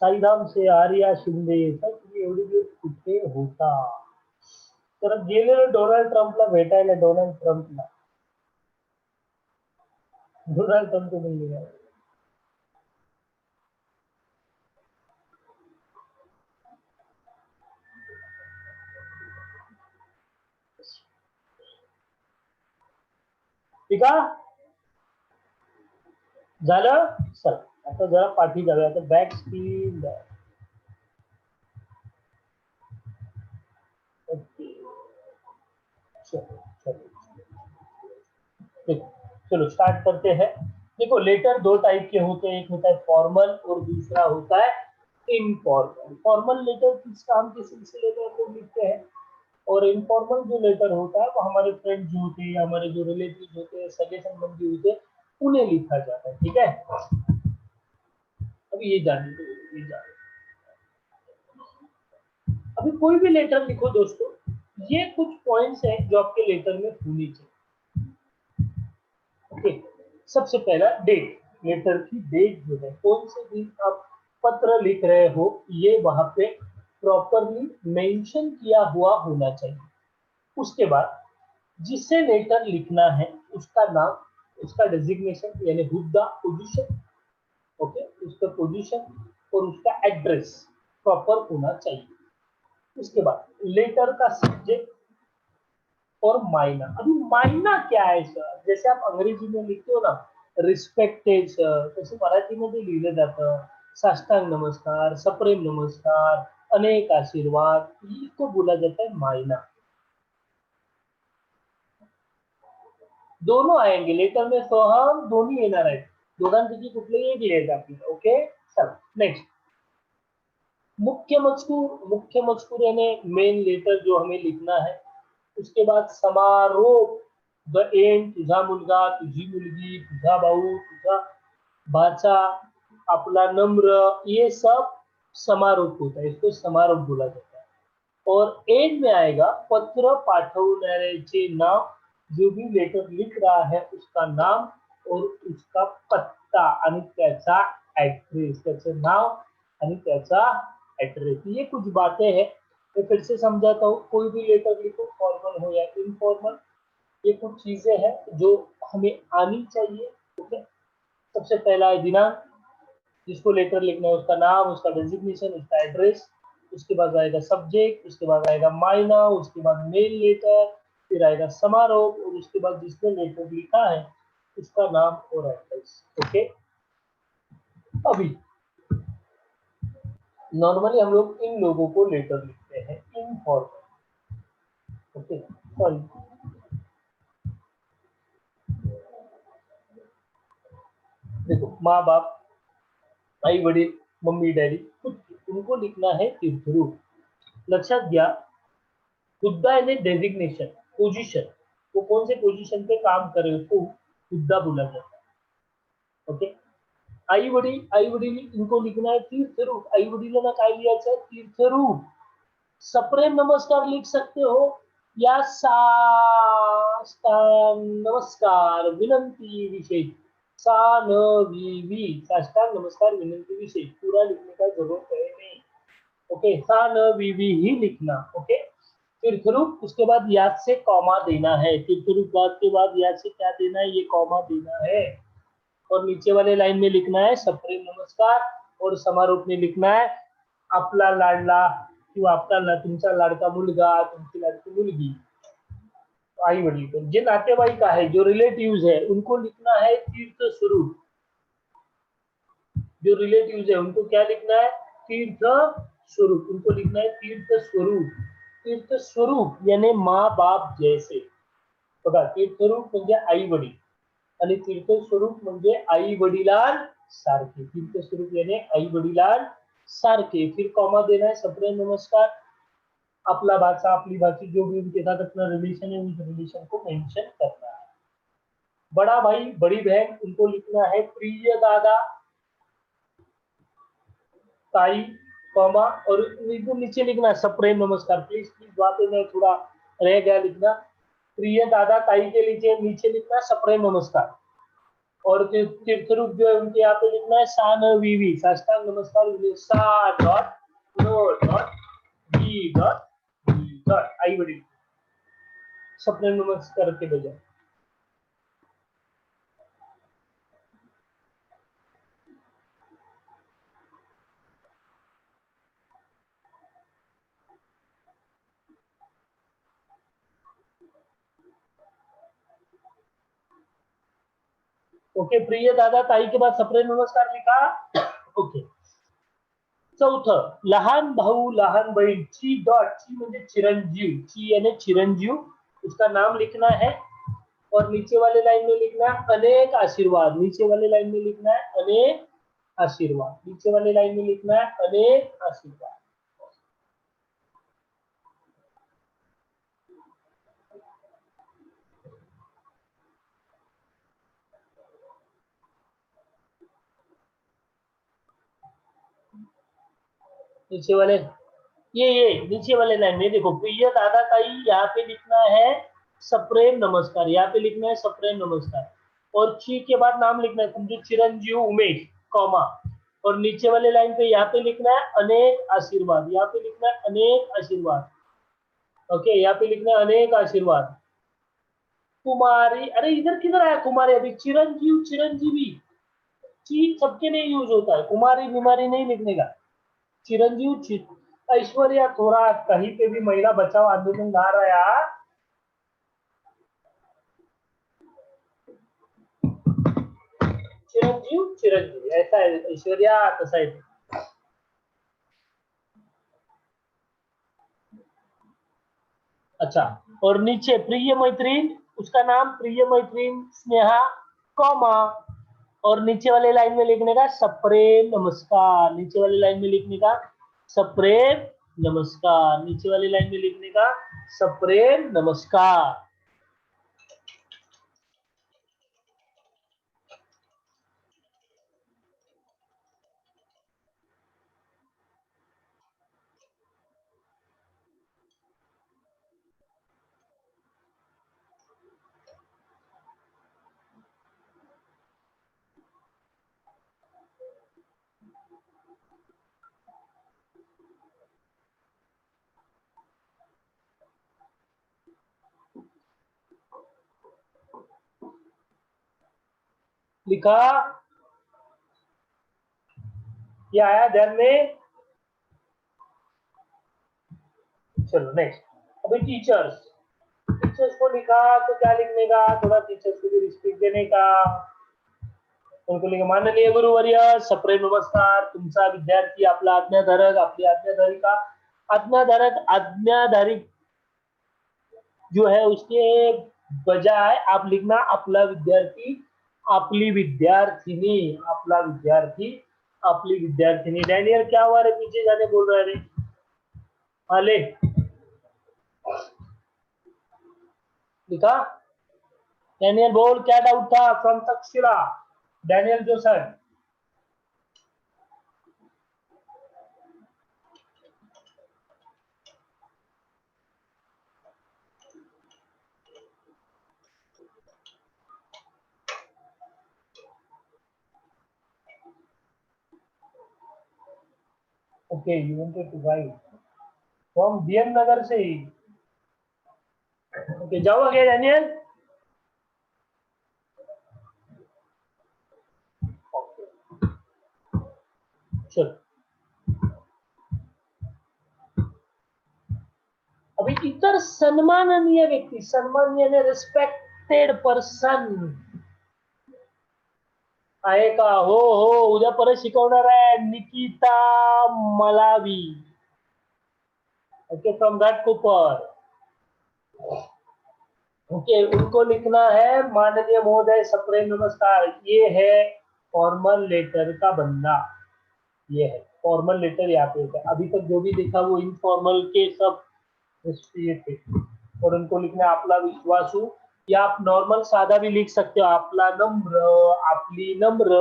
साईराम से आर्या शिंदे, सच मी एवढी दिवस कुठे होता? तर गेलेलो डोनाल्ड ट्रम्पला भेटायला, डोनाल्ड ट्रम्पला, डोनाल्ड ट्रम्प को मिल गया। ठीक आहे झालं। चल आता जरा पाठी जाऊया, आता बॅक स्क्रीन। ओके चलो चलो चलो स्टार्ट करते हैं। देखो लेटर दो टाइप के होते हैं, एक होता है फॉर्मल और दूसरा होता है इनफॉर्मल। फॉर्मल लेटर किस काम के सिलसिले में हम लोग लिखते हैं, और इनफॉर्मल जो लेटर होता है वो हमारे फ्रेंड जो होते हैं, हमारे जो रिलेटिव होते हैं, सगे संबंधी होते हैं, उन्हें लिखा जाता है। ठीक है, अभी ये जाने दो, ये जाने अभी कोई भी लेटर लिखो दोस्तों, ये कुछ पॉइंट्स हैं जो आपके लेटर में होनी चाहिए। ओके, सबसे पहला डेट, लेटर की डेट जो है, कौन से दिन आप पत्र लिख रहे हो, ये वहां पे प्रॉपरली मेंशन किया हुआ होना चाहिए। उसके बाद जिससे लेटर लिखना है उसका नाम, उसका डेजिग्नेशन यानी हुद्दा, पोजीशन, ओके, उसका पोजीशन और उसका एड्रेस प्रॉपर होना चाहिए। उसके बाद लेटर का सब्जेक्ट और मायना। अभी मायना क्या आहे सर? जैसे आप अंग्रेजी में लिखते हो ना रिस्पेक्टेड सर, तसे मराठीमध्ये लिहिलं जातं साष्टांग नमस्कार, सप्रेम नमस्कार, अनेक आशीर्वाद, इसको बोला जाता है मायना। दोनों आएंगे लेटर में, सोहम दोन्ही येणार आहेत, दोघांपैकी कुठलेही एक लिहायचं आपल्याला। ओके चल नेक्स्ट मुख्य मजकूर यानी मेन लेटर जो हमें लिखना है। उसके बाद समारोप, द एंड, तुझा मुलगा, तुझी मुलगी, तुझा भाऊ, तुझा भाचा, आपला नम्र, ये सब समारोप होता है, इसको समारोप बोला जाता है। और एंड में आएगा पत्र पाठवणाऱ्याचे नाव, जो भी लेटर लिख रहा है उसका नाम और उसका पत्ता आणि त्याचा ऍड्रेस, त्याचं नाव आणि त्याचा एड्रेस। ये कुछ बातें हैं, मैं फिर से समझाता हूँ। कोई भी लेटर लिखो, फॉर्मल हो या इनफॉर्मल, ये कुछ चीजें हैं जो हमें आनी चाहिए। ओके, सबसे पहला है दिनांक, जिसको लेटर लिखना है उसका नाम, उसका डेजिग्नेशन, उसका एड्रेस। उसके बाद आएगा सब्जेक्ट, उसके बाद आएगा मायना, उसके बाद मेल लेटर, फिर आएगा समारोह और उसके बाद जिसने लेटर लिखा है उसका नाम और एड्रेस। ओके, अभी नॉर्मली हम लोग इन लोगों को लेटर लिखते हैं इनफॉर्मल। ओके सॉरी, देखो माँ बाप, आई वडील, मम्मी डैडी, उनको लिखना है तीर्थरूप। लक्षात घ्या, हुद्दा यानी डेजिग्नेशन, पोजीशन, वो कौन से पोजीशन पे काम करे उसको हुद्दा बोला जाता है। ओके, आई वडील इनको लिखना है तीर्थरूप, आई वडिलांना काय लिहायचं तीर्थरूप। सप्रेम नमस्कार लिख सकते हो या साष्टांग नमस्कार विनंती विशेष, सा न वी वी, साष्टांग नमस्कार विनंती विशेष, पूरा लिखने का जरूरत है नहीं। ओके, सा न वी वी ही लिखना। ओके, तीर्थरूप, उसके बाद याद से कॉमा देना है, तीर्थरूप बाद के बाद याद से क्या देना है, ये कॉमा देना है। और नीचे वाले लाइन में लिखना है सप्रेम नमस्कार और समारोप में लिखना है आपला लाडला किंवा आपला तुमचा लाडका मुलगा, तुमची लाडकी मुलगी, आई वडील। पण जे नातेवाईक आहे, जो रिलेटिव्स है, उनको लिखना है तीर्थ स्वरूप। जो रिलेटिव्स है उनको क्या लिखना है तीर्थ स्वरूप, उनको लिखना है तीर्थ स्वरूप। तीर्थ स्वरूप यानी माँ बाप जैसे, बघा तीर्थरूप म्हणजे आई वडील आणि तीर्थस्वरूप म्हणजे आई वडिलांसारखे, तीर्थस्वरूप यानी आई वडिलांसारखे। फिर कॉमा देना है सप्रेम नमस्कार, अपना भाषा, अपनी भाषी, जो भी उनके साथ अपना रिलेशन है उस रिलेशन को मेंशन करना है। बड़ा भाई, बड़ी बहन, उनको लिखना है प्रिय दादा, ताई, कॉमा, और एकदम नीचे लिखना है सप्रेम नमस्कार। प्लीज प्लीज वहां पे मैं थोड़ा रह गया लिखना, प्रिय दादा ताई के नीचे लिखना सप्रेम नमस्कार। और तीर्थरूप जो है उनके यहाँ पे लिखना है सा न वी वी, साष्टांग नमस्कार, सा डॉट नो डॉट वी डॉट वी डॉट, आई वडील सप्रेम नमस्कार के बजाय। ओके, प्रिय दादा ताई के बाद सप्रेम नमस्कार लिखा। ओके, चौथं लहान भाऊ लहान बहीण, ची डॉट, ची म्हणजे चिरंजीव, ची यानी चिरंजीव, उसका नाम लिखना है। और नीचे वाले लाइन में लिखना है अनेक आशीर्वाद, नीचे वाले लाइन में लिखना है अनेक आशीर्वाद, नीचे वाले लाइन में लिखना है अनेक आशीर्वाद। नीचे वाले ये नीचे वाले लाइन में देखो, प्रिय दादा ताई, यहाँ पे लिखना है सप्रेम नमस्कार, यहाँ पे लिखना है सप्रेम नमस्कार। और ची के बाद नाम लिखना है तुमचे चिरंजीव उमेश, कॉमा, और नीचे वाले लाइन पे यहाँ पे लिखना है अनेक आशीर्वाद, यहाँ पे लिखना है अनेक आशीर्वाद। ओके, यहाँ पे लिखना है अनेक आशीर्वाद। कुमारी, अरे इधर किधर आया कुमारी, अभी चिरंजीव चिरंजीवी, ची सबके नहीं यूज होता है, कुमारी बीमारी नहीं लिखने का, ऐश्वर्या थोड़ा कहीं पे भी महिला बचाओ आंदोलन ला रहा है यार। चिरंजीव ऐसा है ऐश्वर्या, तसा है। अच्छा, और नीचे प्रिय मैत्रीन, उसका नाम प्रिय मैत्रीन स्नेहा, कॉमा, और नीचे वाले लाइन में लिखने का सप्रेम नमस्कार, नीचे वाली लाइन में लिखने का सप्रेम नमस्कार, नीचे वाली लाइन में लिखने का सप्रेम नमस्कार। लिखा, ये आया ध्यान में? चलो नेक्स्ट। अभी टीचर्स, टीचर्स को लिखा तो क्या लिखने का, थोड़ा टीचर्स को भी रिस्पेक्ट देने का। उनको लिखा, माननीय गुरुवर्य सप्रेम नमस्कार, तुमचा विद्यार्थी आपला आज्ञाधारक, आपली आज्ञाधारिका, आज्ञाधारिक जो है उसके बजाय आप लिखना आपला विद्यार्थी, आपली विद्यार्थिनी, आपला विद्यार्थी, आपली विद्यार्थिनी। डैनियल क्या हुआ रे, पीछे जाने बोल रहा है रे? आले लिखा, डैनियल बोल क्या डाउट था, from Takshashila, Daniel Joser. Okay, you wanted to write from BM Nagar से ही। ओके, जाओ आगे डैनियल। चलो, अभी इतर सन्माननीय व्यक्ती, सन्माननीय रिस्पेक्टेड पर्सन आहे का? हो, उद्या परत शिकवणार आहे Nikita Malawi, okay, from Ghatkopar. Okay, उनको लिखना है माननीय महोदय सप्रेम नमस्कार। ये है फॉर्मल लेटर का बंदा, ये है फॉर्मल लेटर यहाँ पे होता है। अभी तक जो भी देखा वो इनफॉर्मल के सब ये थे। और उनको लिखना है आपला विश्वासू, या आप नॉर्मल सादा भी लिख सकते हो, आपला नम्र, आपली नम्र,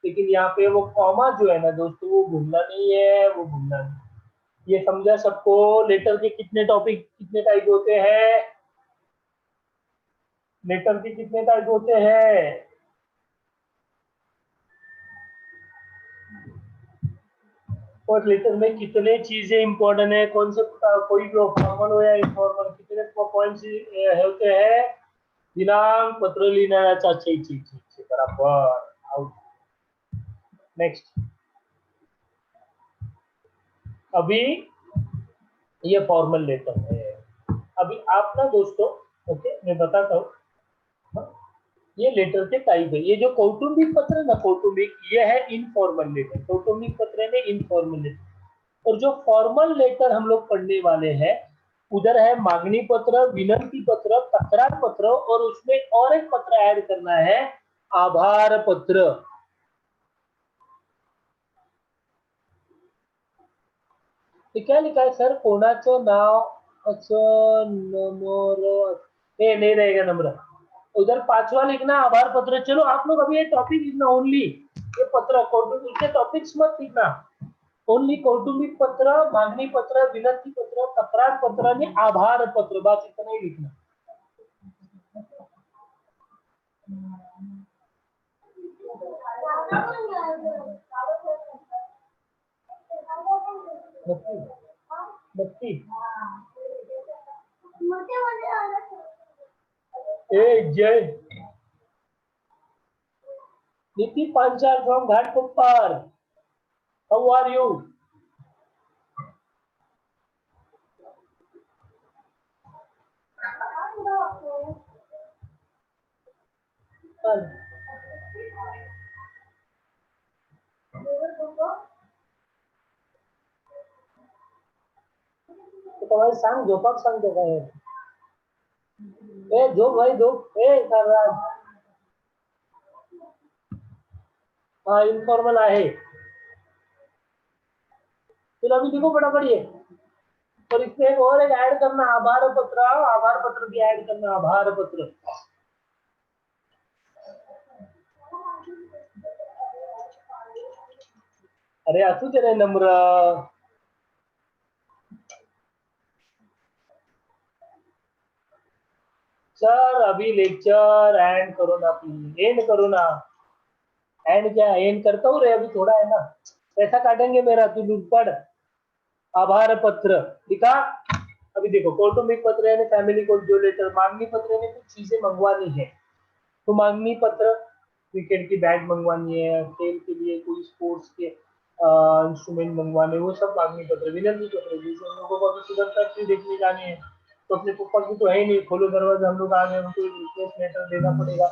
लेकिन यहाँ पे वो कॉमा जो है ना दोस्तों, वो भूलना नहीं है, वो भूलना नहीं। ये समझा सबको? लेटर के कितने टॉपिक, कितने टाइप होते हैं? लेटर के कितने टाइप होते हैं? और लेटर में कितने चीजें इंपॉर्टेंट है, कौन से कोई भी फॉर्मल हो या इनफॉर्मल, कितने पॉइंट्स होते हैं? दिनांक, पत्र लिहिण्याचा, ठीक बराबर, आउट। नेक्स्ट, अभी ये फॉर्मल लेटर है। अभी आप ना दोस्तों, ओके मैं बताता हूँ, ये लेटर के टाइप है। ये जो कौटुंबिक पत्र है ना, कौटुंबिक, ये है इनफॉर्मल लेटर, कौटुंबिक पत्र है इनफॉर्मल लेटर। और जो फॉर्मल लेटर हम लोग पढ़ने वाले हैं, उधर है मांगनी पत्र, विनंती पत्र, तकरार पत्र, और उसमें और एक पत्र ऐड करना है, आभार पत्र। ते क्या लिखा है सर, कोणाचं नाव असं नम्र, नहीं रहेगा नम्र, उधर पांचवा लिखना आभार पत्र। चलो आप लोग अभी ये टॉपिक लिखना ओनली, ये पत्र कौटुंबिक के टॉपिक्स मत लिखना, ओनली कौटुंबिक पत्र, मागणी पत्र, विनंती पत्र, तक्रार पत्र आणि आभार पत्र, बस इतना ही लिखना। नक्की ए Jay Niti Panchal from Ghatkopar, how are you? तुम्हारे सांग झोपाक सांगतो काय ए झोप भाई झोप ए सरराज हाँ इनफॉर्मल आहे चलो अभी देखो फटाफट ये और इसमें एक और एक ऐड करना आभार पत्र भी ऐड करना आभार पत्र अरे असू दे रे नम्र सर अभी लेक्चर एंड करो ना प्लीज एंड करो ना एंड क्या एंड करता हूँ रे अभी थोड़ा है ना पैसा काटेंगे मेरा तू लूट पड़ आभार पत्र लिखा अभी देखो कौटुंबिक पत्र यानी फैमिली को जो लेटर मांगनी पत्र यानी कुछ चीजें मंगवानी है तो मांगनी पत्र क्रिकेट की बैट मंगवानी है खेल के लिए कोई स्पोर्ट्स के इंस्ट्रूमेंट मंगवाने वो सब मांगनी पत्र विनंती पत्र जैसे हम लोगों को अभी सुदर्शन की देखने जानी है तो अपने पप्पा की तो है ही नहीं खोलो दरवाजा हम लोग आ गए उनको रिक्वेस्ट लेटर देना पड़ेगा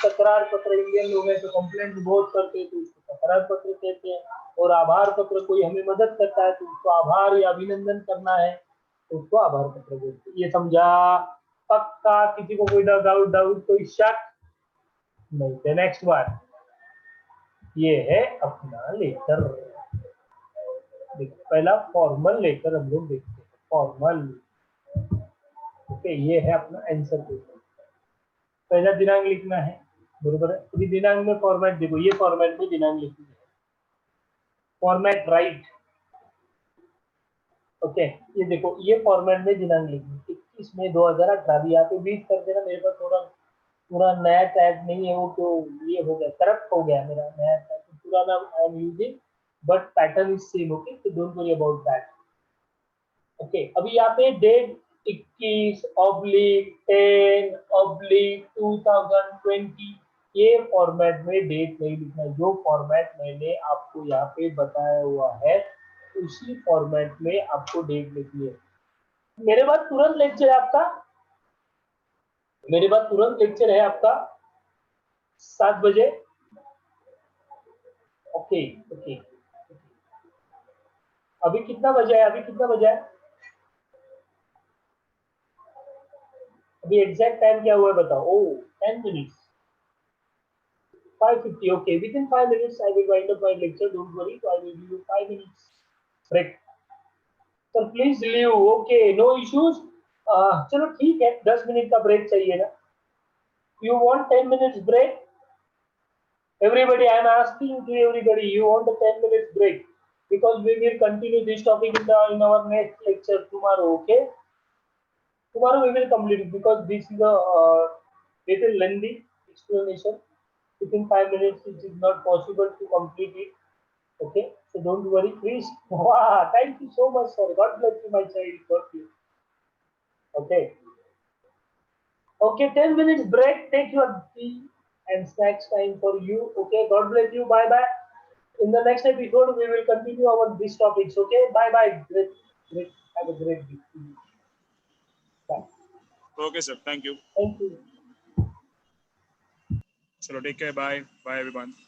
तकरार पत्र इंडियन लोग हैं तो कंप्लेंट बहुत करते हैं तो उसको तकरार पत्र कहते हैं और आभार पत्र कोई हमें मदद करता है तो उसको आभार या अभिनंदन करना है तो उसको आभार पत्र बोलते हैं ये समझा पक्का किसी को कोई डाउट कोई शक नहीं नेक्स्ट वन ये है अपना लेटर पहला फॉर्मल लेटर हम लोग देखते हैं फॉर्मल ओके ये है अपना आंसर पेपर पहला दिनांक लिखना है बरोबर है अभी दिनांक में फॉर्मेट देखो ये फॉर्मेट में दिनांक लिखनी है फॉर्मेट राइट ओके ये देखो ये फॉर्मेट में दिनांक लिखनी 21 मई 2018 भी यहाँ पे 20 कर देना मेरे पास थोड़ा पूरा नया टैग नहीं है वो तो ये हो गया करप्ट हो गया मेरा नया टैग पूरा नाम I am using but pattern is same okay तो don't worry about that okay अभी यहाँ पे डेट 21/10/2020 ये फॉर्मेट में डेट नहीं लिखना है जो फॉर्मेट मैंने आपको यहाँ पे बताया हुआ है उसी फॉर्मेट में आपको डेट लिखनी है मेरे बाद तुरंत लेक्चर है आपका मेरे बाद तुरंत लेक्चर है आपका 7 बजे ओके ओके अभी कितना बजा है अभी एग्जैक्ट टाइम क्या हुआ है बताओ ओ 10 minutes 5:50 okay within 5 minutes I will wind up my lecture don't worry so I will give you 5 minutes break so please leave okay no issues चलो ठीक है 10 मिनट का ब्रेक चाहिए ना you want 10 minutes break everybody I am asking to everybody you want a 10 minutes break because we will continue this topic in our next lecture tomorrow okay tomorrow we will complete it because this is a little lengthy explanation within 5 minutes it is not possible to complete it okay so don't worry please wow, thank you so much sir god bless you my child god bless okay okay 10 minutes break take your tea and snacks time for you okay god bless you bye bye in the next episode we will continue our these topics okay bye bye great have a great day bye
okay sir thank you
chalo
take care bye everyone